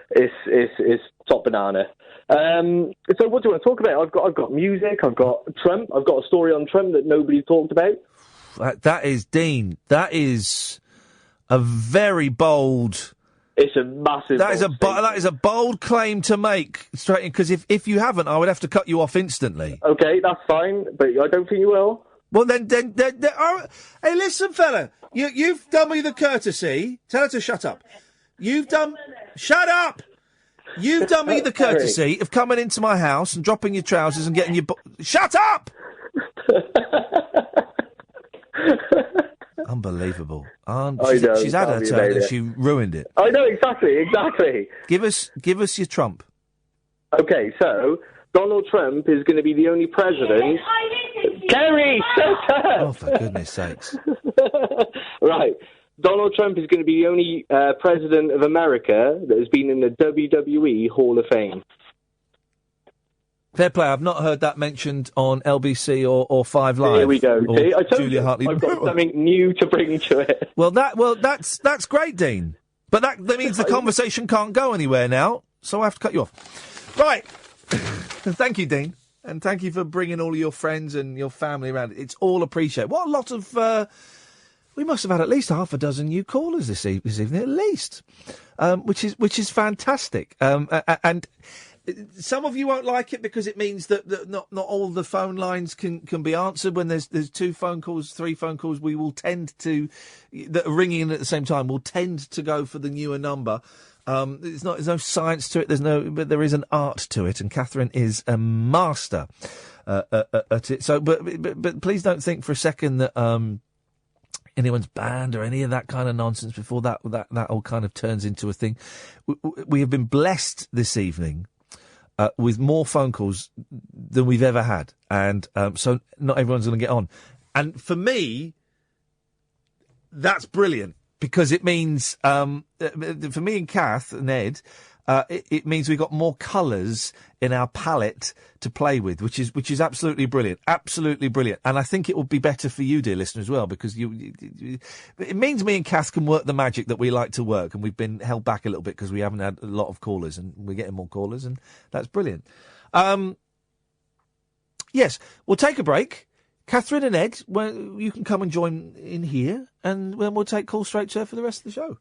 It's top banana. So what do you want to talk about? I've got music. I've got Trump. I've got a story on Trump that nobody talked about. That is Dean. That is a very bold It's a massive. That is a bold claim to make, straight in, because if you haven't, I would have to cut you off instantly. Okay, that's fine, but I don't think you will. Well, then hey, listen, fella, you've done me the courtesy. Tell her to shut up. Shut up! You've done me the courtesy of coming into my house and dropping your trousers and getting your... Shut up! Unbelievable. She's had her turn and she ruined it. I know, exactly. Give us your Trump. Okay, so Donald Trump is going to be the only president... Kerry! Oh, for goodness sakes. Right. Donald Trump is going to be the only president of America that has been in the WWE Hall of Fame. Fair play. I've not heard that mentioned on LBC or Five Live. Here we go. See, I told Julia you, Hartley. I've got something new to bring to it. Well, that's great, Dean. But that means the conversation can't go anywhere now, so I have to cut you off. Right. Thank you, Dean. And thank you for bringing all of your friends and your family around. It's all appreciated. What a lot of... we must have had at least half a dozen new callers this evening, at least, which is fantastic. And some of you won't like it because it means that not all the phone lines can be answered. When there's 2 phone calls, 3 phone calls, we will tend to... that are ringing in at the same time, we'll tend to go for the newer number. There's no science to it. But there is an art to it, and Catherine is a master at it. So, but please don't think for a second that anyone's banned or any of that kind of nonsense before that all kind of turns into a thing. We have been blessed this evening with more phone calls than we've ever had, and so not everyone's going to get on. And for me, that's brilliant. Because it means, for me and Kath and Ed, it means we've got more colours in our palette to play with, which is absolutely brilliant. Absolutely brilliant. And I think it will be better for you, dear listener, as well, because it means me and Kath can work the magic that we like to work, and we've been held back a little bit because we haven't had a lot of callers, and we're getting more callers, and that's brilliant. Yes, we'll take a break. Catherine and Ed, you can come and join in here, and then we'll take calls straight to her for the rest of the show.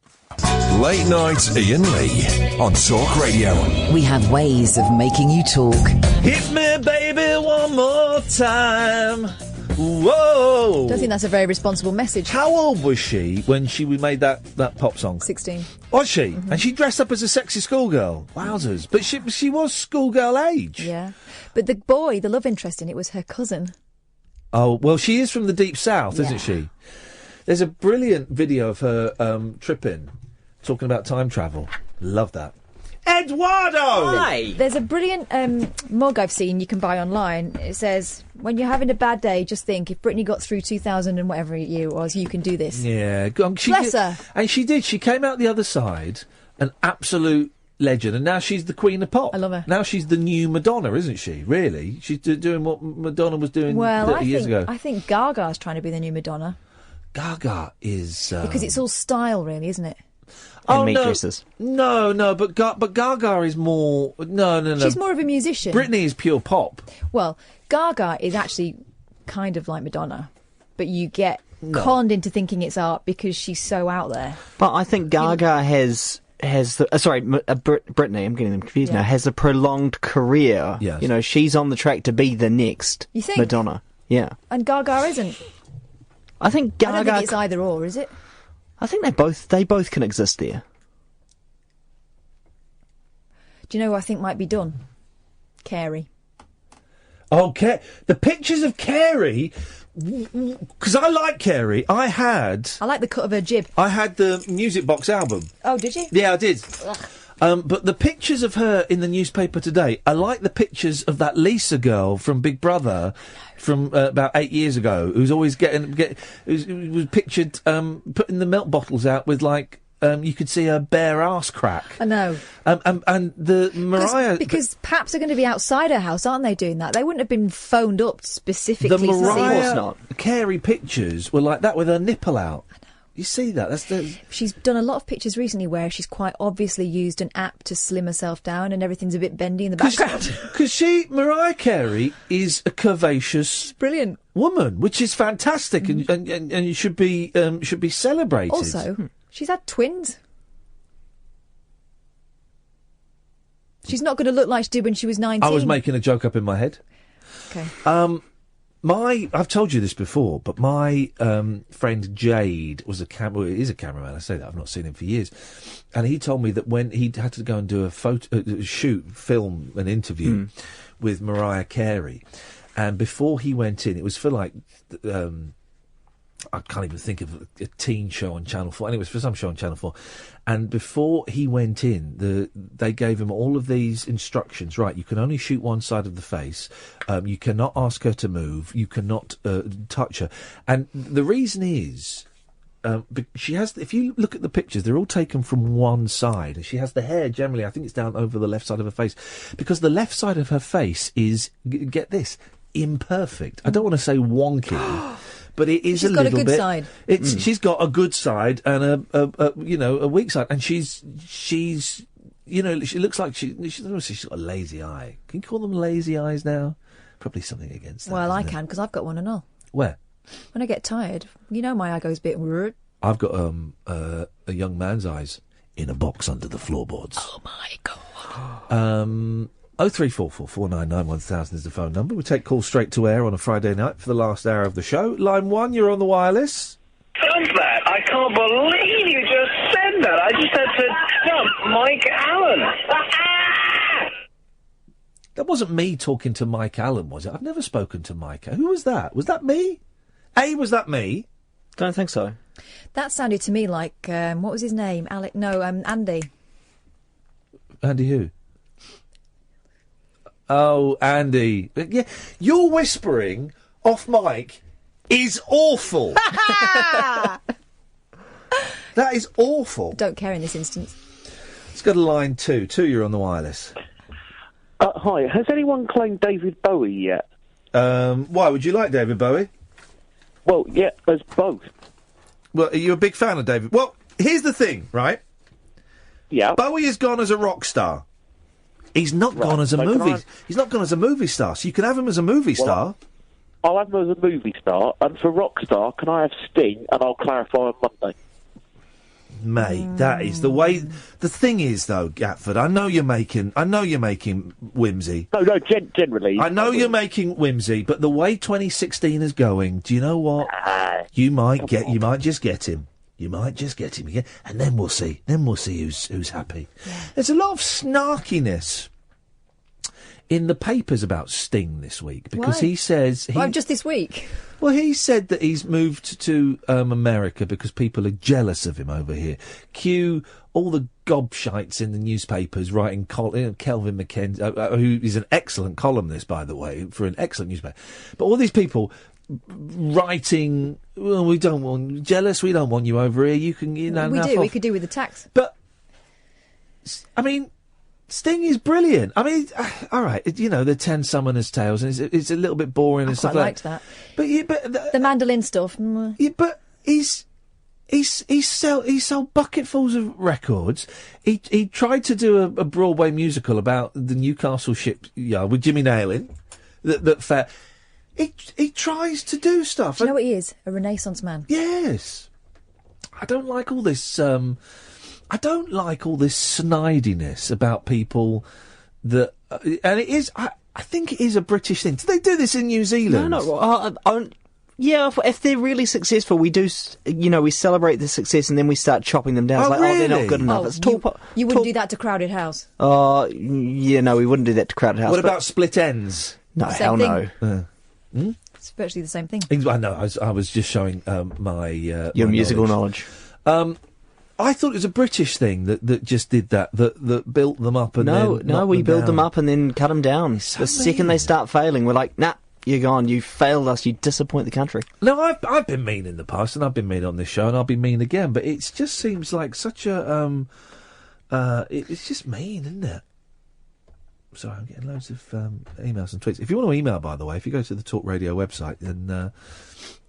Late night Iain Lee on Talk Radio. We have ways of making you talk. Hit me, baby, one more time. Whoa! I don't think that's a very responsible message. How old was she when we made that pop song? 16. Was she? Mm-hmm. And she dressed up as a sexy schoolgirl. Wowzers. But she was schoolgirl age. Yeah. But the love interest in it was her cousin. Oh, well, she is from the Deep South, isn't she? There's a brilliant video of her tripping, talking about time travel. Love that. Eduardo! Hi! There's a brilliant mug I've seen you can buy online. It says, when you're having a bad day, just think, if Britney got through 2000 and whatever year it was, you can do this. Yeah. Bless her. And she did. She came out the other side, an absolute legend, and now she's the queen of pop. I love her. Now she's the new Madonna, isn't she? Really? She's doing what Madonna was doing 30 years ago. I think Gaga's trying to be the new Madonna. Gaga is... because it's all style, really, isn't it? Oh, no, but Gaga is more... No. She's more of a musician. Britney is pure pop. Well, Gaga is actually kind of like Madonna, but you get conned into thinking it's art because she's so out there. But I think Gaga has the Britney, I'm getting them confused now, has a prolonged career. Yes. You know, she's on the track to be the next You think? Madonna. Yeah. And Gaga isn't. I think Gaga... I don't think it's either or, is it? I think they both can exist there. Do you know who I think might be done? Carey. Okay. The pictures of Carey... Because I like Carey. I like the cut of her jib. I had the Music Box album. Oh, did you? Yeah, I did. But the pictures of her in the nutpaper today, I like the pictures of that Lisa girl from Big Brother from about 8 years ago, who's always who was pictured putting the milk bottles out with, like, you could see her bare arse crack. I know. And the Mariah... Because Paps are going to be outside her house, aren't they, doing that? They wouldn't have been phoned up specifically the to see Mariah Carey pictures were like that with her nipple out. I know. You see that? She's done a lot of pictures recently where she's quite obviously used an app to slim herself down and everything's a bit bendy in the background. Because Mariah Carey is a curvaceous, brilliant woman, which is fantastic and should be celebrated. Also, she's had twins. She's not going to look like she did when she was 19. I was making a joke up in my head. Okay. I've told you this before, but my friend Jade is a cameraman. I say that, I've not seen him for years. And he told me that when he had to go and do a film an interview with Mariah Carey, and before he went in, it was for like, I can't even think of a teen show on Channel 4. Anyway, it was for some show on Channel 4. And before he went in, they gave him all of these instructions. Right, you can only shoot one side of the face. You cannot ask her to move. You cannot touch her. And the reason is, she has. If you look at the pictures, they're all taken from one side. And she has the hair generally, I think it's down over the left side of her face. Because the left side of her face is, get this, imperfect. I don't want to say wonky. But it is she's a got little a good bit. Side. She's got a good side and a weak side, and she's she looks like she's got a lazy eye. Can you call them lazy eyes now? Probably something against that. Well, I can because I've got one and all. Where? When I get tired, my eye goes a bit weird. I've got a young man's eyes in a box under the floorboards. Oh my god. 03444991000 is the phone number. We take calls straight to air on a Friday night for the last hour of the show. Line 1, you're on the wireless. Dump that! I can't believe you just said that. I just had to dump Mike Allen. That wasn't me talking to Mike Allen, was it? I've never spoken to Mike. Who was that? Was that me? Was that me? Don't think so. That sounded to me like, what was his name? Andy. Andy who? Oh, Andy. Yeah, your whispering off mic is awful. That is awful. Don't care in this instance. Let's go to line 2. 2, you're on the wireless. Hi, has anyone claimed David Bowie yet? Why, would you like David Bowie? Well, yeah, as both. Well, are you a big fan of David? Well, here's the thing, right? Yeah. Bowie has gone as a rock star. He's not gone as a movie. He's not gone as a movie star. So you can have him as a movie star. I'll have him as a movie star, and for rock star, can I have Sting? And I'll clarify on Monday. Mate, that is the way. The thing is, though, Gatford, I know you're making whimsy. No, generally. I know you're making whimsy, but the way 2016 is going, do you know what? You might just get him. You might just get him again, and then we'll see. Then we'll see who's happy. Yeah. There's a lot of snarkiness in the papers about Sting this week because he says just this week. Well, he said that he's moved to America because people are jealous of him over here. Cue all the gobshites in the newspapers writing Kelvin Mackenzie, who is an excellent columnist, by the way, for an excellent newspaper. But all these people writing, well, we don't want you over here. You can, we could do with the tax. But I mean, Sting is brilliant. I mean, all right, the 10 Summoners Tales, and it's a little bit boring and stuff like that. But the mandolin stuff. Yeah, but he's sold bucketfuls of records. He tried to do a Broadway musical about the Newcastle shipyard with Jimmy Nail in. He tries to do stuff. Do you know what he is? A Renaissance man. Yes. I don't like all this. I don't like all this snidiness about people that, and it is. I think it is a British thing. Do they do this in New Zealand? No. Yeah, if they're really successful, we do. We celebrate the success and then we start chopping them down. Oh, it's like, really? they're not good enough. It's you wouldn't do that to Crowded House. Yeah, no, we wouldn't do that to Crowded House. What about Split Ends? No, hell no. It's virtually the same thing. I know. I was just showing my your musical knowledge. I thought it was a British thing that just did that built them up and then we build them up and then cut them down. The second they start failing, we're like, nah, you're gone. You failed us. You disappoint the country. No, I've been mean in the past, and I've been mean on this show, and I'll be mean again. But it just seems like such a it's just mean, isn't it? Sorry, I'm getting loads of emails and tweets. If you want to email, by the way, if you go to the Talk Radio website, then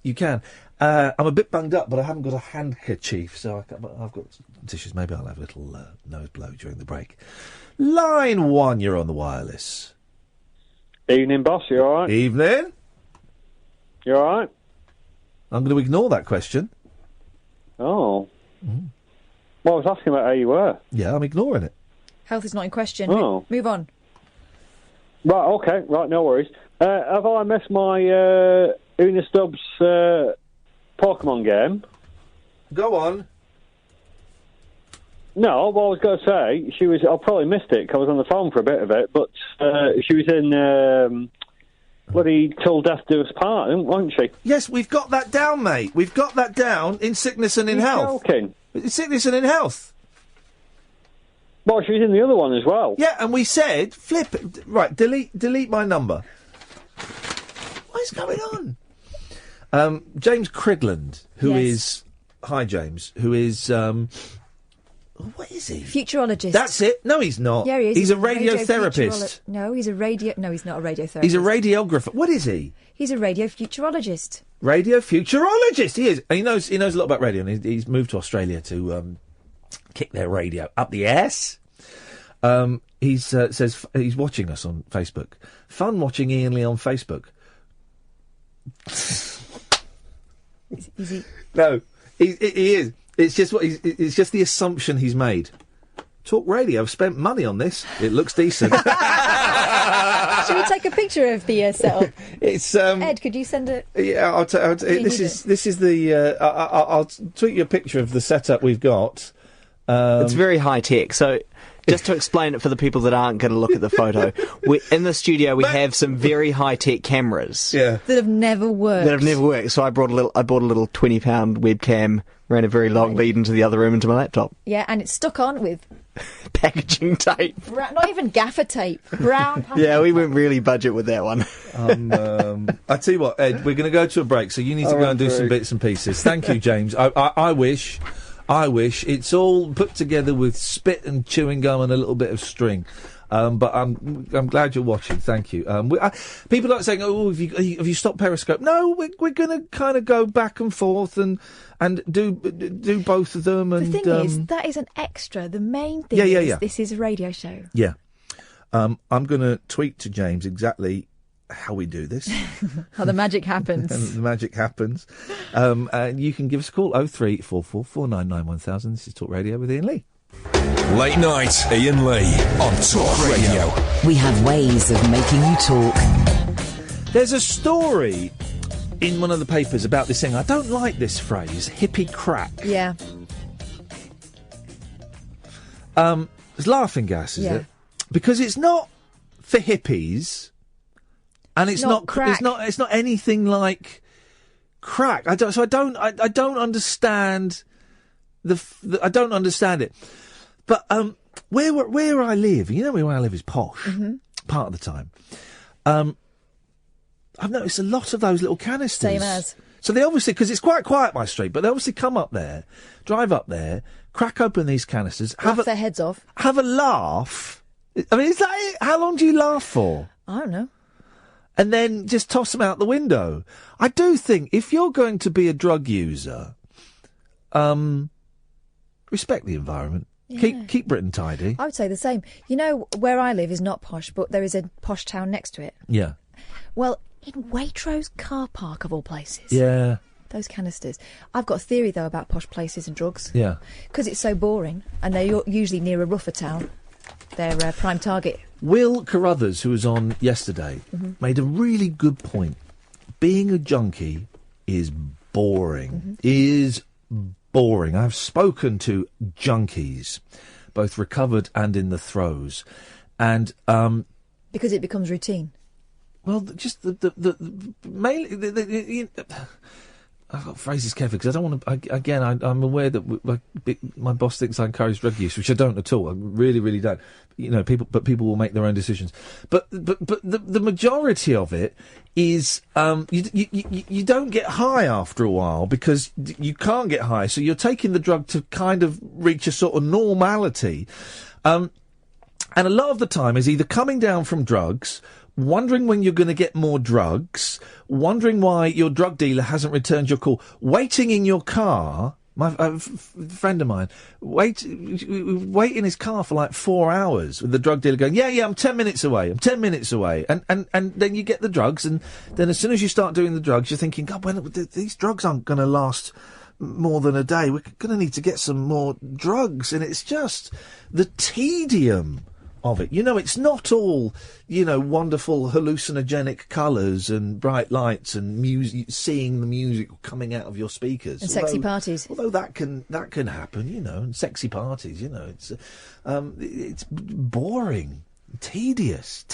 you can. I'm a bit bunged up, but I haven't got a handkerchief, so I've got tissues. Maybe I'll have a little nose blow during the break. Line 1, you're on the wireless. Evening, boss. You all right? Evening. You all right? I'm going to ignore that question. Oh. Well, I was asking about how you were. Yeah, I'm ignoring it. Health is not in question. Oh. Move on. Right, okay, right, no worries. Have I missed my Una Stubbs Pokemon game? Go on. No, what I was going to say, I probably missed it 'cause I was on the phone for a bit of it, but she was in bloody Till Death Do Us Part, wasn't she? Yes, we've got that down, mate. We've got that down in Sickness and in You're Health. joking. In Sickness and in Health. Well, she was in the other one as well. Yeah, and we said, flip it. Right, delete my number. What is going on? James Cridland, who is... Hi, James. Who is... what is he? Futurologist. That's it. No, he's not. Yeah, he is. He's a radiotherapist. No, he's a radio... No, he's not a radiotherapist. He's a radiographer. What is he? He's a radiofuturologist. Radiofuturologist. He is. And he knows a lot about radio, and he's moved to Australia to kick their radio up the ass. He says he's watching us on Facebook. Fun watching Iain Lee on Facebook. Is he? No, he is. It's just it's just the assumption he's made. Talk Radio. I've spent money on this. It looks decent. Should we take a picture of the setup? It's Ed, could you send it? Yeah, I'll this is the. I'll tweet you a picture of the setup we've got. It's very high tech. So, just to explain it for the people that aren't going to look at the photo, in the studio we have some very high tech cameras. Yeah. That have never worked. So I bought a little £20 webcam, ran a very long lead into the other room into my laptop. Yeah, and it's stuck on with packaging tape. Not even gaffer tape. Brown. Yeah, we went really budget with that one. I tell you what, Ed, we're going to go to a break, so you need to go and do some bits and pieces. Thank you, James. I wish it's all put together with spit and chewing gum and a little bit of string. But I'm glad you're watching. Thank you. People are saying, "Oh, have you stopped Periscope?" No, we're going to kind of go back and forth and do both of them. And the thing is, that is an extra. The main thing is this is a radio show. Yeah. I'm going to tweet to James exactly how we do this. How the magic happens. And the magic happens. And you can give us a call, 0344 499 1000. This is Talk Radio with Iain Lee. Late night, Iain Lee on Talk Radio. We have ways of making you talk. There's a story in one of the papers about this thing. I don't like this phrase, hippie crack. Yeah. It's laughing gas, is it? Because it's not for hippies, and it's not crack. It's not anything like crack. I don't understand I don't understand it. But where I live, you know, where I live is posh part of the time. I've noticed a lot of those little canisters. Same as. So they obviously, because it's quite quiet my street, but they obviously come up there, drive up there, crack open these canisters, laugh their heads off, have a laugh. I mean, is that it? How long do you laugh for? I don't know. And then just toss them out the window. I do think if you're going to be a drug user, respect the environment. Yeah. Keep Britain tidy. I would say the same. You know, where I live is not posh, but there is a posh town next to it. Yeah. Well, in Waitrose car park, of all places. Yeah. Those canisters. I've got a theory, though, about posh places and drugs. Yeah. Because it's so boring, and they're usually near a rougher town. They're prime target. Will Carruthers, who was on yesterday, made a really good point. Being a junkie is boring. Is boring. I've spoken to junkies, both recovered and in the throes, and because it becomes routine. Well, just the mainly I've got phrases carefully because I don't want to. Again, I'm aware that my boss thinks I encourage drug use, which I don't at all. I really, really don't. You know, people will make their own decisions. But the majority of it is you don't get high after a while because you can't get high, so you're taking the drug to kind of reach a sort of normality. And a lot of the time is either coming down from drugs, wondering when you're going to get more drugs, wondering why your drug dealer hasn't returned your call, waiting in your car. A friend of mine wait in his car for like 4 hours with the drug dealer going, yeah, I'm 10 minutes away, and then you get the drugs, and then as soon as you start doing the drugs, you're thinking, God, these drugs aren't going to last more than a day. We're going to need to get some more drugs, and it's just the tedium of it. You know, it's not all, you know, wonderful hallucinogenic colours and bright lights and music, seeing the music coming out of your speakers. And sexy parties. Although that can happen, you know, and sexy parties, you know, it's boring, tedious.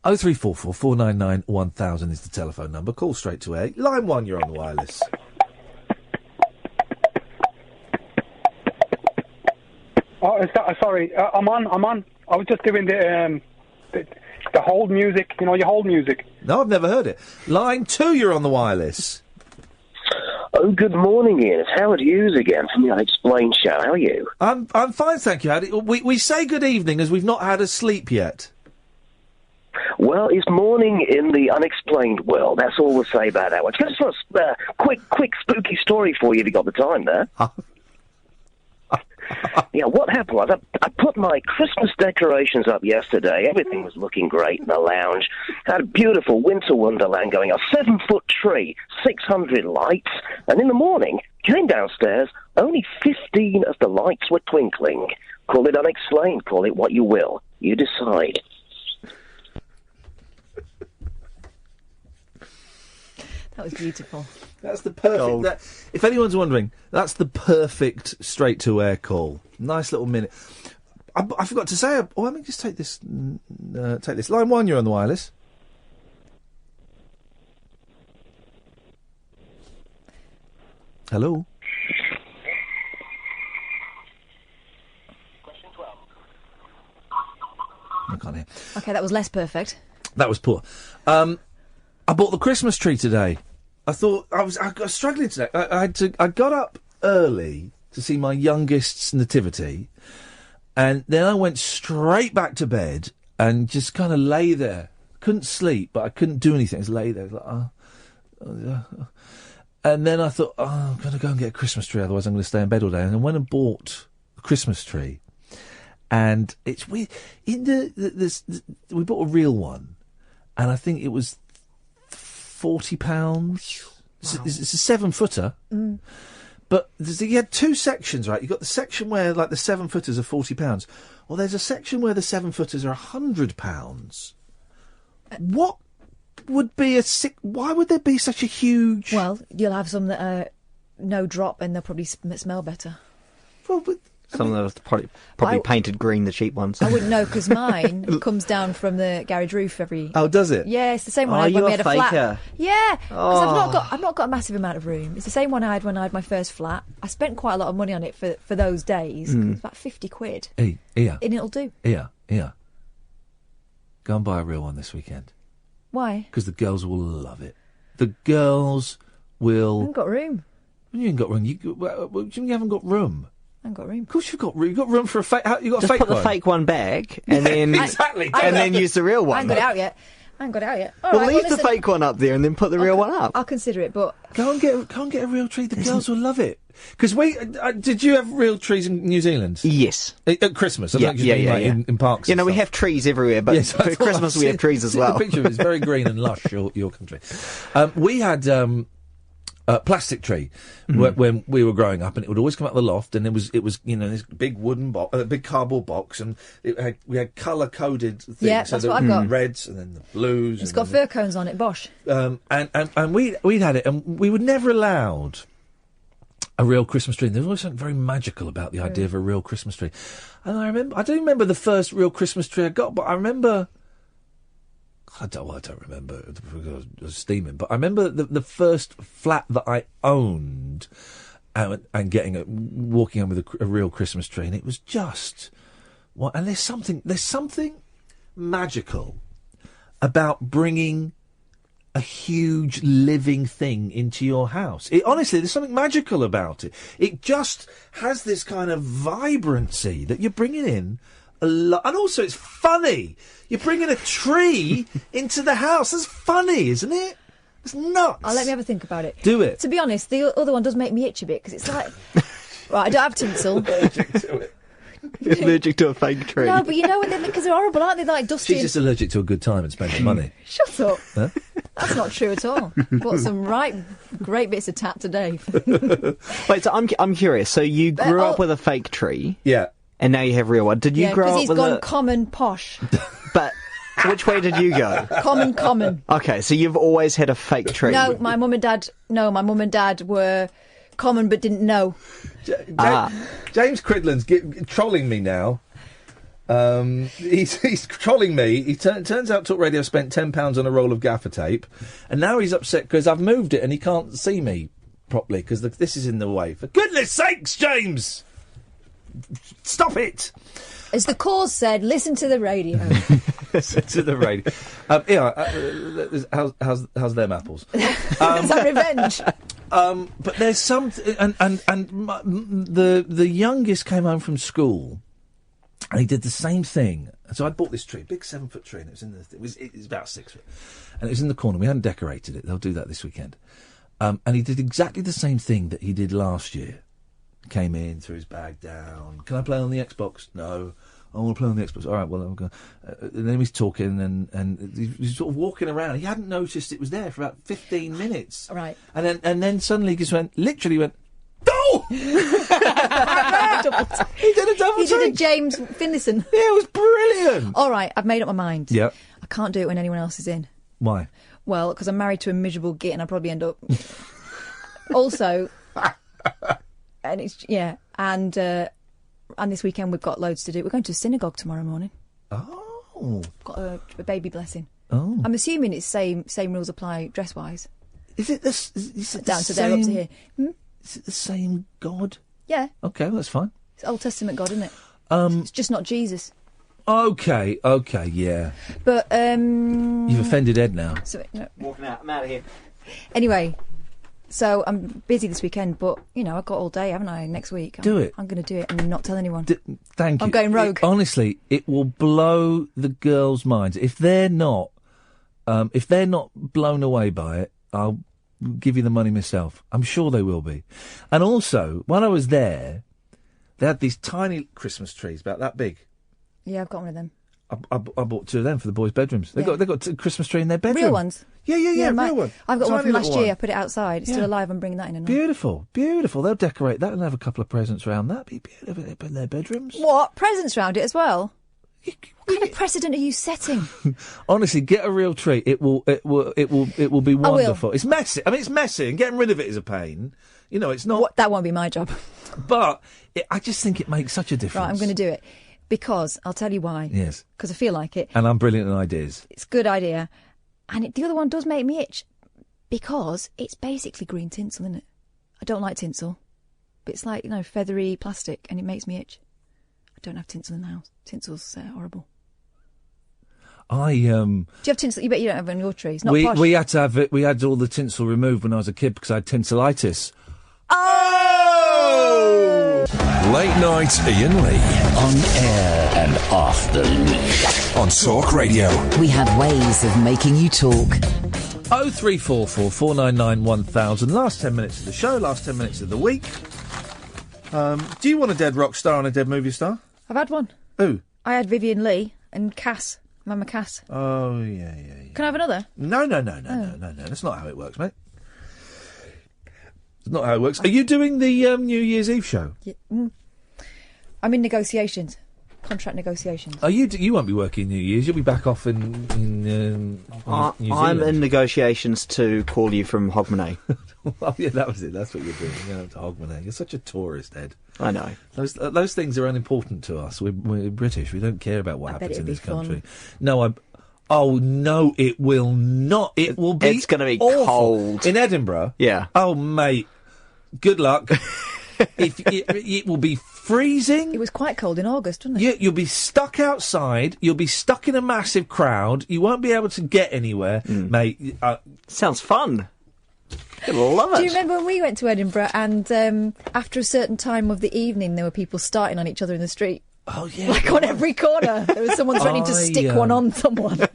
0344 499 1000 is the telephone number. Call straight to air. Line 1, you're on the wireless. Oh, sorry, I'm on. I was just doing the hold music, you know, your hold music. No, I've never heard it. Line 2, you're on the wireless. Oh, good morning, Ian. It's Howard Hughes again from the Unexplained Show. How are you? I'm fine, thank you, Howard. We say good evening as we've not had a sleep yet. Well, it's morning in the unexplained world. That's all we'll say about that one. Just a quick spooky story for you if you got the time there. Yeah, what happened was I put my Christmas decorations up yesterday. Everything was looking great in the lounge. Had a beautiful winter wonderland going. A 7-foot tree, 600 lights. And in the morning, came downstairs, only 15 of the lights were twinkling. Call it unexplained, call it what you will. You decide. That was beautiful. That's the perfect. If anyone's wondering, that's the perfect straight to air call. Nice little minute. I forgot to say. Let me just take this. Take this. Line 1, you're on the wireless. Hello. Question 12. I can't hear. Okay, that was less perfect. That was poor. I bought the Christmas tree today. I thought I was struggling today. I got up early to see my youngest's nativity, and then I went straight back to bed and just kind of lay there. Couldn't sleep, but I couldn't do anything. I just lay there, and then I thought, I'm going to go and get a Christmas tree, otherwise I'm going to stay in bed all day. And I went and bought a Christmas tree, and it's weird. We bought a real one, and I think it was £40. Wow. It's a 7-footer. Mm. But you had two sections, right? You got the section where, like, the 7-footers are £40. Well, there's a section where the 7-footers are £100. What would be why would there be such a huge? Well, you'll have some that are no drop, and they'll probably smell better. Well, but some of those probably painted green, the cheap ones. I wouldn't know, because mine comes down from the garage roof every. Oh, does it? Yeah, it's the same one I had when we had a faker. flat. Yeah, because Oh. I've not got a massive amount of room. It's the same one I had when I had my first flat. I spent quite a lot of money on it for those days. Mm. It's about £50. Yeah. And it'll do. Yeah. Go and buy a real one this weekend. Why? Because the girls will love it. The girls will. I haven't got room. You haven't got room. You haven't got room. I haven't got room. Of course you've got room. You've got room for a fake. You got Just a fake put one. the fake one back, and then exactly, and then use the real one. I haven't got it out yet. All Well, right, leave the listen, fake one up there, and then put the real one up. I'll consider it, but Go and get a real tree. The girls will love it. Because did you have real trees in New Zealand? Yes. At Christmas? I Yeah, think you've been, like, yeah. In parks. You and know, we stuff. have trees everywhere, but Yes, for I thought Christmas I've we have seen- trees as seen well. The picture of it. It's very green and lush. Your country. We had a plastic tree when we were growing up, and it would always come out the loft, and it was this big wooden box, big cardboard box, and we had colour coded things. Yeah, so that's the what I've got. Reds and then the blues. it's and got then fir cones on it. Bosh. and we'd had it, and we were never allowed a real Christmas tree. There was always something very magical about the idea of a real Christmas tree. And I don't remember the first real Christmas tree I got, but I remember. I don't remember because I was steaming, but I remember the first flat that I owned, and walking home with a real Christmas tree, and it was just what. And there's something magical about bringing a huge living thing into your house. Honestly, there's something magical about it. It just has this kind of vibrancy that you're bringing in a lot. And also, it's funny. You're bringing a tree into the house. That's funny, isn't it? It's nuts. Let me have a think about it. Do it. To be honest, the other one does make me itch a bit, because it's like... Right, I don't have tinsel. You're allergic to a fake tree. No, but you know, because they're horrible, aren't they? They're like dusty. She's just allergic to a good time and spending money. Shut up. Huh? That's not true at all. Bought some great bits of tat today. Wait, so I'm curious. So you grew up with a fake tree. Yeah. And now you have real one. Did you grow up he's with gone common posh. But which way did you go? Common. Okay, so you've always had a fake tree. No, my mum and dad were common but didn't know. James Cridland's trolling me now. He's trolling me. Turns out Talk Radio spent £10 on a roll of gaffer tape, and now he's upset because I've moved it and he can't see me properly because this is in the way. For goodness sakes, James! Stop it! As the cause said, listen to the radio. Listen to the radio. How's them apples? Is that revenge? But there's some, the youngest came home from school, and he did the same thing. And so I bought this tree, big 7-foot tree, and it was about 6 foot, and it was in the corner. We hadn't decorated it. They'll do that this weekend. And he did exactly the same thing that he did last year. Came in, threw his bag down. Can I play on the Xbox? No. I want to play on the Xbox. All right, well, I'm going. And then he's talking and he was sort of walking around. He hadn't noticed it was there for about 15 minutes. Right. And then suddenly he just literally went, oh! He did a double He did a James Finlayson. Yeah, it was brilliant. All right, I've made up my mind. Yep. I can't do it when anyone else is in. Why? Well, because I'm married to a miserable git and I'll probably end up... Also... And it's and this weekend we've got loads to do. We're going to a synagogue tomorrow morning. Oh, got a baby blessing. Oh, I'm assuming it's same rules apply dress wise. Is it this? Is it down to there, up to here? Is it the same God? Yeah. Okay, well, that's fine. It's Old Testament God, isn't it? It's just not Jesus. Okay, yeah. But you've offended Ed now. So, walking out. I'm out of here. Anyway. So I'm busy this weekend, but, I've got all day, haven't I, next week? Do it. I'm going to do it and not tell anyone. Thank you. I'm going rogue. Honestly, it will blow the girls' minds. If they're not blown away by it, I'll give you the money myself. I'm sure they will be. And also, when I was there, they had these tiny Christmas trees, about that big. Yeah, I've got one of them. I bought 2 of them for the boys' bedrooms. They got a Christmas tree in their bedroom. Real ones? Yeah, real one. I've got Tiny one from last year. one. I put it outside. It's still alive. I'm bringing that in. Beautiful. They'll decorate that and have a couple of presents around that. Be beautiful in their bedrooms. What? Presents round it as well? What kind of precedent are you setting? Honestly, get a real tree. It will be wonderful. It's messy. I mean, it's messy, and getting rid of it is a pain. It's not. That won't be my job. But I just think it makes such a difference. Right, I'm going to do it. Because, I'll tell you why. Yes. Because I feel like it. And I'm brilliant at ideas. It's a good idea. And the other one does make me itch. Because it's basically green tinsel, isn't it? I don't like tinsel. But it's like, feathery plastic and it makes me itch. I don't have tinsel in the house. Tinsel's horrible. Do you have tinsel? You bet you don't have it on your tree. It's not posh. We had to have it. We had all the tinsel removed when I was a kid because I had tinselitis. Oh! Late night Iain Lee. On air and off the leash. On Talk Radio. We have ways of making you talk. 0344 499 1000. Last 10 minutes of the show, last 10 minutes of the week. Do you want a dead rock star and a dead movie star? I've had one. Who? I had Vivian Leigh and Cass. Mama Cass. Oh, yeah. Can I have another? No. That's not how it works, mate. It's not how it works. Are you doing the New Year's Eve show? Yeah. I'm in negotiations. Contract negotiations. Oh, you won't be working New Year's. You'll be back off in New Zealand. I'm in negotiations to call you from Hogmanay. Well, yeah, that was it. That's what you're doing. You're going to Hogmanay. You're such a tourist, Ed. I know. Those things are unimportant to us. We're British. We don't care about what happens in this country. Fun. No, Oh, no, it will not. It will be. It's going to be awful. cold. In Edinburgh? Yeah. Oh, mate. Good luck. It will be freezing. It was quite cold in August, wasn't it? You'll be stuck outside. You'll be stuck in a massive crowd. You won't be able to get anywhere, mate. Sounds fun. I love it. Do you remember when we went to Edinburgh and after a certain time of the evening there were people starting on each other in the street? Oh, yeah. Like on every corner. There was someone threatening to stick one on someone.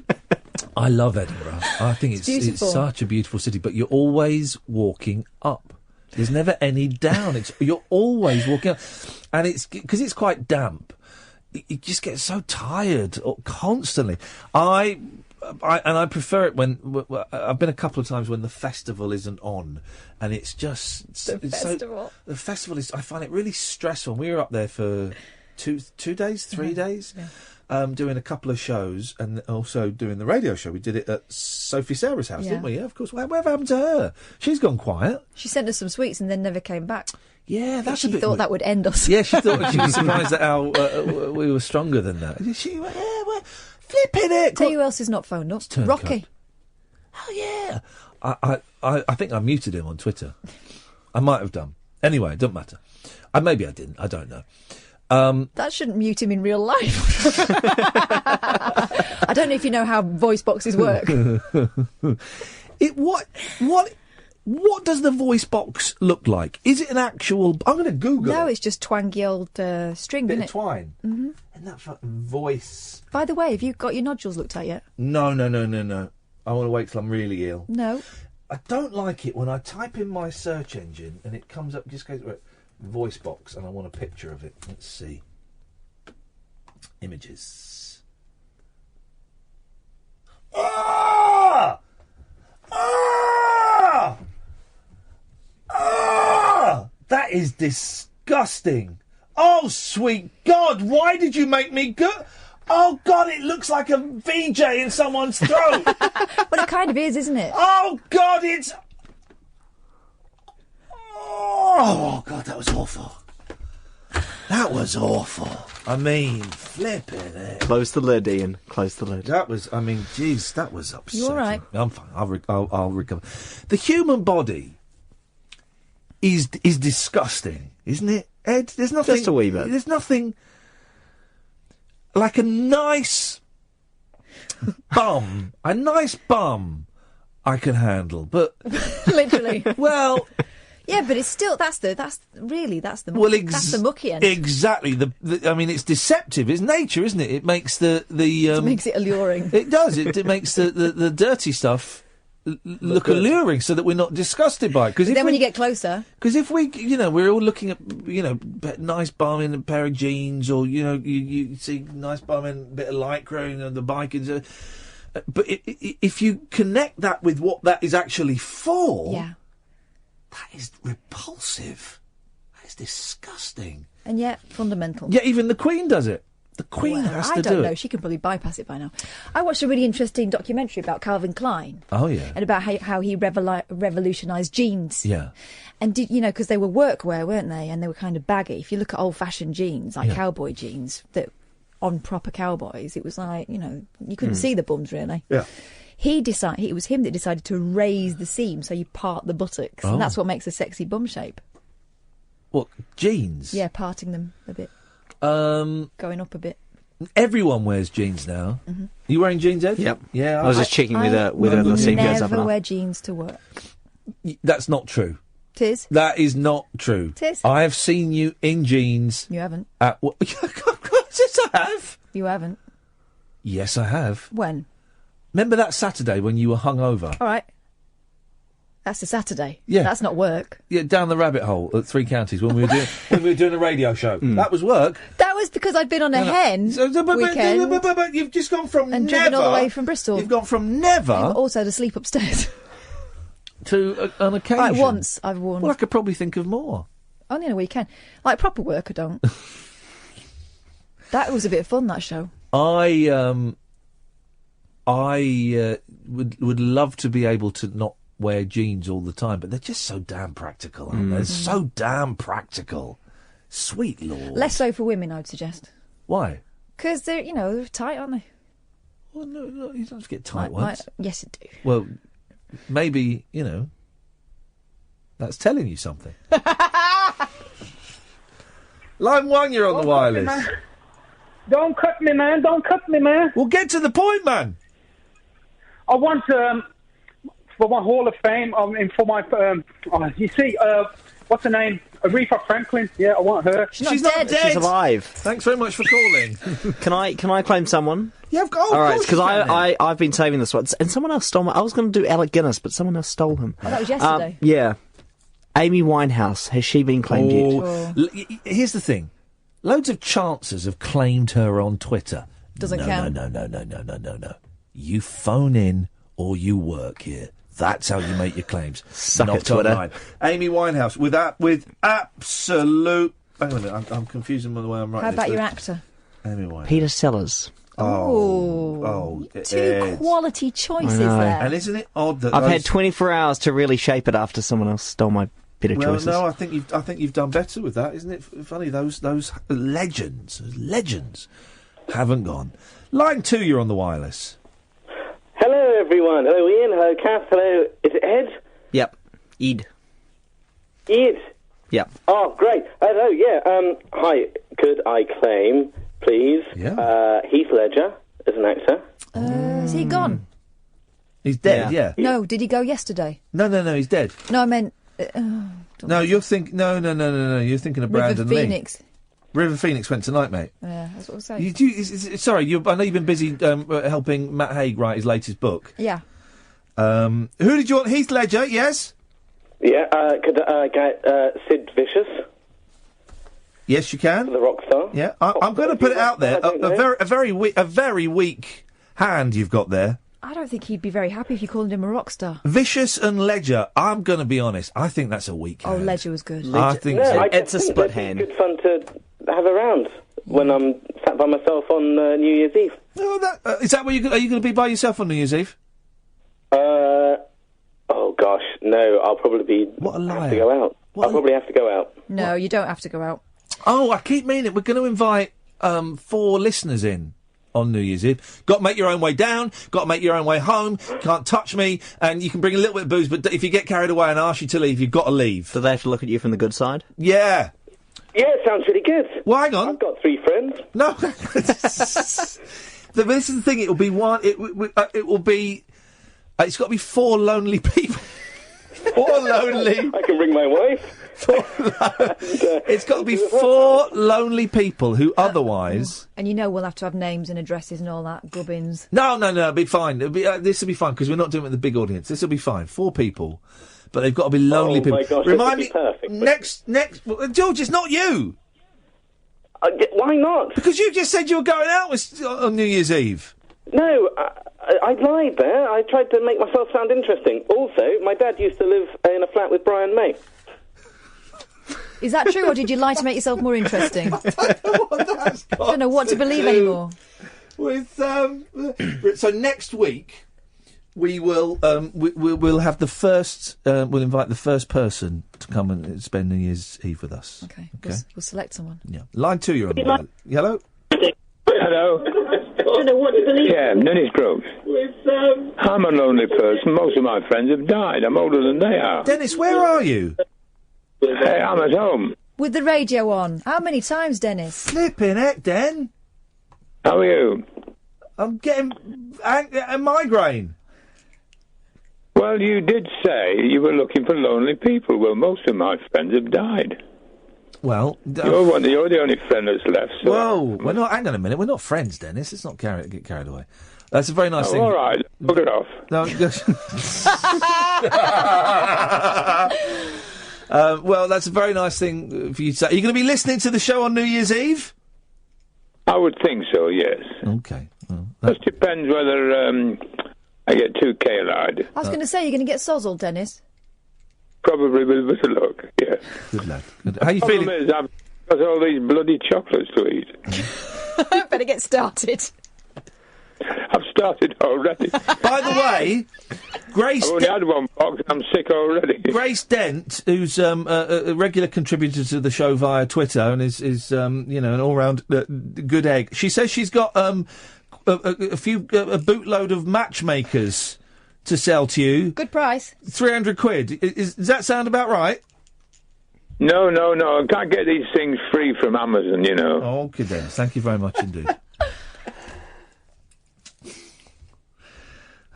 I love Edinburgh. I think it's such a beautiful city, but you're always walking up. There's never any down. You're always walking up. And it's because it's quite damp. You just get so tired constantly. I I prefer it when I've been a couple of times when the festival isn't on, and it's just The festival. The festival is. I find it really stressful. We were up there for 3 days, doing a couple of shows, and also doing the radio show. We did it at Sophie Sarah's house, didn't we? Yeah, of course. Whatever happened to her? She's gone quiet. She sent us some sweets and then never came back. Yeah, that's she a bit. thought that would end us. Yeah, she thought she was surprised at how we were stronger than that. She went, yeah, we're flipping it. Tell you who else is not phoned up? Rocky. Oh yeah. I think I muted him on Twitter. I might have done. Anyway, it doesn't matter. Maybe I didn't. I don't know. That shouldn't mute him in real life. I don't know if you know how voice boxes work. What does the voice box look like? Is it an actual? I'm going to Google. No, it. it's just twangy old string, Bit isn't of it? twine. Mm-hmm. And that fucking voice. By the way, have you got your nodules looked at yet? No. I want to wait till I'm really ill. No. I don't like it when I type in my search engine and it comes up, just goes voice box, and I want a picture of it. Let's see. Images. Ah! Ah! Ah! That is disgusting. Oh, sweet God, why did you make me go? Oh, God, it looks like a VJ in someone's throat. Well, it kind of is, isn't it? Oh, God, it's... Oh, God, that was awful. That was awful. I mean, flipping it. Close the lid, Ian. Close the lid. That was, I mean, jeez, that was upsetting. You all right? I'm fine. I'll recover. The human body is disgusting, isn't it, Ed? There's nothing... Just a wee bit. There's nothing... Like a nice bum. A nice bum I can handle, but... Literally. Well... Yeah, but it's still that's the mucky, that's the mucky end. Exactly. I mean, it's deceptive. It's nature, isn't it? It makes it makes it alluring. It does. It makes the dirty stuff look alluring, so that we're not disgusted by it. Because then when you get closer, because if we, we're all looking at nice bum in a pair of jeans, or you see nice bum in a bit of lycra and the bike is. But if you connect that with what that is actually for, yeah. That is repulsive. That is disgusting. And yet fundamental. Yeah, even the Queen does it. The Queen has to do it. I don't know. She can probably bypass it by now. I watched a really interesting documentary about Calvin Klein. Oh, yeah. And about how he revolutionised jeans. Yeah. And, because they were workwear, weren't they? And they were kind of baggy. If you look at old-fashioned jeans, like cowboy jeans, that on proper cowboys, it was like, you couldn't see the bums, really. Yeah. It was him that decided to raise the seam, so you part the buttocks. Oh. And that's what makes a sexy bum shape. What, jeans? Yeah, parting them a bit. Going up a bit. Everyone wears jeans now. Mm-hmm. Are you wearing jeans, Ed? Yep. Yeah. I was just checking whether the seam goes up I and never up. wear jeans to work. That's not true. Tis. That is not true. Tis. I have seen you in jeans. You haven't. Yes, I have. You haven't. Yes, I have. When? Remember that Saturday when you were hungover? All right. That's a Saturday. Yeah. That's not work. Yeah, down the rabbit hole at Three Counties when we were doing a radio show. That was work. That was because I'd been on a hen weekend. But you've just gone from and never... driven all the way from Bristol. You've gone from never... But also to sleep upstairs. To an occasion. Like once I've worn... Well, I could probably think of more. Only on a weekend. Like proper work, I don't. That was a bit of fun, that show. I would love to be able to not wear jeans all the time, but they're just so damn practical, aren't they? They're so damn practical. Sweet Lord. Less so for women, I would suggest. Why? Because they're, they're tight, aren't they? Well, no, you don't have to get tight ones. Yes, it do. Well, maybe, that's telling you something. Line 1, you're on the wireless. Don't cut me, man. Don't cut me, man. Well, get to the point, man. I want for my Hall of Fame, for my, what's her name? Aretha Franklin. Yeah, I want her. She's not dead. She's alive. Thanks very much for calling. Can I claim someone? Yeah, all right, because I've been saving this one, and someone else stole I was going to do Alec Guinness, but someone else stole him. Oh, that was yesterday. Yeah. Amy Winehouse, has she been claimed yet? Here's the thing. Loads of chancers have claimed her on Twitter. Doesn't count. No. you phone in or you work here. That's how you make your claims. Suck Not it, Twitter. online. Amy Winehouse with absolute. Hang on a minute, I'm confusing the way I'm writing. How about this. your actor? Amy Winehouse. Peter Sellers. Two quality choices I know. there. And isn't it odd that I've had 24 hours to really shape it after someone else stole my better choices. No, I think you've done better with that, isn't it? Funny those legends haven't gone. Line 2, you're on the wireless. Hello, everyone. Hello, Ian. Hello, Kath. Hello. Is it Ed? Yep. Ed. Yep. Oh, great. Hello, yeah. Hi. Could I claim, please, Heath Ledger as an actor? Is he gone? He's dead, yeah. No, did he go yesterday? No, he's dead. No, I meant... No, you're thinking... No, you're thinking of Brandon River Lee. Phoenix. River Phoenix went tonight, mate. Yeah, that's what I was saying. Sorry, I know you've been busy helping Matt Haig write his latest book. Yeah. Who did you want? Heath Ledger, yes? Yeah, could I get Sid Vicious? Yes, you can. The rock star? Yeah, I'm going to put it out there. A very weak hand you've got there. I don't think he'd be very happy if you called him a rock star. Vicious and Ledger, I'm going to be honest, I think that's a weak hand. Oh, Ledger was good. I think so. It's a split hand. Good fun to have around when I'm sat by myself on New Year's Eve. Oh, is that where are you going to be by yourself on New Year's Eve? Oh gosh, no. I'll probably have to go out. I'll probably have to go out. No, you don't have to go out. Oh, I keep meaning it. We're going to invite 4 listeners in on New Year's Eve. Got to make your own way down. Got to make your own way home. Can't touch me. And you can bring a little bit of booze, but if you get carried away and ask you to leave, you've got to leave. Do they have to look at you from the good side? Yeah. Yeah, it sounds really good. Well, hang on. I've got 3 friends. No. This is the thing. It will be one. It will be. It's got to be 4 lonely people. 4 lonely. I can bring my wife. It's got to be 4 lonely people who otherwise. And we'll have to have names and addresses and all that gubbins. No, it'll be fine. This will be fine because we're not doing it with a big audience. This will be fine. 4 people, but they've got to be lonely people. My gosh, Remind me. perfect, next, George, it's not you. Why not? Because you just said you were going out on New Year's Eve. No, I lied there. I tried to make myself sound interesting. Also, my dad used to live in a flat with Brian May. Is that true, or did you lie to make yourself more interesting? I don't know what to believe anymore. So next week we will we'll have the first we'll invite the first person to come and spend New Year's Eve with us. Okay. We'll select someone. Yeah. Line 2, you're on the line. Hello. Hello. I don't know what to believe. Yeah, Dennis Groves. I'm a lonely person. Most of my friends have died. I'm older than they are. Dennis, where are you? Hey, I'm at home. With the radio on. How many times, Dennis? Flipping heck, Den. How are you? I'm getting a migraine. Well, you did say you were looking for lonely people. Well, most of my friends have died. Well, you're the only friend that's left. So whoa, we're not. Hang on a minute. We're not friends, Dennis. Let's not get carried away. That's a very nice thing. All right, look it off. No. Well, that's a very nice thing for you to say. Are you going to be listening to the show on New Year's Eve? I would think so, yes. Okay. Well, just depends whether I get too K-eyed. I was going to say, you're going to get sozzled, Dennis. Probably with a bit of luck, yeah. Good lad. How you feeling? The problem is I've got all these bloody chocolates to eat. Better get started. I've started already. By the way, Grace... I've only had 1 box and I'm sick already. Grace Dent, who's a regular contributor to the show via Twitter and is an all-round good egg, she says she's got a bootload of matchmakers to sell to you. Good price. 300 quid. Does that sound about right? No. I can't get these things free from Amazon, you know. Okay, Dennis. Thank you very much indeed.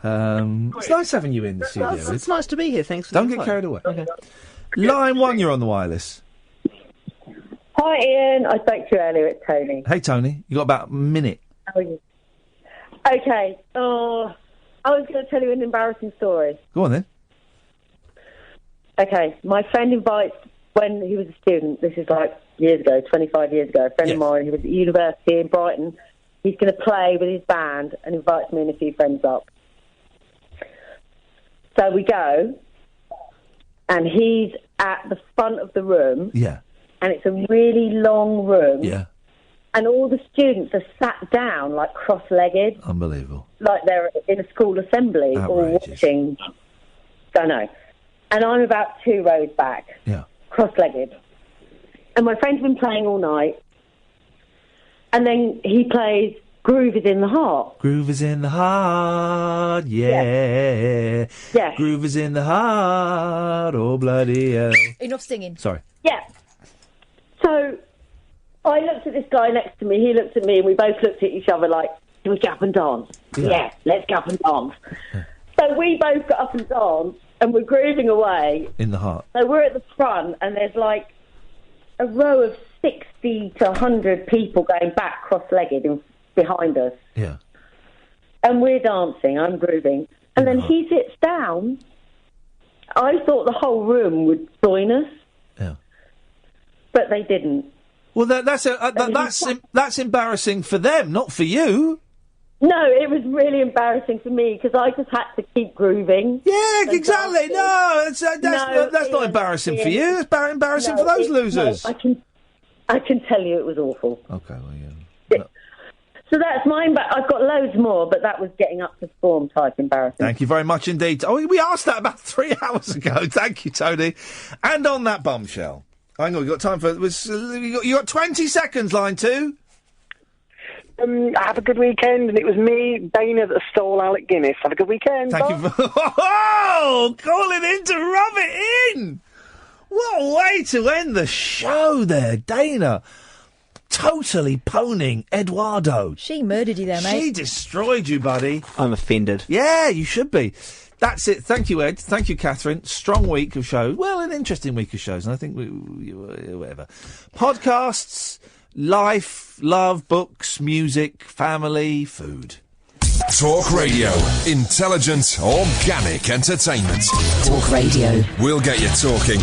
It's nice having you in the studio. It's nice to be here. Thanks for Don't get carried away. Okay. Line 1, you're on the wireless. Hi, Ian. I spoke to you earlier. It's Tony. Hey, Tony. You got about a minute. How are you? Okay. I was going to tell you an embarrassing story. Go on, then. Okay. My friend invites, when he was a student, this is like years ago, 25 years ago, a friend of mine, he was at university in Brighton. he's going to play with his band and invites me and a few friends up. So we go, and he's at the front of the room. Yeah. And it's a really long room. Yeah. And all the students are sat down, like cross-legged. Unbelievable. Like they're in a school assembly or watching. Don't know. And I'm about 2 rows back. Yeah. Cross-legged. And my friend's been playing all night. And then he plays Groove is in the Heart. Groove is in the heart, yeah. Yeah. Groove is in the heart, oh bloody hell. Enough singing. Sorry. Yeah. So I looked at this guy next to me, he looked at me, and we both looked at each other like, do we get up and dance? Yeah, let's get up and dance. So we both got up and danced, and we're grooving away. In the heart. So we're at the front, and there's like a row of 60 to 100 people going back cross-legged behind us. Yeah. And we're dancing, I'm grooving. And then he sits down. I thought the whole room would join us. Yeah. But they didn't. Well, that's embarrassing for them, not for you. No, it was really embarrassing for me because I just had to keep grooving. Yeah, exactly. No, that's not embarrassing for you. It's embarrassing for those losers. No, I can tell you it was awful. Okay, well, yeah. So that's mine, but I've got loads more, but that was getting up to form type embarrassing. Thank you very much indeed. Oh, we asked that about 3 hours ago. Thank you, Tony. And on that bombshell, hang on, we've got time for... You got 20 seconds, line 2. Have a good weekend, and it was me, Dana, that stole Alec Guinness. Have a good weekend. Thank you. Oh, calling in to rub it in. What a way to end the show there, Dana. Totally poning Eduardo. She murdered you there, mate. She destroyed you, buddy. I'm offended. Yeah, you should be. That's it. Thank you, Ed. Thank you, Catherine. Strong week of shows. Well, an interesting week of shows, and I think whatever. Podcasts, life, love, books, music, family, food. Talk Radio. Intelligent, organic entertainment. Talk Radio. We'll get you talking.